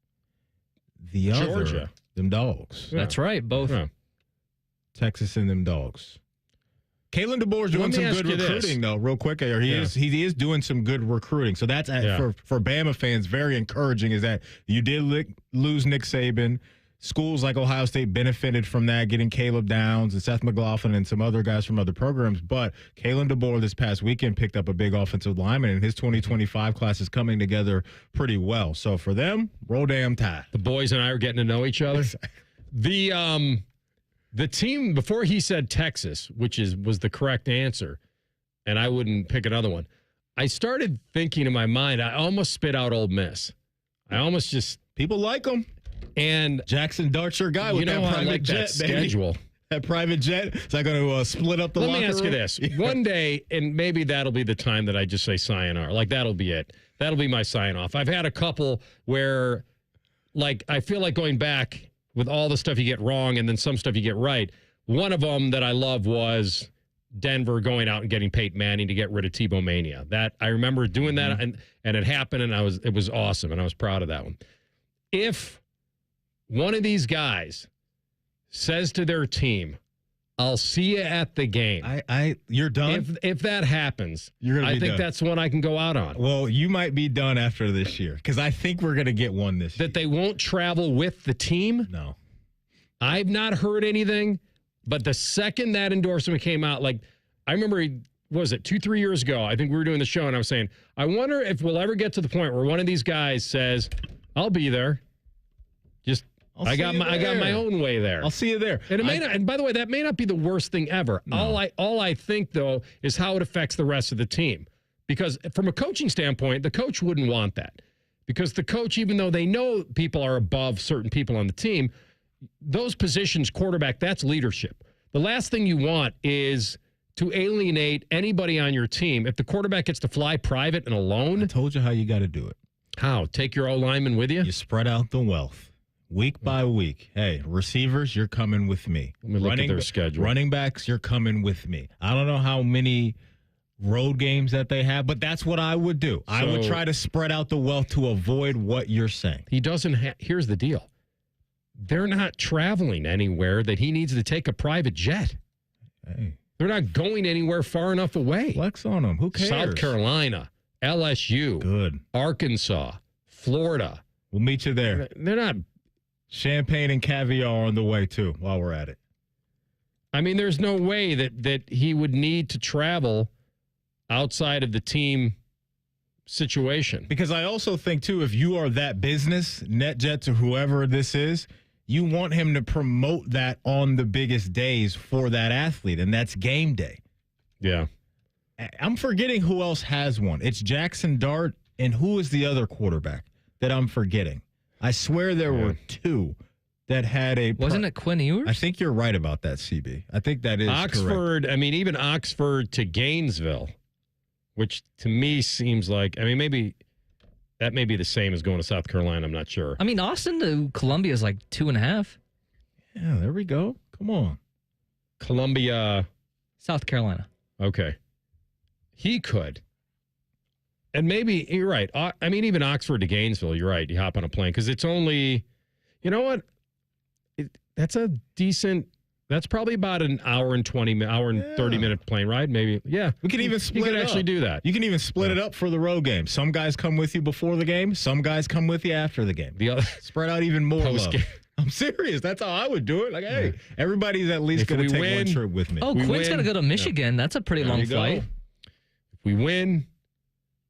The other, Georgia. Them dogs. Yeah. That's right, both. Yeah. Texas and them dogs. Kalen DeBoer's doing some good recruiting, though, real quick. He is doing some good recruiting. So that's, for Bama fans, very encouraging is that you did lose Nick Saban. Schools like Ohio State benefited from that, getting Caleb Downs and Seth McLaughlin and some other guys from other programs. But Kalen DeBoer this past weekend picked up a big offensive lineman, and his 2025 class is coming together pretty well. So for them, roll damn tide. The boys and I are getting to know each other. The team, before he said Texas, which was the correct answer, and I wouldn't pick another one, I started thinking in my mind, I almost spit out Ole Miss. I almost just... People like them. And Jackson Dart's your guy with that private jet, that schedule. That private jet. Is that going to split up the locker room? Let me ask you this. One day, and maybe that'll be the time that I just say sayonara. Like, that'll be it. That'll be my sign-off. I've had a couple where, like, I feel like going back with all the stuff you get wrong and then some stuff you get right. One of them that I love was Denver going out and getting Pate Manning to get rid of Tebow Mania. That I remember doing that, and it happened, and it was awesome, and I was proud of that one. If one of these guys says to their team, "I'll see you at the game," you're done. If that happens, I think that's one I can go out on. Well, you might be done after this year because I think we're going to get one this year. That they won't travel with the team? No. I've not heard anything, but the second that endorsement came out, like, I remember, what was it, 2-3 years ago, I think we were doing the show, and I was saying, I wonder if we'll ever get to the point where one of these guys says, "I'll be there. Just I got my own way there. I'll see you there." And it may not, and by the way, that may not be the worst thing ever. No. All I think though is how it affects the rest of the team. Because from a coaching standpoint, the coach wouldn't want that. Because the coach, even though they know people are above certain people on the team, those positions, quarterback, that's leadership. The last thing you want is to alienate anybody on your team. If the quarterback gets to fly private and alone. I told you how you got to do it. How? Take your O-lineman with you? You spread out the wealth. Week by week. Hey, receivers, you're coming with me. Let me look at their schedule. Running backs, you're coming with me. I don't know how many road games that they have, but that's what I would do. I would try to spread out the wealth to avoid what you're saying. He doesn't have... Here's the deal. They're not traveling anywhere that he needs to take a private jet. Hey. They're not going anywhere far enough away. Flex on them. Who cares? South Carolina, LSU, good, Arkansas, Florida. We'll meet you there. They're not... Champagne and caviar on the way, too, while we're at it. I mean, there's no way that he would need to travel outside of the team situation. Because I also think, too, if you are that business, NetJets or whoever this is, you want him to promote that on the biggest days for that athlete, and that's game day. Yeah. I'm forgetting who else has one. It's Jackson Dart, and who is the other quarterback that I'm forgetting? I swear there were two that had a... Wasn't it Quinn Ewers? I think you're right about that, CB. I think that is Oxford, correct. I mean, even Oxford to Gainesville, which to me seems like... I mean, maybe that may be the same as going to South Carolina. I'm not sure. I mean, Austin to Columbia is like 2.5. Yeah, there we go. Come on. Columbia... South Carolina. Okay. He could. And maybe, you're right. I mean, even Oxford to Gainesville, you're right. You hop on a plane because it's only, you know what? That's a decent, that's probably about an hour and 30-minute plane ride, maybe. Yeah. We can even split it up. You can actually do that. You can even split it up for the road game. Some guys come with you before the game. Some guys come with you after the game. The other, spread out even more love. Post-game. I'm serious. That's how I would do it. Like, hey, everybody's at least going to take one trip with me. Oh, Quinn's got to go to Michigan. That's a pretty long flight. If we win,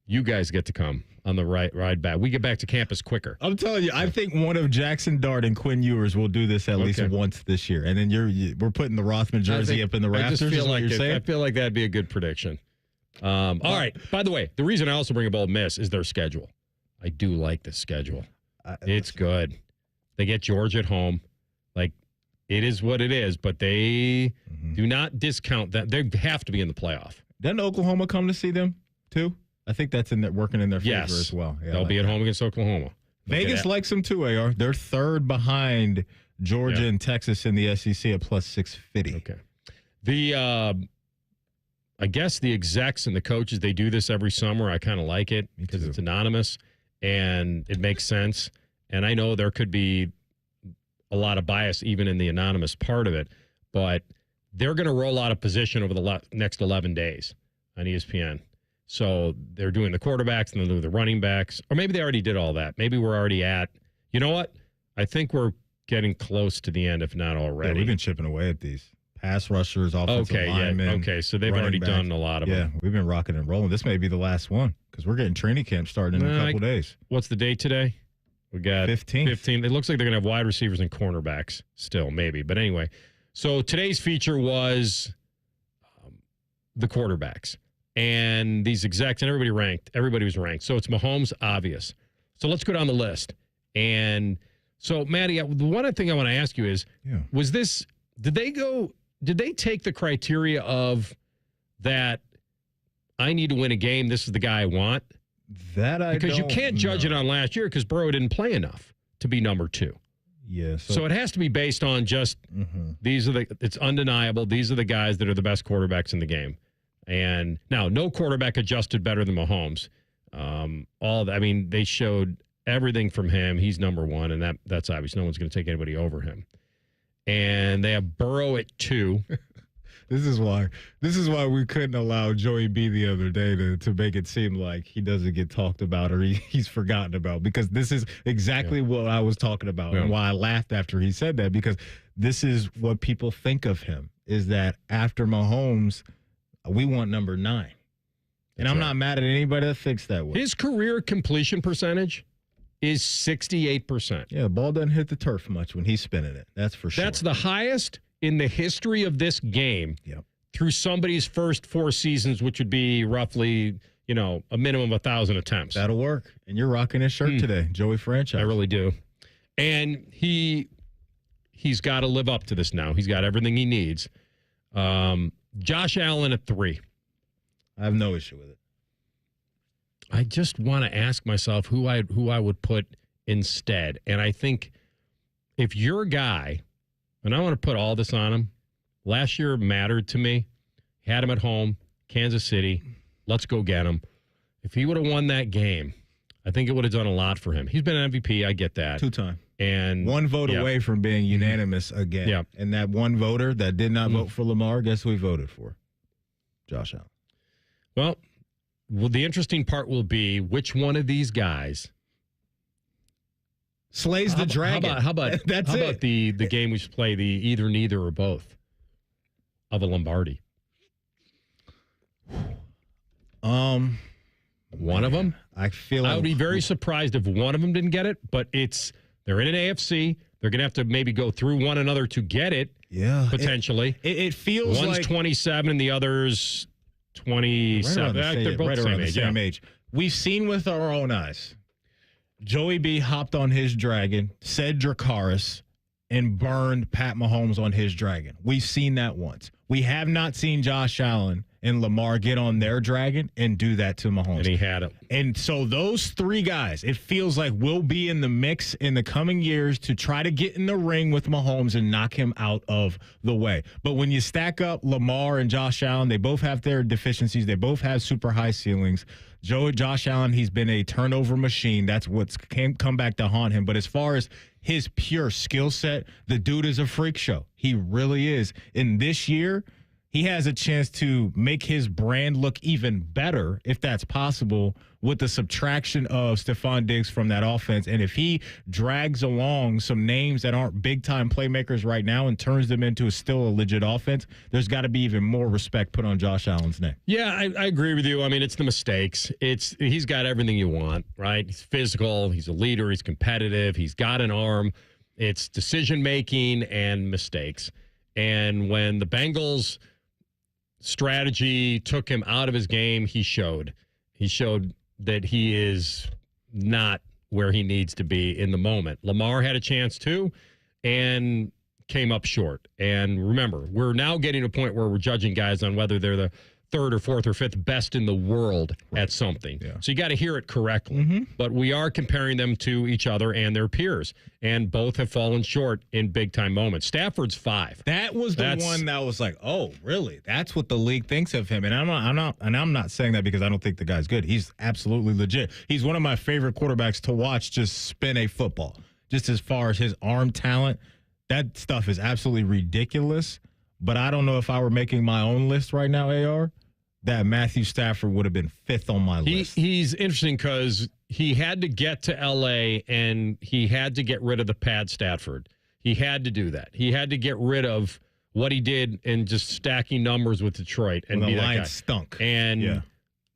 you guys get to come on the ride back. We get back to campus quicker. I'm telling you, I think one of Jackson Dart and Quinn Ewers will do this at least once this year. And then we're putting the Rothman jersey up in the rafters. I feel like that'd be a good prediction. All right. By the way, the reason I also bring up Ole Miss is their schedule. I do like the schedule. It's good. They get Georgia at home. Like, it is what it is, but they do not discount that. They have to be in the playoff. Doesn't Oklahoma come to see them, too? I think that's working in their favor as well. Yeah, they'll be at home against Oklahoma. Vegas likes them, too, AR. They're third behind Georgia and Texas in the SEC at plus 650. Okay. I guess the execs and the coaches, they do this every summer. I kind of like it because it's anonymous and it makes sense. And I know there could be a lot of bias even in the anonymous part of it, but they're going to roll out a position over the next 11 days on ESPN. So they're doing the quarterbacks and they'll do the running backs. Or maybe they already did all that. Maybe we're already at, you know what? I think we're getting close to the end, if not already. Yeah, we've been chipping away at these. Pass rushers, offensive linemen. Okay, so they've already done a lot of them. Yeah, we've been rocking and rolling. This may be the last one because we're getting training camp starting in a couple days. What's the date today? We got 15. It looks like they're going to have wide receivers and cornerbacks still, maybe. But anyway, So today's feature was the quarterbacks and these execs, and everybody was ranked. So it's Mahomes, obvious. So let's go down the list. And so, Matty, the one thing I want to ask you is, did they take the criteria of that I need to win a game, this is the guy I want? Because you can't judge it on last year because Burrow didn't play enough to be number 2. Yeah. So it has to be based on just it's undeniable. These are the guys that are the best quarterbacks in the game. And now no quarterback adjusted better than Mahomes. They showed everything from him. He's number 1, and that's obvious. No one's going to take anybody over him. And they have Burrow at 2. This is why we couldn't allow Joey B the other day to make it seem like he doesn't get talked about or he's forgotten about, because this is exactly what I was talking about and why I laughed after he said that, because this is what people think of him, is that after Mahomes, we want number 9. And I'm not mad at anybody that thinks that way. His career completion percentage is 68%. Yeah, the ball doesn't hit the turf much when he's spinning it. That's for sure. That's the highest in the history of this game through somebody's first 4 seasons, which would be roughly, a minimum of 1,000 attempts. That'll work. And you're rocking his shirt today, Joey Franchise. I really do. And he's got to live up to this now. He's got everything he needs. Josh Allen at 3. I have no issue with it. I just want to ask myself who I would put instead. And I think if you're a guy, and I want to put all this on him, last year mattered to me. Had him at home, Kansas City. Let's go get him. If he would have won that game, I think it would have done a lot for him. He's been an MVP. I get that. 2-time. And 1 vote away from being unanimous again. Yeah. And that one voter that did not vote for Lamar, guess who he voted for? Josh Allen. Well, the interesting part will be which one of these guys slays the dragon. How about the game we should play, the either, neither, or both of a Lombardi? One of them? I feel I would be very surprised if one of them didn't get it, but they're in an AFC. They're going to have to maybe go through one another to get it. Yeah. Potentially. It feels One's like 27 and the other's 27. They're both the same age. We've seen with our own eyes. Joey B hopped on his dragon, said Dracarys, and burned Pat Mahomes on his dragon. We've seen that once. We have not seen Josh Allen and Lamar get on their dragon and do that to Mahomes. And he had it. And so those 3 guys, it feels like will be in the mix in the coming years to try to get in the ring with Mahomes and knock him out of the way. But when you stack up Lamar and Josh Allen, they both have their deficiencies. They both have super high ceilings. Josh Allen, he's been a turnover machine. That's what's come back to haunt him. But as far as his pure skill set, the dude is a freak show. He really is. And this year, he has a chance to make his brand look even better, if that's possible, with the subtraction of Stephon Diggs from that offense. And if he drags along some names that aren't big-time playmakers right now and turns them into still a legit offense, there's got to be even more respect put on Josh Allen's name. Yeah, I agree with you. I mean, it's the mistakes. He's got everything you want, right? He's physical. He's a leader. He's competitive. He's got an arm. It's decision-making and mistakes. And when the Bengals strategy took him out of his game, he showed that he is not where he needs to be in the moment. Lamar had a chance too and came up short. And remember, we're now getting to a point where we're judging guys on whether they're the 3rd or 4th or 5th best in the world at something. Yeah. So you got to hear it correctly. Mm-hmm. But we are comparing them to each other and their peers, and both have fallen short in big-time moments. Stafford's 5. That was the one that was like, oh, really? That's what the league thinks of him. And I'm not saying that because I don't think the guy's good. He's absolutely legit. He's one of my favorite quarterbacks to watch just spin a football. Just as far as his arm talent, that stuff is absolutely ridiculous. But I don't know if I were making my own list right now, AR, that Matthew Stafford would have been 5th on my list. He's interesting because he had to get to L.A. and he had to get rid of the pad Stafford. He had to do that. He had to get rid of what he did and just stacking numbers with Detroit. And the Lions stunk. And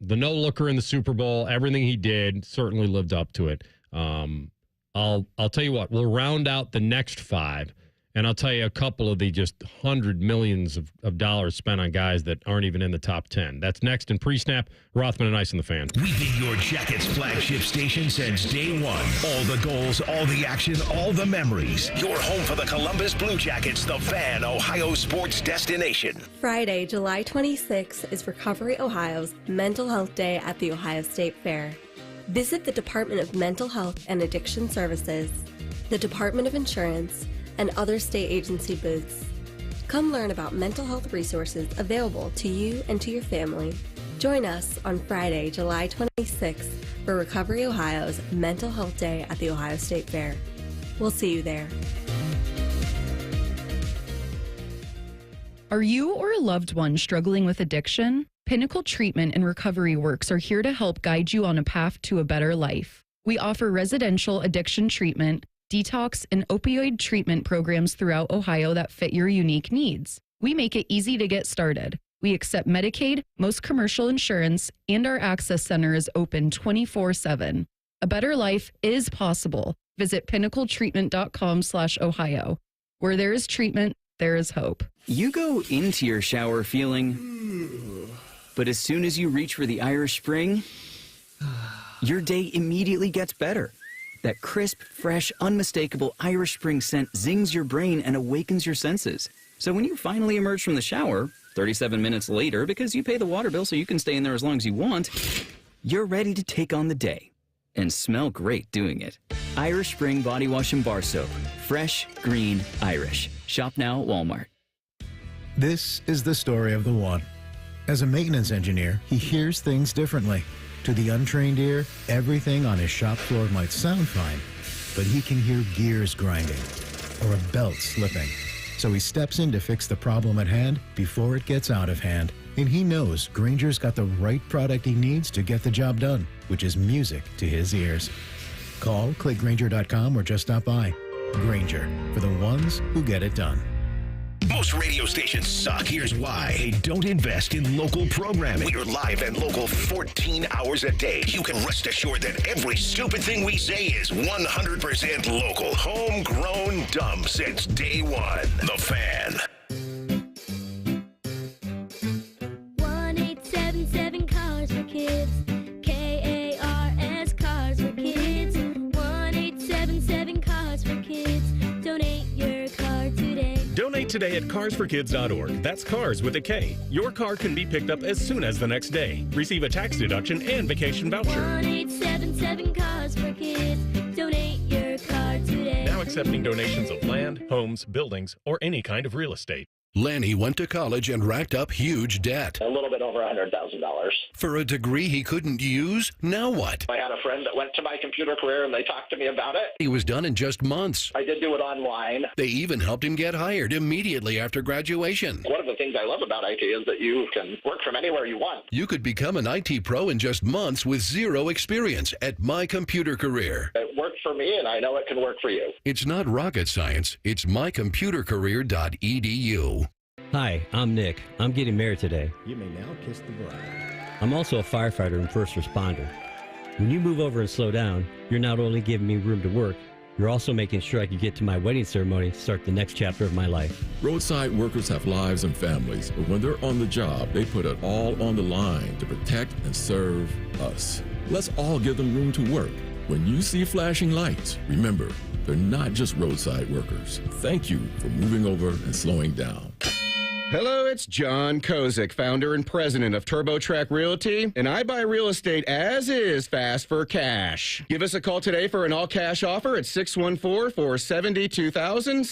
the no-looker in the Super Bowl, everything he did certainly lived up to it. I'll tell you what, we'll round out the next 5. And I'll tell you a couple of the just hundred millions of dollars spent on guys that aren't even in the top 10. That's next in pre-snap. Rothman and Ice on the Fan. We've been your Jackets flagship station since day one. All the goals, all the action, all the memories. Your home for the Columbus Blue Jackets, the Fan, Ohio sports destination. Friday, July 26th is Recovery Ohio's Mental Health Day at the Ohio State Fair. Visit the Department of Mental Health and Addiction Services, the Department of Insurance, and other state agency booths. Come learn about mental health resources available to you and to your family. Join us on Friday, July 26th for Recovery Ohio's Mental Health Day at the Ohio State Fair. We'll see you there. Are you or a loved one struggling with addiction? Pinnacle Treatment and Recovery Works are here to help guide you on a path to a better life. We offer residential addiction treatment, detox, and opioid treatment programs throughout Ohio that fit your unique needs. We make it easy to get started. We accept Medicaid, most commercial insurance, and our access center is open 24/7. A better life is possible. Visit pinnacletreatment.com/Ohio. Where there is treatment, there is hope. You go into your shower feeling, but as soon as you reach for the Irish Spring, your day immediately gets better. That crisp, fresh, unmistakable Irish Spring scent zings your brain and awakens your senses. So when you finally emerge from the shower, 37 minutes later, because you pay the water bill so you can stay in there as long as you want, you're ready to take on the day and smell great doing it. Irish Spring Body Wash and Bar Soap. Fresh, green, Irish. Shop now at Walmart. This is the story of the one. As a maintenance engineer, he hears things differently. To the untrained ear, everything on his shop floor might sound fine, but he can hear gears grinding or a belt slipping. So he steps in to fix the problem at hand before it gets out of hand. And he knows Grainger's got the right product he needs to get the job done, which is music to his ears. Call, click Grainger.com, or just stop by. Grainger, for the ones who get it done. Most radio stations suck. Here's why. They don't invest in local programming. We're live and local 14 hours a day. You can rest assured that every stupid thing we say is 100% local. Homegrown dumb since day one. The Fan. 1-877 Cars for Kids. KARS Cars for Kids. 1-877 Cars for Kids. Donate your car today. Donate today at carsforkids.org. That's cars with a K. Your car can be picked up as soon as the next day. Receive a tax deduction and vacation voucher. 1-877 Cars for Kids. Donate your car today. Now accepting donations of land, homes, buildings, or any kind of real estate. Lanny went to college and racked up huge debt. A little bit over $100,000. For a degree he couldn't use? Now what? I had a friend that went to my computer career and they talked to me about it. He was done in just months. I did do it online. They even helped him get hired immediately after graduation. One of the things I love about IT is that you can work from anywhere you want. You could become an IT pro in just months with zero experience at My Computer Career. It worked for me and I know it can work for you. It's not rocket science. It's mycomputercareer.edu. Hi, I'm Nick. I'm getting married today. You may now kiss the bride. I'm also a firefighter and first responder. When you move over and slow down, you're not only giving me room to work, you're also making sure I can get to my wedding ceremony to start the next chapter of my life. Roadside workers have lives and families, but when they're on the job, they put it all on the line to protect and serve us. Let's all give them room to work. When you see flashing lights, remember, they're not just roadside workers. Thank you for moving over and slowing down. Hello, it's John Kozik, founder and president of TurboTrack Realty, and I buy real estate as is fast for cash. Give us a call today for an all-cash offer at 614-470-2000,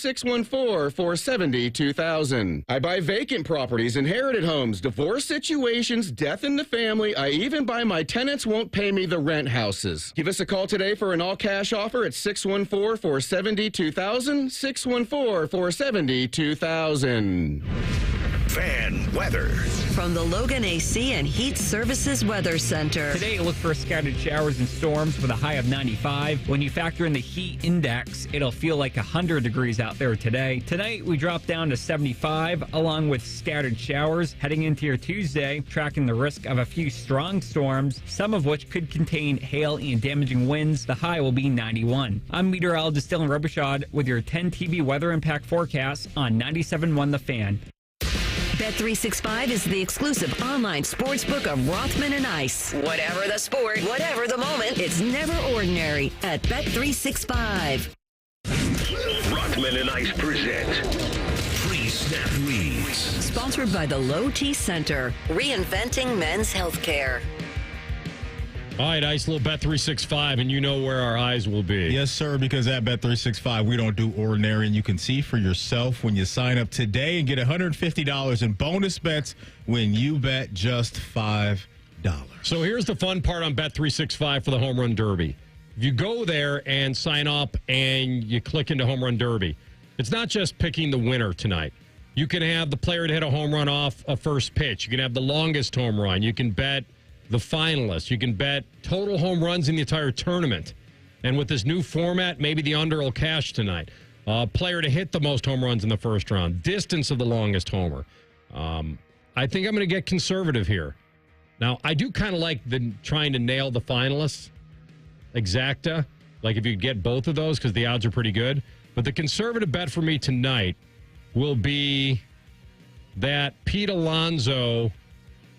614-470-2000. I buy vacant properties, inherited homes, divorce situations, death in the family. I even buy my tenants won't pay me the rent houses. Give us a call today for an all-cash offer at 614-470-2000, 614-470-2000. Fan weather. From the Logan AC and Heat Services Weather Center. Today, look for scattered showers and storms with a high of 95. When you factor in the heat index, it'll feel like 100 degrees out there today. Tonight, we drop down to 75, along with scattered showers. Heading into your Tuesday, tracking the risk of a few strong storms, some of which could contain hail and damaging winds. The high will be 91. I'm meteorologist Dylan Robichaud with your 10 TV weather impact forecast on 97.1 The Fan. Bet365 is the exclusive online sportsbook of Rothman and Ice. Whatever the sport, whatever the moment, it's never ordinary at Bet365. Rothman and Ice present Pre-Snap Leads. Sponsored by the Low T Center, reinventing men's healthcare. All right, Ice, little Bet365, and you know where our eyes will be. Yes, sir, because at Bet365, we don't do ordinary, and you can see for yourself when you sign up today and get $150 in bonus bets when you bet just $5. So here's the fun part on Bet365 for the Home Run Derby. If you go there and sign up and you click into Home Run Derby, it's not just picking the winner tonight. You can have the player to hit a home run off a first pitch. You can have the longest home run. You can bet the finalists. You can bet total home runs in the entire tournament. And with this new format, maybe the under will cash tonight. Player to hit the most home runs in the first round. Distance of the longest homer. I think I'm going to get conservative here. Now, I do kind of like trying to nail the finalists. Exacta. Like if you get both of those because the odds are pretty good. But the conservative bet for me tonight will be that Pete Alonso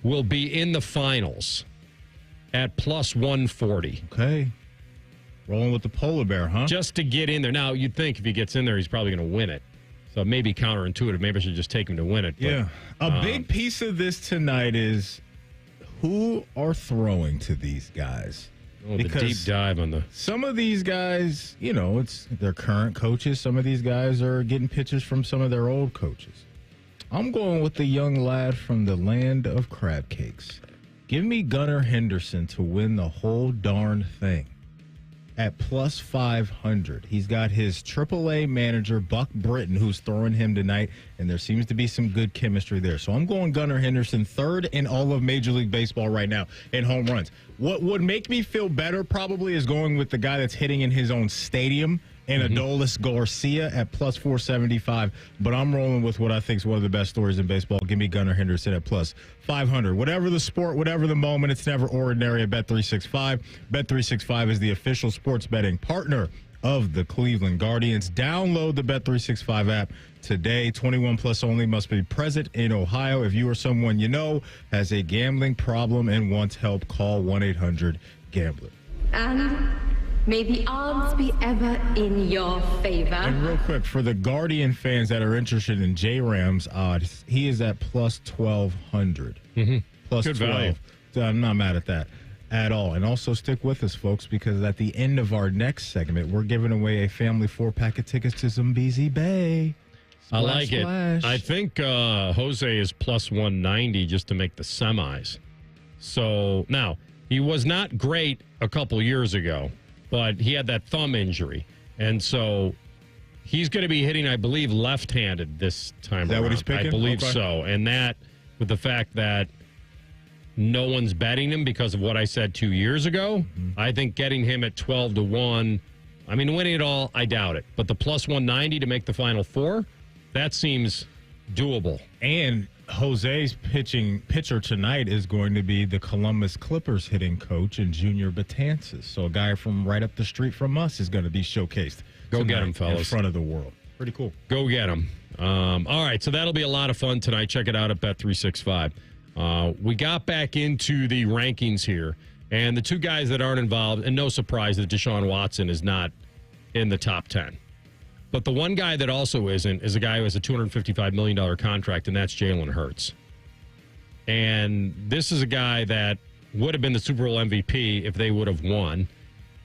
will be in the finals at plus 140. Okay. Rolling with the polar bear, huh? Just to get in there. Now, you'd think if he gets in there, he's probably going to win it. So it may be counterintuitive. Maybe I should just take him to win it. But, yeah. A big piece of this tonight is who are throwing to these guys. Because the deep dive on the... Some of these guys, you know, it's their current coaches. Some of these guys are getting pitches from some of their old coaches. I'm going with the young lad from the land of crab cakes. Give me Gunnar Henderson to win the whole darn thing at plus 500. He's got his AAA manager, Buck Britton, who's throwing him tonight, and there seems to be some good chemistry there. So I'm going Gunnar Henderson, third in all of Major League Baseball right now in home runs. What would make me feel better probably is going with the guy that's hitting in his own stadium, and Adolis Garcia at plus 475. But I'm rolling with what I think is one of the best stories in baseball. Give me Gunnar Henderson at plus 500. Whatever the sport, whatever the moment, it's never ordinary at Bet365. Bet365 is the official sports betting partner of the Cleveland Guardians. Download the Bet365 app today. 21 plus only, must be present in Ohio. If you or someone you know has a gambling problem and wants help, call 1-800-GAMBLER. And may the odds be ever in your favor. And real quick, for the Guardian fans that are interested in J-Ram's odds, he is at plus 1,200. Plus Good 12. value. So I'm not mad at that at all. And also stick with us, folks, because at the end of our next segment, we're giving away a family 4-pack of tickets to Zambezi Bay. I like Splash. it. I think Jose is plus 190 just to make the semis. So now, he was not great a couple years ago, but he had that thumb injury. And so he's going to be hitting, I believe, left-handed this time Is that around. what he's picking? I believe Okay. so. And that, with the fact that no one's betting him because of what I said 2 years ago, I think getting him at 12-1, I mean, winning it all, I doubt it. But the plus 190 to make the Final Four, that seems doable. And Jose's pitcher tonight is going to be the Columbus Clippers hitting coach and Junior Betances. So a guy from right up the street from us is going to be showcased. Go get tonight him, fellas. in front of the world. Pretty cool. Go get him. All right, so that'll be a lot of fun tonight. Check it out at Bet365. We got back into the rankings here, and the two guys that aren't involved, and no surprise that Deshaun Watson is not in the top 10. But the one guy that also isn't is a guy who has a $255 million contract, and that's Jalen Hurts. And this is a guy that would have been the Super Bowl MVP if they would have won.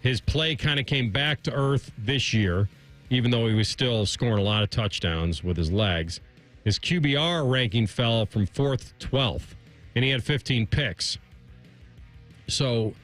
His play kind of came back to earth this year, even though he was still scoring a lot of touchdowns with his legs. His QBR ranking fell from 4th to 12th, and he had 15 picks. So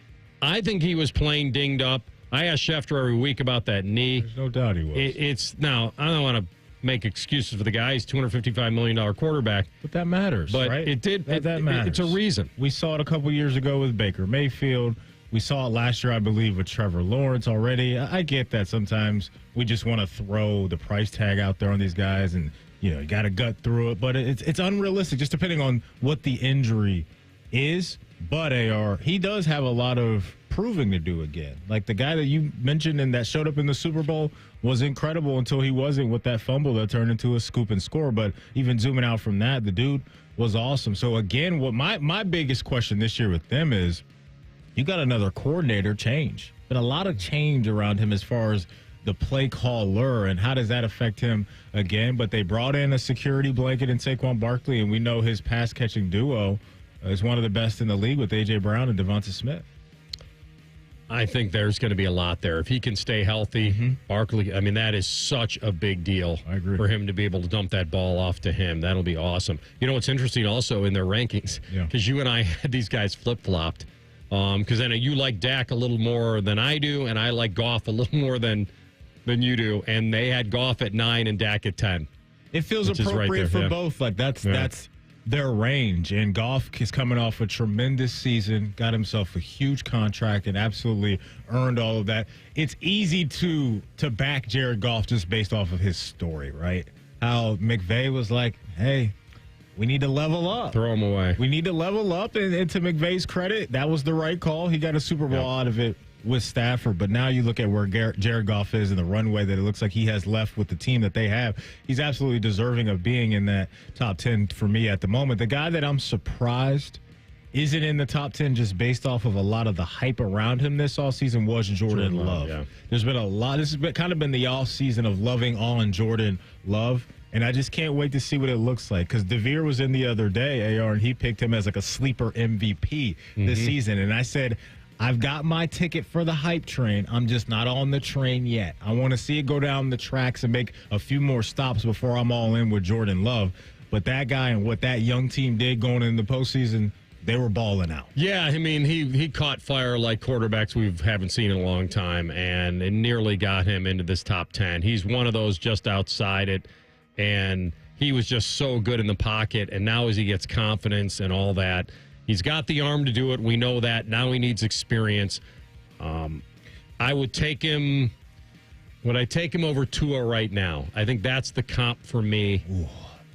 I think he was playing dinged up. I ask Schefter every week about that knee. There's no doubt he was. It's now, I don't want to make excuses for the guy. He's $255 million quarterback. But that matters, but right? It did. That matters. It's a reason. We saw it a couple years ago with Baker Mayfield. We saw it last year, I believe, with Trevor Lawrence already. I get that sometimes we just want to throw the price tag out there on these guys and, you got to gut through it. But it's unrealistic just depending on what the injury is. But, AR, he does have a lot of proving to do again. Like the guy that you mentioned and that showed up in the Super Bowl was incredible until he wasn't with that fumble that turned into a scoop and score. But even zooming out from that, the dude was awesome. So, again, what my biggest question this year with them is, you got another coordinator change. Been a lot of change around him as far as the play caller and how does that affect him again. But they brought in a security blanket in Saquon Barkley, and we know his pass-catching duo is one of the best in the league with A.J. Brown and Devonta Smith. I think there's going to be a lot there. If he can stay healthy, Barkley, I mean, that is such a big deal for him to be able to dump that ball off to him. That'll be awesome. You know what's interesting also in their rankings? Because you and I had these guys flip-flopped. Because I know you like Dak a little more than I do, and I like Goff a little more than you do. And they had Goff at 9 and Dak at 10. It feels appropriate for both. Like that's their range. And Goff is coming off a tremendous season, got himself a huge contract, and absolutely earned all of that. It's easy to back Jared Goff just based off of his story, right? How McVay was like, hey, we need to level up. Throw him away. We need to level up, and to McVay's credit, that was the right call. He got a Super Bowl out of it with Stafford, but now you look at where Jared Goff is and the runway that it looks like he has left with the team that they have. He's absolutely deserving of being in that top 10 for me at the moment. The guy that I'm surprised isn't in the top 10 just based off of a lot of the hype around him this offseason was Jordan Love. Yeah. There's been a lot. This has kind of been the offseason of loving on Jordan Love. And I just can't wait to see what it looks like because DeVere was in the other day, AR, and he picked him as like a sleeper MVP this season. And I said, I've got my ticket for the hype train. I'm just not on the train yet. I want to see it go down the tracks and make a few more stops before I'm all in with Jordan Love. But that guy and what that young team did going into the postseason, they were balling out. Yeah, I mean, he caught fire like quarterbacks we haven't seen in a long time, and it nearly got him into this top 10. He's one of those just outside it. And he was just so good in the pocket. And now as he gets confidence and all that, he's got the arm to do it. We know that. Now he needs experience. I would take him. Would I take him over Tua right now? I think that's the comp for me. Ooh.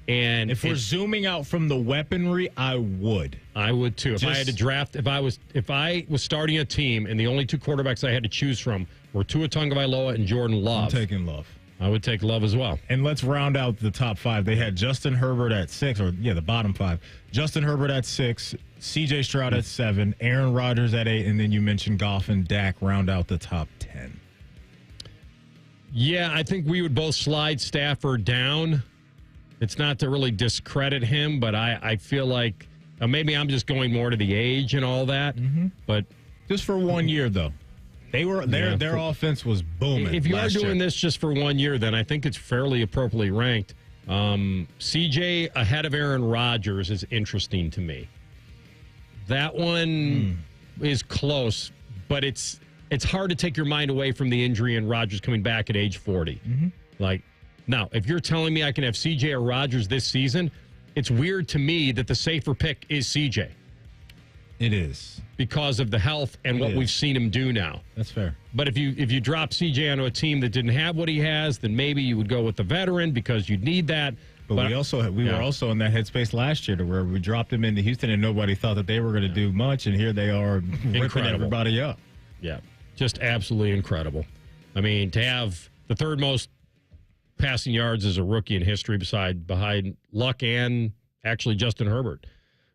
And if we're zooming out from the weaponry, I would. I would too. If I had to draft, if I was starting a team and the only two quarterbacks I had to choose from were Tua Tagovailoa and Jordan Love. I'm taking Love. I would take Love as well. And let's round out the top 5. They had Justin Herbert at 6, the bottom 5. Justin Herbert at 6, C.J. Stroud at 7, Aaron Rodgers at 8, and then you mentioned Goff and Dak round out the top 10. Yeah, I think we would both slide Stafford down. It's not to really discredit him, but I feel like maybe I'm just going more to the age and all that. But just for 1 year, though. Their offense was booming. If you are doing this just for 1 year, then I think it's fairly appropriately ranked. CJ ahead of Aaron Rodgers is interesting to me. That one is close, but it's hard to take your mind away from the injury and Rodgers coming back at age 40. Like, now, if you're telling me I can have CJ or Rodgers this season, it's weird to me that the safer pick is CJ. It is. Because of the health and what we've seen him do now. That's fair. But if you drop CJ onto a team that didn't have what he has, then maybe you would go with the veteran because you'd need that. But we were also in that headspace last year to where we dropped him into Houston and nobody thought that they were going to do much, and here they are ripping everybody up. Yeah, just absolutely incredible. I mean, to have the third most passing yards as a rookie in history behind Luck and actually Justin Herbert.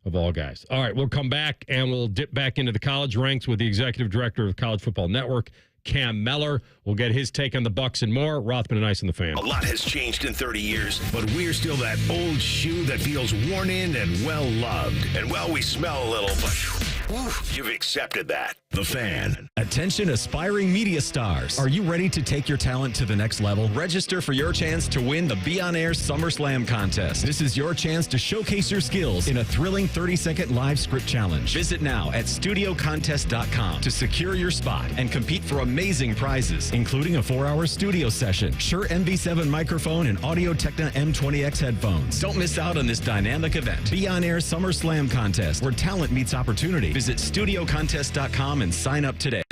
Of all guys. All right, we'll come back and we'll dip back into the college ranks with the executive director of College Football Network, Cam Mellor. We'll get his take on the Bucks and more. Rothman and Ice and the Fan. A lot has changed in 30 years, but we're still that old shoe that feels worn in and well-loved. And, well, we smell a little, but You've accepted that. The Fan. Attention aspiring media stars. Are you ready to take your talent to the next level? Register for your chance to win the Be On Air Summer Slam contest. This is your chance to showcase your skills in a thrilling 30-second live script challenge. Visit now at studiocontest.com to secure your spot and compete for amazing prizes, including a 4-hour studio session, Shure MV7 microphone, and Audio-Technica M20X headphones. Don't miss out on this dynamic event. Be On Air Summer Slam contest, where talent meets opportunity. Visit studiocontest.com and sign up today.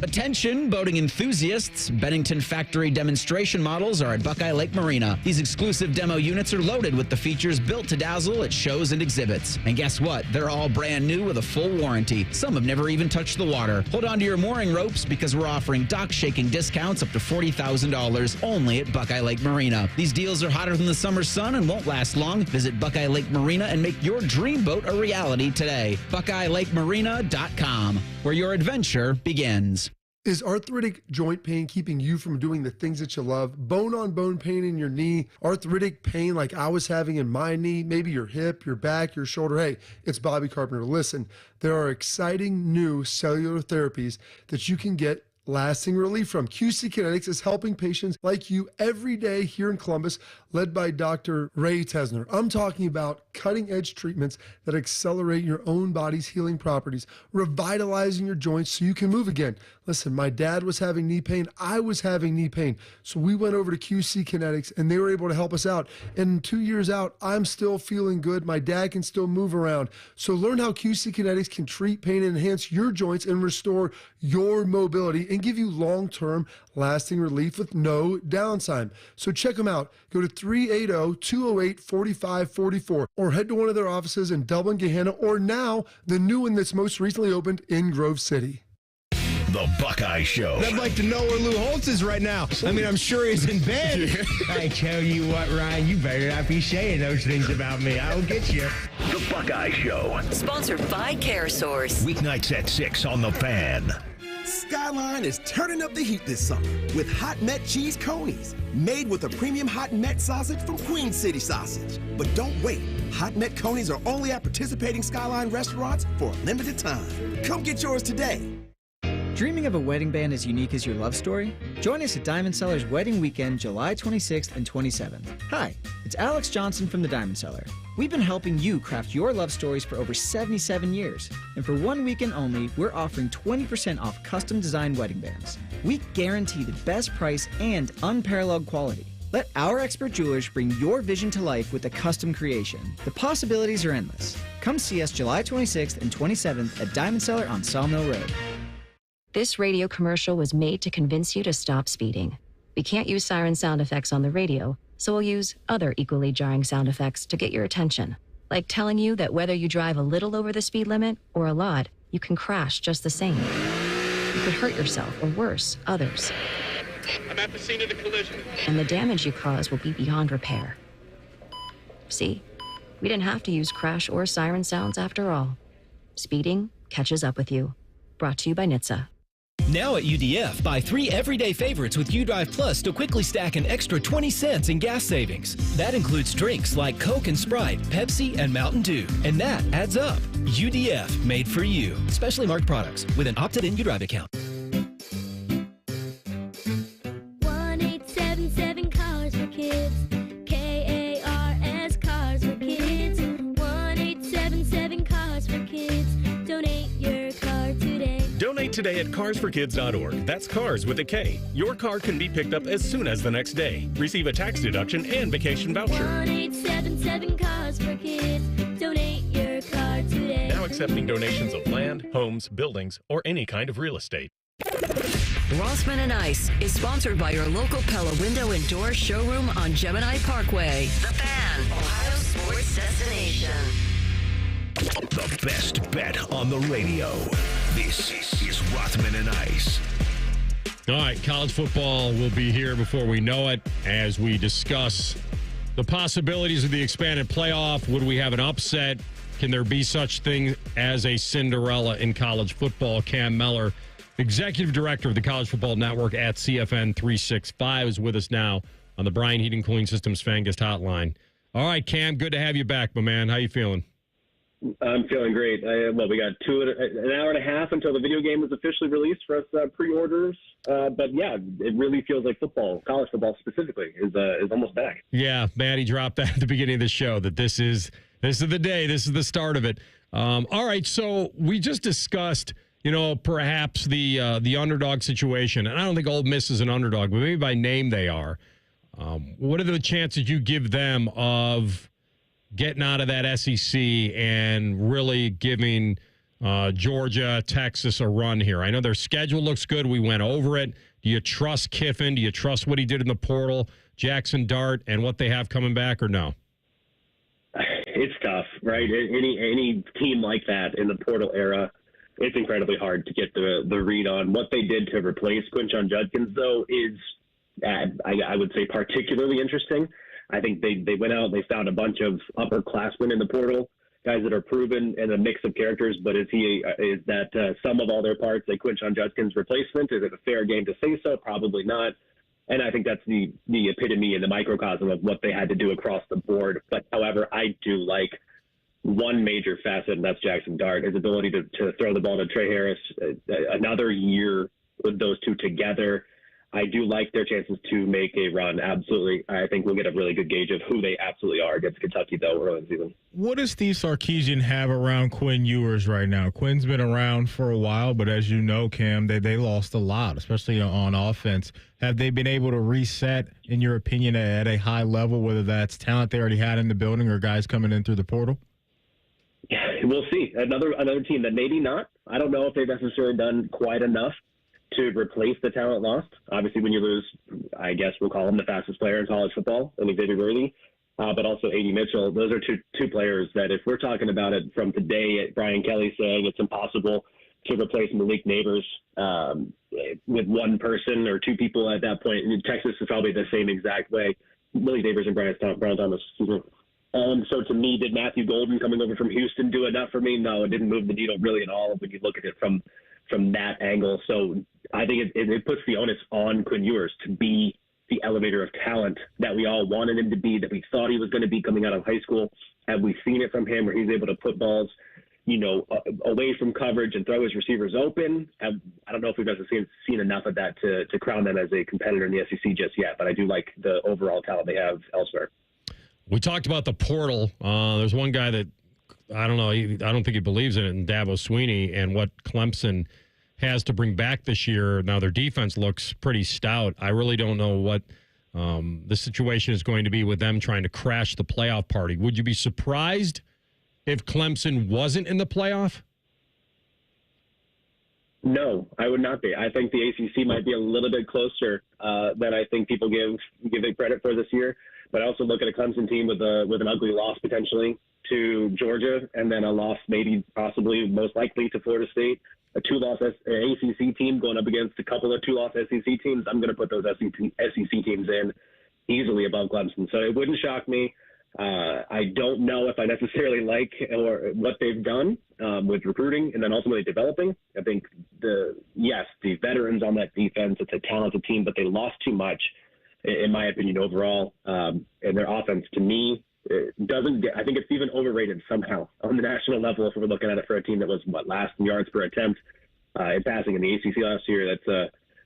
Attention, boating enthusiasts. Bennington Factory demonstration models are at Buckeye Lake Marina. These exclusive demo units are loaded with the features built to dazzle at shows and exhibits. And guess what? They're all brand new with a full warranty. Some have never even touched the water. Hold on to your mooring ropes because we're offering dock-shaking discounts up to $40,000 only at Buckeye Lake Marina. These deals are hotter than the summer sun and won't last long. Visit Buckeye Lake Marina and make your dream boat a reality today. BuckeyeLakeMarina.com, where your adventure begins. Is arthritic joint pain keeping you from doing the things that you love? Bone-on-bone pain in your knee? Arthritic pain like I was having in my knee? Maybe your hip, your back, your shoulder? Hey, it's Bobby Carpenter. Listen, there are exciting new cellular therapies that you can get lasting relief from. QC Kinetics is helping patients like you every day here in Columbus, led by Dr. Ray Tesner. I'm talking about cutting-edge treatments that accelerate your own body's healing properties, revitalizing your joints so you can move again. Listen, my dad was having knee pain. I was having knee pain. So we went over to QC Kinetics, and they were able to help us out. And 2 years out, I'm still feeling good. My dad can still move around. So learn how QC Kinetics can treat pain and enhance your joints and restore your mobility and give you long-term lasting relief with no downtime. So check them out. Go to 380-208-4544 or head to one of their offices in Dublin, Gehanna, or now the new one that's most recently opened in Grove City. The Buckeye Show. I'd like to know where Lou Holtz is right now. I mean, I'm sure he's in bed. I tell you what, Ryan, you better not be saying those things about me. I'll get you. The Buckeye Show. Sponsored by CareSource. Weeknights at 6 on The Fan. Skyline is turning up the heat this summer with Hot Met Cheese Conies, made with a premium Hot Met sausage from Queen City Sausage. But don't wait. Hot Met Conies are only at participating Skyline restaurants for a limited time. Come get yours today. Dreaming of a wedding band as unique as your love story? Join us at Diamond Cellar's Wedding Weekend, July 26th and 27th. Hi, it's Alex Johnson from the Diamond Cellar. We've been helping you craft your love stories for over 77 years. And for 1 weekend only, we're offering 20% off custom designed wedding bands. We guarantee the best price and unparalleled quality. Let our expert jewelers bring your vision to life with a custom creation. The possibilities are endless. Come see us July 26th and 27th at Diamond Cellar on Sawmill Road. This radio commercial was made to convince you to stop speeding. We can't use siren sound effects on the radio, so we'll use other equally jarring sound effects to get your attention, like telling you that whether you drive a little over the speed limit or a lot, you can crash just the same. You could hurt yourself or worse, others. I'm at the scene of the collision. And the damage you cause will be beyond repair. See? We didn't have to use crash or siren sounds after all. Speeding catches up with you. Brought to you by NHTSA. Now at UDF, buy 3 everyday favorites with UDrive Plus to quickly stack an extra 20 cents in gas savings. That includes drinks like Coke and Sprite, Pepsi, and Mountain Dew. And that adds up. UDF, made for you. Specially marked products with an opted-in UDrive account. 1877 Cars for Kids. KARS Cars for Kids. 1877 Cars for Kids. Donate your car today. Donate today at carsforkids.org. That's cars with a K. Your car can be picked up as soon as the next day. Receive a tax deduction and vacation voucher. 1877 Cars for Kids. Donate your car today. Now accepting donations of land, homes, buildings, or any kind of real estate. Rothman and Ice is sponsored by your local Pella Window and Door showroom on Gemini Parkway. The Fan, Ohio sports destination. The best bet on the radio. This is Rothman and Ice. All right, college football will be here before we know it as we discuss the possibilities of the expanded playoff. Would we have an upset? Can there be such thing as a Cinderella in college football? Cam Mellor, Executive Director of the College Football Network at CFN 365, is with us now on the Bryan Heating Cooling Systems Fan Guest Hotline. All right, Cam, good to have you back, my man. How you feeling? I'm feeling great. We got an hour and a half until the video game is officially released for us pre-orders. But yeah, it really feels like football, college football specifically, is almost back. Yeah, Matty dropped that at the beginning of the show that this is the day. This is the start of it. All right, so we just discussed, perhaps the underdog situation, and I don't think Ole Miss is an underdog, but maybe by name they are. What are the chances you give them of getting out of that SEC and really giving Georgia, Texas a run here? I know their schedule looks good. We went over it. Do you trust Kiffin? Do you trust what he did in the portal, Jackson Dart, and what they have coming back, or no? It's tough, right? Any team like that in the portal era, it's incredibly hard to get the read on. What they did to replace Quinshon Judkins, though, is, I would say, particularly interesting. I think they went out and they found a bunch of upperclassmen in the portal, guys that are proven and a mix of characters. But is that sum of all their parts a Quinshon Judkins replacement? Is it a fair game to say so? Probably not. And I think that's the epitome and the microcosm of what they had to do across the board. But however, I do like one major facet, and that's Jackson Dart, his ability to throw the ball to Trey Harris. Another year with those two together, I do like their chances to make a run. Absolutely. I think we'll get a really good gauge of who they absolutely are against Kentucky, though, early in the season. What does Steve Sarkisian have around Quinn Ewers right now? Quinn's been around for a while, but as you know, Cam, they lost a lot, especially on offense. Have they been able to reset, in your opinion, at a high level, whether that's talent they already had in the building or guys coming in through the portal? Yeah, we'll see. Another team that maybe not. I don't know if they've necessarily done quite enough to replace the talent lost. Obviously, when you lose, I guess we'll call him the fastest player in college football, and Xavier Worthy, but also A.D. Mitchell. Those are two players that, if we're talking about it from today, Brian Kelly saying it's impossible to replace Malik Neighbors with one person or two people at that point. In Texas is probably the same exact way. Malik Neighbors and Brian Thomas. So to me, did Matthew Golden coming over from Houston do enough for me? No, it didn't move the needle really at all when you look at it from that angle. So I think it puts the onus on Quinn Ewers to be the elevator of talent that we all wanted him to be, that we thought he was going to be coming out of high school. Have we seen it from him where he's able to put balls, away from coverage and throw his receivers open? I don't know if we've ever seen enough of that to crown them as a competitor in the SEC just yet, but I do like the overall talent they have elsewhere. We talked about the portal. There's one guy that I don't know. I don't think he believes in it, and Dabo Swinney, and what Clemson has to bring back this year. Now, their defense looks pretty stout. I really don't know what the situation is going to be with them trying to crash the playoff party. Would you be surprised if Clemson wasn't in the playoff? No, I would not be. I think the ACC might be a little bit closer than I think people give it credit for this year. But I also look at a Clemson team with an ugly loss potentially to Georgia, and then a loss possibly most likely to Florida State. A two-loss ACC team going up against a couple of two-loss SEC teams. I'm going to put those SEC teams in easily above Clemson. So it wouldn't shock me. I don't know if I necessarily like or what they've done with recruiting and then ultimately developing. I think the veterans on that defense, it's a talented team, but they lost too much, in my opinion, overall. And their offense, to me, I think it's even overrated somehow on the national level if we're looking at it for a team that was last in yards per attempt in passing in the ACC last year.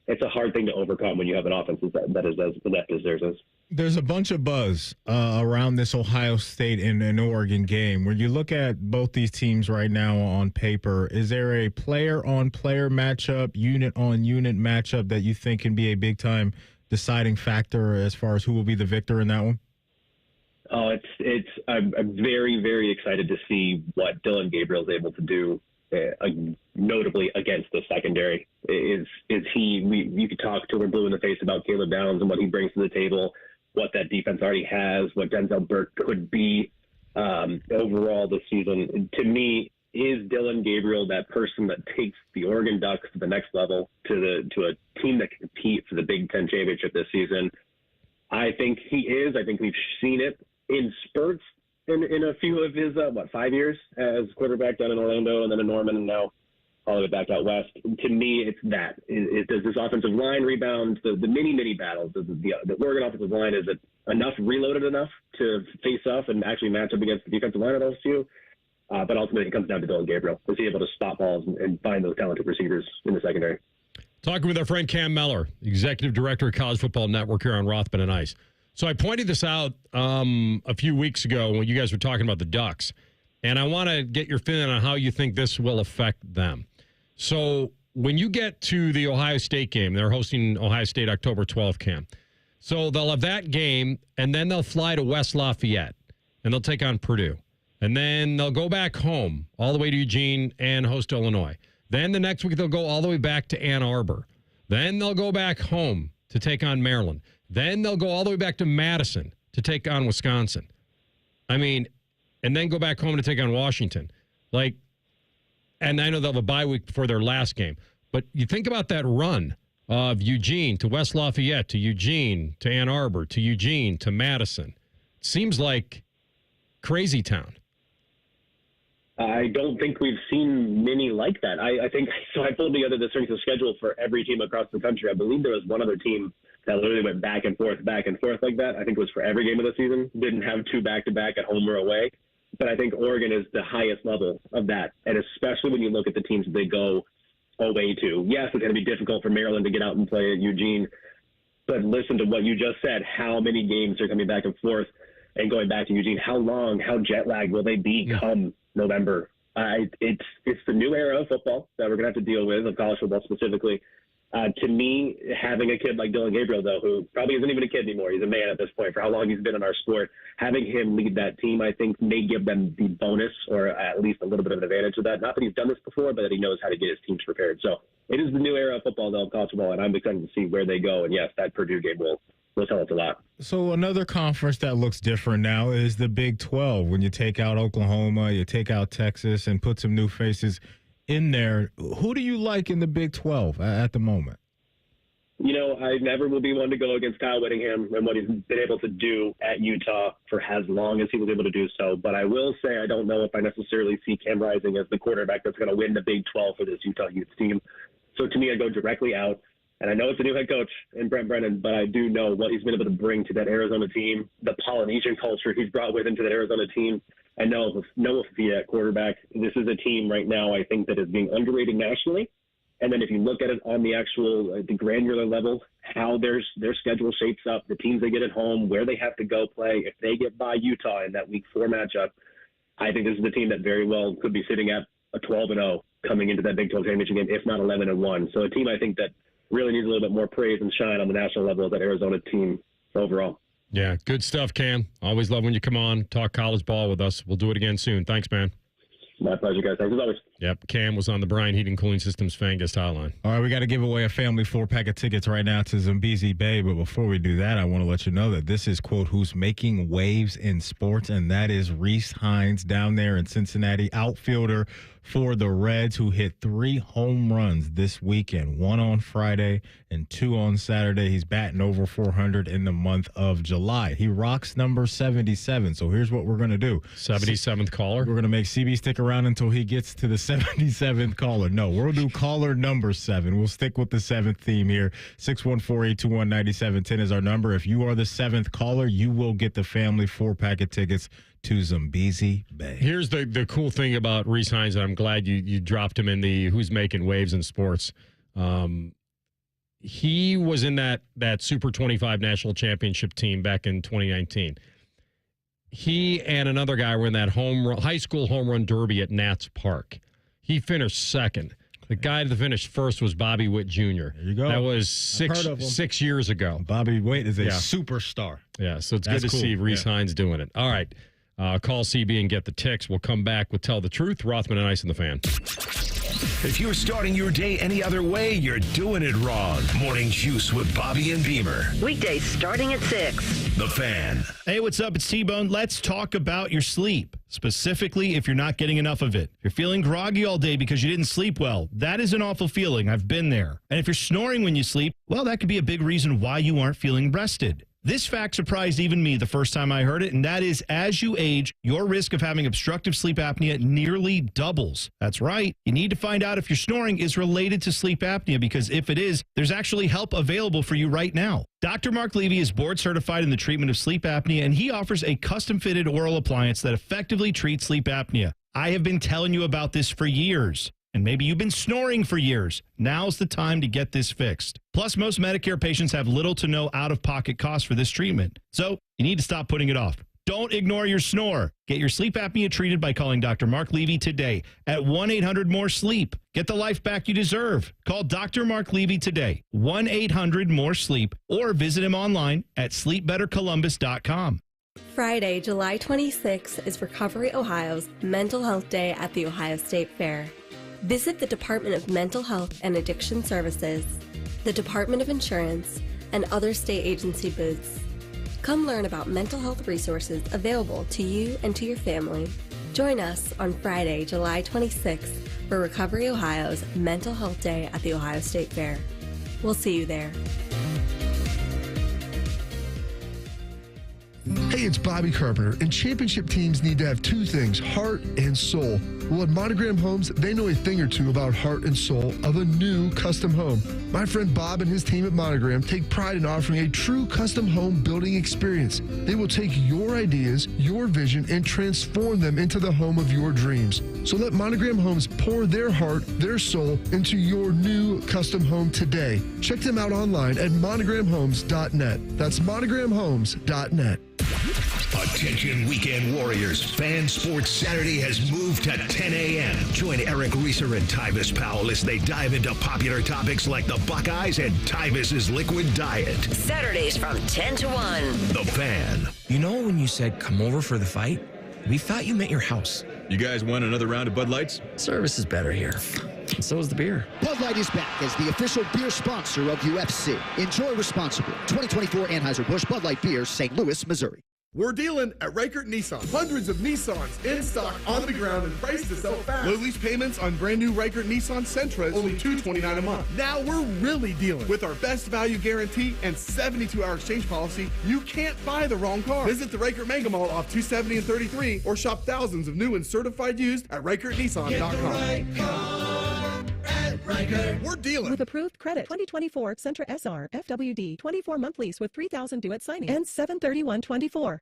It's a hard thing to overcome when you have an offense that is as inept as theirs is. There's a bunch of buzz around this Ohio State and Oregon game. When you look at both these teams right now on paper, is there a player-on-player matchup, unit-on-unit matchup that you think can be a big-time deciding factor as far as who will be the victor in that one? Oh, I'm very, very excited to see what Dylan Gabriel is able to do, notably against the secondary. Is he? You could talk till we're blue in the face about Caleb Downs and what he brings to the table, what that defense already has, what Denzel Burke could be overall this season. To me, is Dylan Gabriel that person that takes the Oregon Ducks to the next level, to a team that can compete for the Big Ten championship this season? I think he is. I think we've seen it in spurts in a few of his 5 years as quarterback down in Orlando and then in Norman and now all the way back out west. To me, it's that. Does this offensive line rebound? The mini battles. The Oregon offensive line, is it reloaded enough to face off and actually match up against the defensive line of those two? But ultimately, it comes down to Dylan Gabriel. Is he able to spot balls and find those talented receivers in the secondary? Talking with our friend Cam Mellor, Executive Director of College Football Network here on Rothman and Ice. So I pointed this out a few weeks ago when you guys were talking about the Ducks, and I want to get your feeling on how you think this will affect them. So when you get to the Ohio State game, they're hosting Ohio State October 12th, Cam. So they'll have that game, and then they'll fly to West Lafayette, and they'll take on Purdue. And then they'll go back home all the way to Eugene and host Illinois. Then the next week, they'll go all the way back to Ann Arbor. Then they'll go back home to take on Maryland. Then they'll go all the way back to Madison to take on Wisconsin. I mean, and then go back home to take on Washington. And I know they'll have a bye week before their last game. But you think about that run of Eugene to West Lafayette to Eugene to Ann Arbor to Eugene to Madison. It seems like crazy town. I don't think we've seen many like that. I think, so I pulled together the strength of schedule for every team across the country. I believe there was one other team that literally went back and forth like that. I think it was for every game of the season. Didn't have two back-to-back at home or away. But I think Oregon is the highest level of that. And especially when you look at the teams that they go away to. Yes, it's going to be difficult for Maryland to get out and play at Eugene. But listen to what you just said, how many games are coming back and forth and going back to Eugene. How long, how jet-lagged will they be come November? It's the new era of football that we're going to have to deal with, of college football specifically. To me, having a kid like Dylan Gabriel, though, who probably isn't even a kid anymore, he's a man at this point for how long he's been in our sport, having him lead that team, I think, may give them the bonus or at least a little bit of an advantage of that. Not that he's done this before, but that he knows how to get his teams prepared. So it is the new era of football, though, of college football, and I'm excited to see where they go. And, yes, that Purdue game will tell us a lot. So another conference that looks different now is the Big 12. When you take out Oklahoma, you take out Texas, and put some new faces in there. Who do you like in the Big 12 at the moment? You know, I never will be one to go against Kyle Whittingham and what he's been able to do at Utah for as long as he was able to do so. But I will say I don't know if I necessarily see Cam Rising as the quarterback that's going to win the Big 12 for this Utah youth team. So to me, I go directly out. And I know it's a new head coach in Brent Brennan, but I do know what he's been able to bring to that Arizona team, the Polynesian culture he's brought with him to that Arizona team. And Noah Fafita at quarterback. This is a team right now, I think, that is being underrated nationally. And then if you look at it on the actual, the granular level, how their schedule shapes up, the teams they get at home, where they have to go play, if they get by Utah in that Week 4 matchup, I think this is a team that very well could be sitting at a 12-0 coming into that Big 12 championship game, if not 11-1. So a team I think that really needs a little bit more praise and shine on the national level of that Arizona team overall. Yeah, good stuff, Cam. Always love when you come on, talk college ball with us. We'll do it again soon. Thanks, man. My pleasure, guys. Thanks as always. Yep, Cam was on the Bryan Heating Cooling Systems fan guest hotline. All right, we got to give away a family 4-pack of tickets right now to Zambezi Bay. But before we do that, I want to let you know that this is, quote, who's making waves in sports, and that is Reese Hines down there in Cincinnati, outfielder for the Reds, who hit 3 home runs this weekend, 1 on Friday and 2 on Saturday. He's batting over 400 in the month of July. He rocks number 77. So here's what we're going to do. 77th caller? We're going to make CB stick around until he gets to the 77th caller. No, we'll do caller number 7. We'll stick with the 7th theme here. 614-821-9710 is our number. If you are the 7th caller, you will get the family 4-pack of tickets to Zambezi Bay. Here's the cool thing about Reese Hines, and I'm glad you dropped him in the who's making waves in sports. He was in that Super 25 national championship team back in 2019. He and another guy were in that high school home run derby at Nats Park. He finished second. The guy that finished first was Bobby Witt Jr. There you go. That was 6 years ago. Bobby Witt is a superstar. Yeah, so it's good to see Reese Hines doing it. All right. Call CB and get the ticks. We'll come back with Tell the Truth. Rothman and Ice in the Fan. If you're starting your day any other way, you're doing it wrong. Morning Juice with Bobby and Beamer. Weekdays starting at 6. The Fan. Hey, what's up? It's T-Bone. Let's talk about your sleep, specifically if you're not getting enough of it. If you're feeling groggy all day because you didn't sleep well, that is an awful feeling. I've been there. And if you're snoring when you sleep, well, that could be a big reason why you aren't feeling rested. This fact surprised even me the first time I heard it, and that is as you age, your risk of having obstructive sleep apnea nearly doubles. That's right. You need to find out if your snoring is related to sleep apnea, because if it is, there's actually help available for you right now. Dr. Mark Levy is board certified in the treatment of sleep apnea, and he offers a custom-fitted oral appliance that effectively treats sleep apnea. I have been telling you about this for years. And maybe you've been snoring for years. Now's the time to get this fixed. Plus, most Medicare patients have little to no out-of-pocket costs for this treatment. So you need to stop putting it off. Don't ignore your snore. Get your sleep apnea treated by calling Dr. Mark Levy today at 1-800-MORE-SLEEP. Get the life back you deserve. Call Dr. Mark Levy today, 1-800-MORE-SLEEP, or visit him online at sleepbettercolumbus.com. Friday, July 26th is Recovery Ohio's Mental Health Day at the Ohio State Fair. Visit the Department of Mental Health and Addiction Services, the Department of Insurance, and other state agency booths. Come learn about mental health resources available to you and to your family. Join us on Friday, July 26th for Recovery Ohio's Mental Health Day at the Ohio State Fair. We'll see you there. Hey, it's Bobby Carpenter, and championship teams need to have two things, heart and soul. Well, at Monogram Homes, they know a thing or two about heart and soul of a new custom home. My friend Bob and his team at Monogram take pride in offering a true custom home building experience. They will take your ideas, your vision, and transform them into the home of your dreams. So let Monogram Homes pour their heart, their soul into your new custom home today. Check them out online at monogramhomes.net. That's monogramhomes.net. Attention weekend warriors. Fan Sports Saturday has moved to 10 a.m. Join Eric Reeser and Tyvis Powell as they dive into popular topics like the Buckeyes and Tyvis's liquid diet. Saturdays from 10 to 1. The Fan. You know when you said come over for the fight? We thought you meant your house. You guys want another round of Bud Lights? Service is better here. And so is the beer. Bud Light is back as the official beer sponsor of UFC. Enjoy responsibly. 2024 Anheuser-Busch Bud Light Beer, St. Louis, Missouri. We're dealing at Reichert Nissan. Hundreds of Nissans in stock, on the ground, and priced to sell fast. Low lease payments on brand new Reichert Nissan Sentras, only $229 a month. Now we're really dealing. With our best value guarantee and 72-hour exchange policy, you can't buy the wrong car. Visit the Reichert Mega Mall off 270 and 33, or shop thousands of new and certified used at ReichertNissan.com. Get the right car at Reichert. We're dealing. With approved credit, 2024 Sentra SR FWD 24-month lease with $3,000 due at signing and $731.24.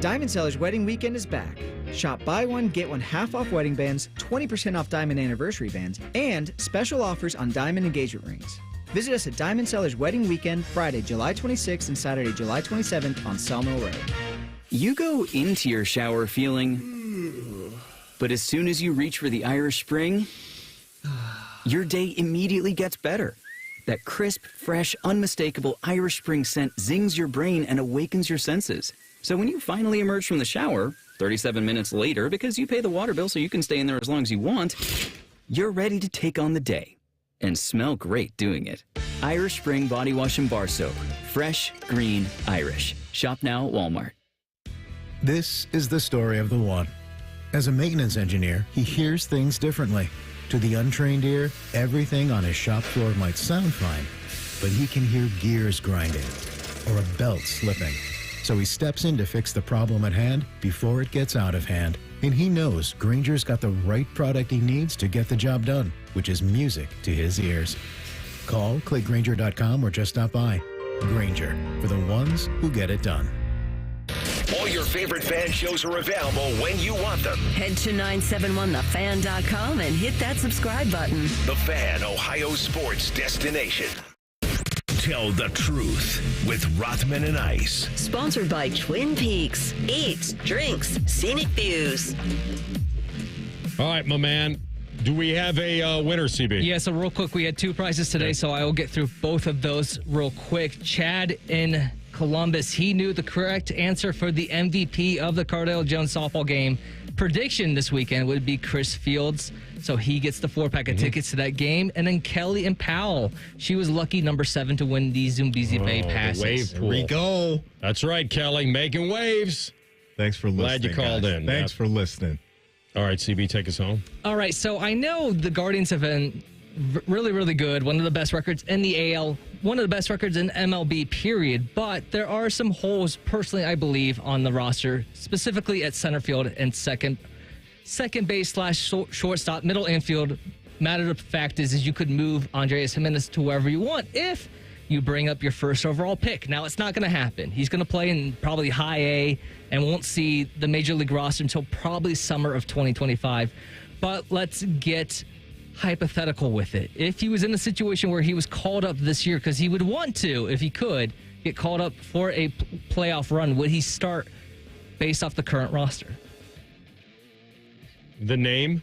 Diamond Seller's Wedding Weekend is back. Shop buy one, get one half off wedding bands, 20% off diamond anniversary bands, and special offers on diamond engagement rings. Visit us at Diamond Seller's Wedding Weekend, Friday, July 26th and Saturday, July 27th on Sawmill Road. You go into your shower feeling, but as soon as you reach for the Irish Spring, your day immediately gets better. That crisp, fresh, unmistakable Irish Spring scent zings your brain and awakens your senses. So when you finally emerge from the shower, 37 minutes later, because you pay the water bill so you can stay in there as long as you want, you're ready to take on the day and smell great doing it. Irish Spring Body Wash and Bar Soap. Fresh, green, Irish. Shop now at Walmart. This is the story of the one. As a maintenance engineer, he hears things differently. To the untrained ear, everything on his shop floor might sound fine, but he can hear gears grinding or a belt slipping. So he steps in to fix the problem at hand before it gets out of hand. And he knows Grainger's got the right product he needs to get the job done, which is music to his ears. Call, click Grainger.com, or just stop by. Grainger, for the ones who get it done. All your favorite fan shows are available when you want them. Head to 971thefan.com and hit that subscribe button. The Fan, Ohio sports destination. Tell the truth with Rothman and Ice. Sponsored by Twin Peaks. Eats, drinks, scenic views. All right, my man. Do we have a winner, CB? Yeah, so real quick, we had two prizes today, so I will get through both of those real quick. Chad in Columbus, he knew the correct answer for the MVP of the Cardale Jones softball game. Prediction this weekend would be Chris Fields, so he gets the 4-pack of tickets to that game. And then Kelly and Powell, she was lucky number 7 to win the Zumbizi Bay passes. The wave pool. Here we go. That's right, Kelly, making waves. Thanks for listening. Glad you called in. Thanks for listening. All right, CB, take us home. All right, so I know the Guardians have been really, really good. One of the best records in the AL, one of the best records in MLB, period. But there are some holes, personally, I believe, on the roster, specifically at center field and second base / shortstop, middle infield. Matter of fact is you could move Andreas Jimenez to wherever you want if you bring up your first overall pick. Now, it's not going to happen. He's going to play in probably high A and won't see the Major League roster until probably summer of 2025. But let's get hypothetical with it. If he was in a situation where he was called up this year, because he would want to, if he could, get called up for a playoff run, would he start based off the current roster? The name?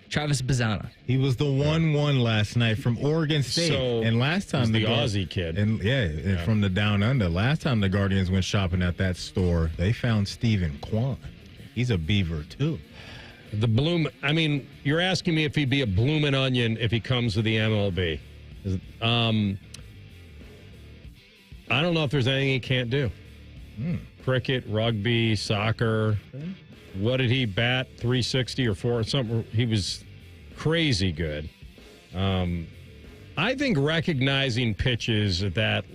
Travis Bazzana. He was the 1-1 last night from Oregon State. So, and last time the Aussie kid. And from the Down Under. Last time the Guardians went shopping at that store, they found Stephen Kwan. He's a Beaver, too. The bloom. I mean, you're asking me if he'd be a bloomin' onion if he comes to the MLB. I don't know if there's anything he can't do. Cricket, rugby, soccer. What did he bat? 360 or 4 something? He was crazy good. I think recognizing pitches at that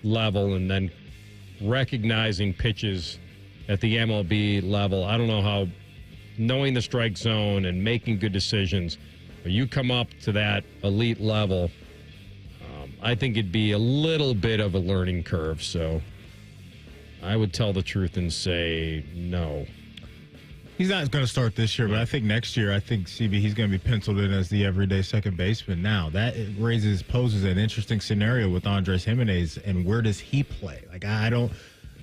level and then recognizing pitches at the MLB level, I don't know how, knowing the strike zone and making good decisions, you come up to that elite level, I think it'd be a little bit of a learning curve. So I would tell the truth and say no. He's not going to start this year, but I think next year, CB, he's going to be penciled in as the everyday second baseman. Now, that poses an interesting scenario with Andres Jimenez, and where does he play?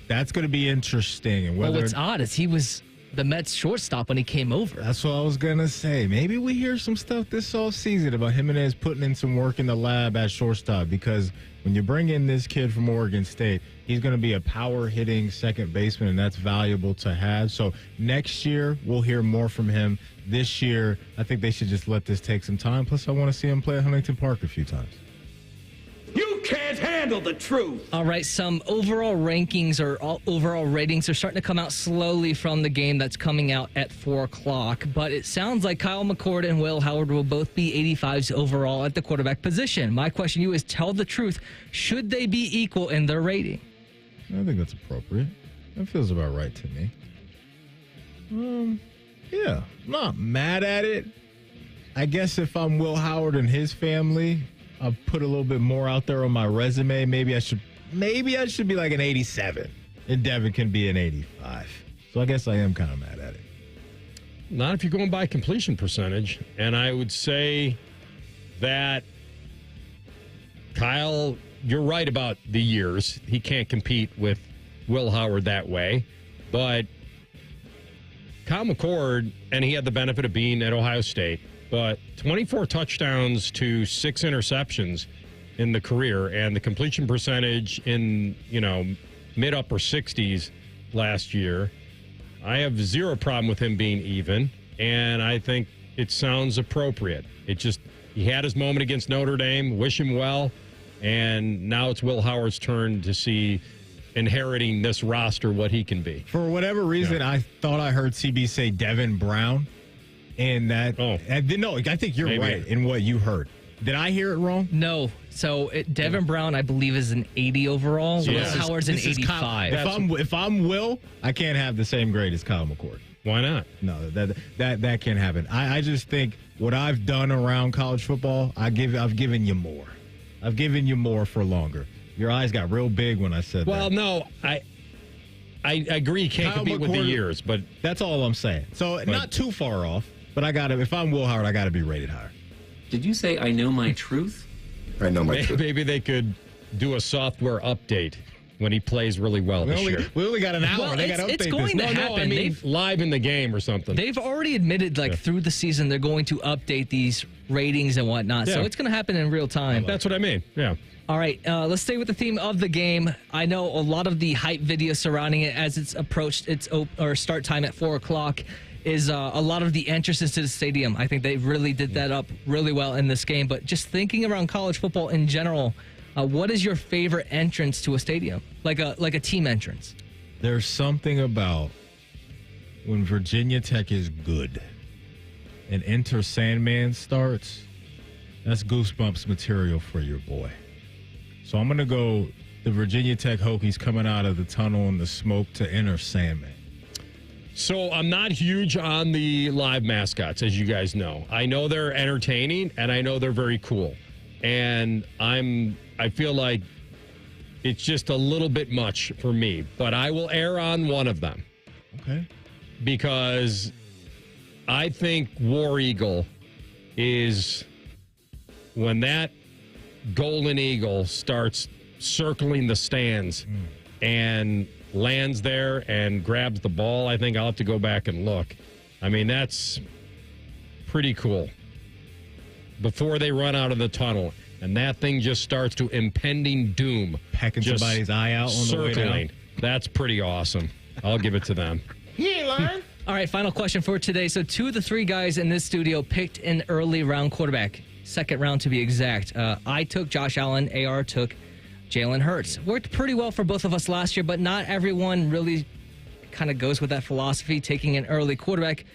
That's going to be interesting. And what's odd is he was the Mets shortstop when he came over. That's what I was going to say. Maybe we hear some stuff this offseason about Jimenez putting in some work in the lab at shortstop, because when you bring in this kid from Oregon State, he's going to be a power-hitting second baseman, and that's valuable to have. So next year, we'll hear more from him. This year, I think they should just let this take some time. Plus, I want to see him play at Huntington Park a few times. You can't handle the truth. All right, some overall rankings or overall ratings are starting to come out slowly from the game that's coming out at 4 o'clock. But it sounds like Kyle McCord and Will Howard will both be 85s overall at the quarterback position. My question to you is, tell the truth. Should they be equal in their rating? I think that's appropriate. That feels about right to me. Yeah, I'm not mad at it. I guess if I'm Will Howard and his family, I'll put a little bit more out there on my resume. Maybe I should be like an 87, and Devin can be an 85. So I guess I am kind of mad at it. Not if you're going by completion percentage. And I would say that Kyle, you're right about the years. He can't compete with Will Howard that way. But Kyle McCord, and he had the benefit of being at Ohio State, but 24 touchdowns to 6 interceptions in the career, and the completion percentage in, mid-upper 60s last year. I have zero problem with him being even, and I think it sounds appropriate. He had his moment against Notre Dame, wish him well, and now it's Will Howard's turn to see, inheriting this roster, what he can be. For whatever reason, I thought I heard CB say Devin Brown. And that, no, I think you're right in what you heard. Did I hear it wrong? No. So Devin Brown, I believe, is an 80 overall. So Will Howard's an 85. If I'm Will, I can't have the same grade as Kyle McCord. Why not? No, that can't happen. I just think what I've done around college football, I've given you more. I've given you more for longer. Your eyes got real big when I said that. Well, no, I agree. You can't compete with the years, but that's all I'm saying. So not too far off. But if I'm Will Howard, I got to be rated higher. Did you say I know my truth? I know my truth. Maybe they could do a software update when he plays really well this year. We only got an hour. Well, they got to update it's going this. to happen. I mean, live in the game or something. They've already admitted, through the season, they're going to update these ratings and whatnot. Yeah. So it's going to happen in real time. That's what I mean. Yeah. All right, let's stay with the theme of the game. I know a lot of the hype video surrounding it as it's approached its start time at 4 o'clock is a lot of the entrances to the stadium. I think they really did that up really well in this game. But just thinking around college football in general, what is your favorite entrance to a stadium, like a team entrance? There's something about when Virginia Tech is good and Enter Sandman starts, that's goosebumps material for your boy. So I'm going to go the Virginia Tech Hokies coming out of the tunnel in the smoke to Enter Sandman. So I'm not huge on the live mascots, as you guys know. I know they're entertaining, and I know they're very cool. And I feel like It's just a little bit much for me, but I will err on one of them. Okay. Because I think War Eagle is when that golden eagle starts circling the stands and lands there and grabs the ball. I think I'll have to go back and look. I mean, that's pretty cool. Before they run out of the tunnel, and that thing just starts to impending doom. Pecking somebody's eye out on the way down. That's pretty awesome. I'll give it to them. He ain't lying. All right, final question for today. So 2 of the 3 guys in this studio picked an early round quarterback. Second round to be exact. I took Josh Allen. AR took Jalen Hurts. Worked pretty well for both of us last year, but not everyone really kind of goes with that philosophy, taking an early quarterback.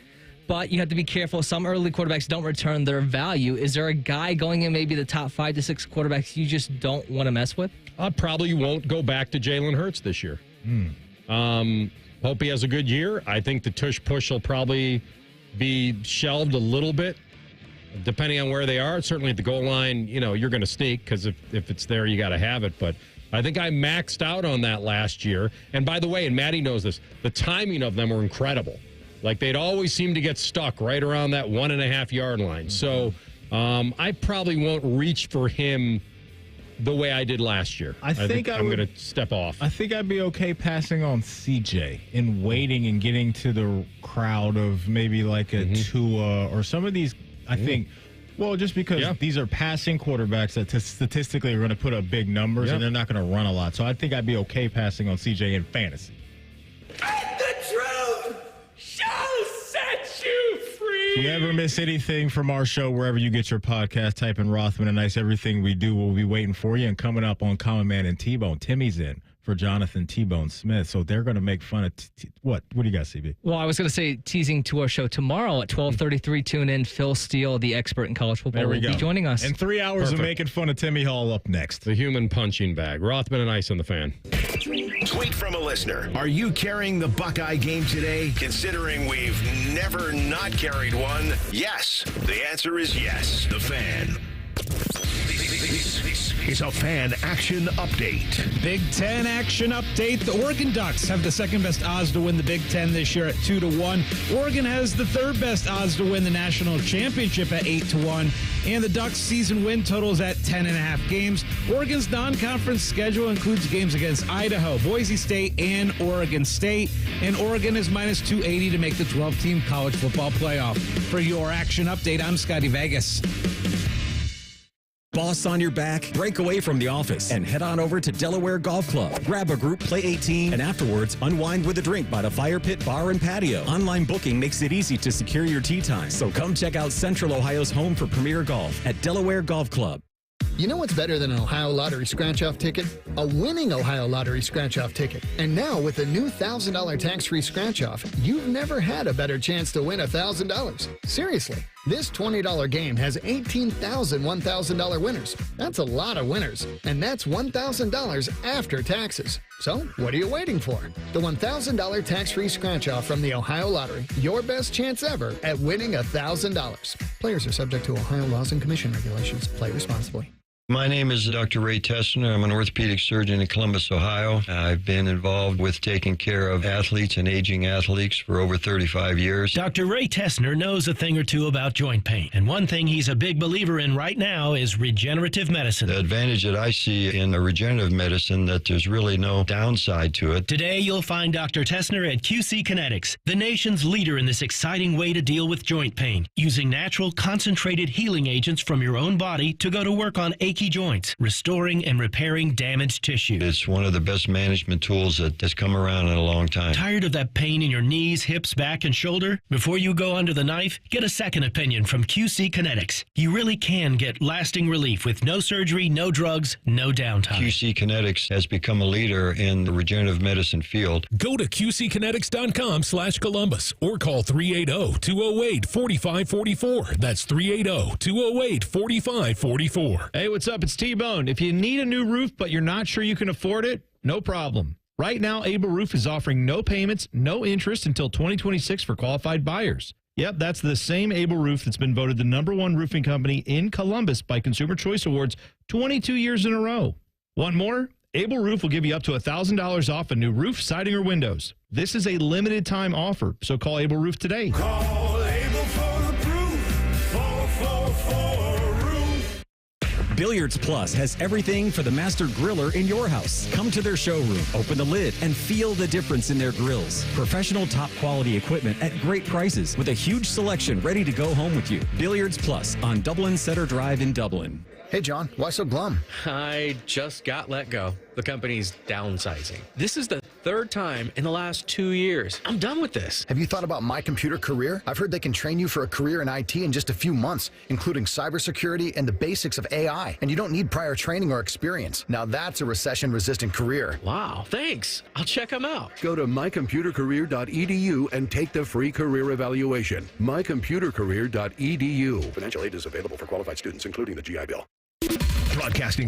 But you have to be careful. Some early quarterbacks don't return their value. Is there a guy going in maybe the top 5 to 6 quarterbacks you just don't want to mess with? I probably won't go back to Jalen Hurts this year. Hope he has a good year. I think the tush push will probably be shelved a little bit, depending on where they are. Certainly at the goal line, you're going to sneak because if it's there, you got to have it. But I think I maxed out on that last year. And by the way, and Matty knows this, the timing of them were incredible. Like they'd always seem to get stuck right around that 1.5 yard line. So I probably won't reach for him the way I did last year. I think I'm going to step off. I think I'd be okay passing on CJ and waiting and getting to the crowd of maybe like a Tua or some of these. I think, well, just because these are passing quarterbacks that statistically are going to put up big numbers and they're not going to run a lot. So I think I'd be okay passing on CJ in fantasy. And the truth shall set you free. If you ever miss anything from our show, wherever you get your podcast, type in Rothman and Nice. Everything we do will be waiting for you. And coming up on Common Man and T-Bone, Timmy's in for Jonathan T-Bone Smith. So they're going to make fun of what? What do you got, CB? Well, I was going to say teasing to our show tomorrow at 12:33. Tune in. Phil Steele, the expert in college football, there we will be joining us. And 3 hours of making fun of Timmy Hall up next. The human punching bag. Rothman and Ice on the Fan. Tweet from a listener. Are you carrying the Buckeye game today? Considering we've never not carried one, yes. The answer is yes. The Fan. This is a Fan Action Update. Big Ten Action Update. The Oregon Ducks have the second best odds to win the Big Ten this year at 2-1. Oregon has the third best odds to win the national championship at 8-1. And the Ducks' season win total is at 10.5 games. Oregon's non-conference schedule includes games against Idaho, Boise State, and Oregon State. And Oregon is minus 280 to make the 12-team college football playoff. For your Action Update, I'm Scotty Vegas. Boss on your back? Break away from the office and head on over to Delaware Golf Club. Grab a group, play 18, and afterwards unwind with a drink by the Fire Pit Bar and Patio. Online booking makes it easy to secure your tee time. So come check out Central Ohio's home for premier golf at Delaware Golf Club. You know what's better than an Ohio Lottery scratch-off ticket? A winning Ohio Lottery scratch-off ticket. And now with the new $1,000 tax-free scratch-off, you've never had a better chance to win $1,000. Seriously, this $20 game has 18,000 $1,000 winners. That's a lot of winners. And that's $1,000 after taxes. So, what are you waiting for? The $1,000 tax-free scratch-off from the Ohio Lottery. Your best chance ever at winning $1,000. Players are subject to Ohio laws and commission regulations. Play responsibly. My name is Dr. Ray Tessner. I'm an orthopedic surgeon in Columbus, Ohio. I've been involved with taking care of athletes and aging athletes for over 35 years. Dr. Ray Tessner knows a thing or two about joint pain. And one thing he's a big believer in right now is regenerative medicine. The advantage that I see in a regenerative medicine that there's really no downside to it. Today, you'll find Dr. Tessner at QC Kinetics, the nation's leader in this exciting way to deal with joint pain, using natural, concentrated healing agents from your own body to go to work on achy joints, restoring and repairing damaged tissue. It's one of the best management tools that has come around in a long time. Tired of that pain in your knees, hips, back, and shoulder? Before you go under the knife, get a second opinion from QC Kinetics. You really can get lasting relief with no surgery, no drugs, no downtime. QC Kinetics has become a leader in the regenerative medicine field. Go to QCkinetics.com/Columbus or call 380-208-4544. That's 380-208-4544. Hey, what's up? It's T-Bone. If you need a new roof, but you're not sure you can afford it, no problem. Right now, Able Roof is offering no payments, no interest until 2026 for qualified buyers. Yep, that's the same Able Roof that's been voted the #1 roofing company in Columbus by Consumer Choice Awards 22 years in a row. Want more? Able Roof will give you up to $1,000 off a new roof, siding, or windows. This is a limited time offer, so call Able Roof today. Call Able for the proof. 444 Roof. Billiards Plus has everything for the master griller in your house. Come to their showroom, open the lid, and feel the difference in their grills. Professional top quality equipment at great prices with a huge selection ready to go home with you. Billiards Plus on Dublin Center Drive in Dublin. Hey, John, why so glum? I just got let go. The company's downsizing. This is the third time in the last 2 years. I'm done with this. Have you thought about My Computer Career? I've heard they can train you for a career in IT in just a few months, including cybersecurity and the basics of AI. And you don't need prior training or experience. Now that's a recession-resistant career. Wow, thanks. I'll check them out. Go to mycomputercareer.edu and take the free career evaluation. mycomputercareer.edu. Financial aid is available for qualified students, including the GI Bill. Broadcasting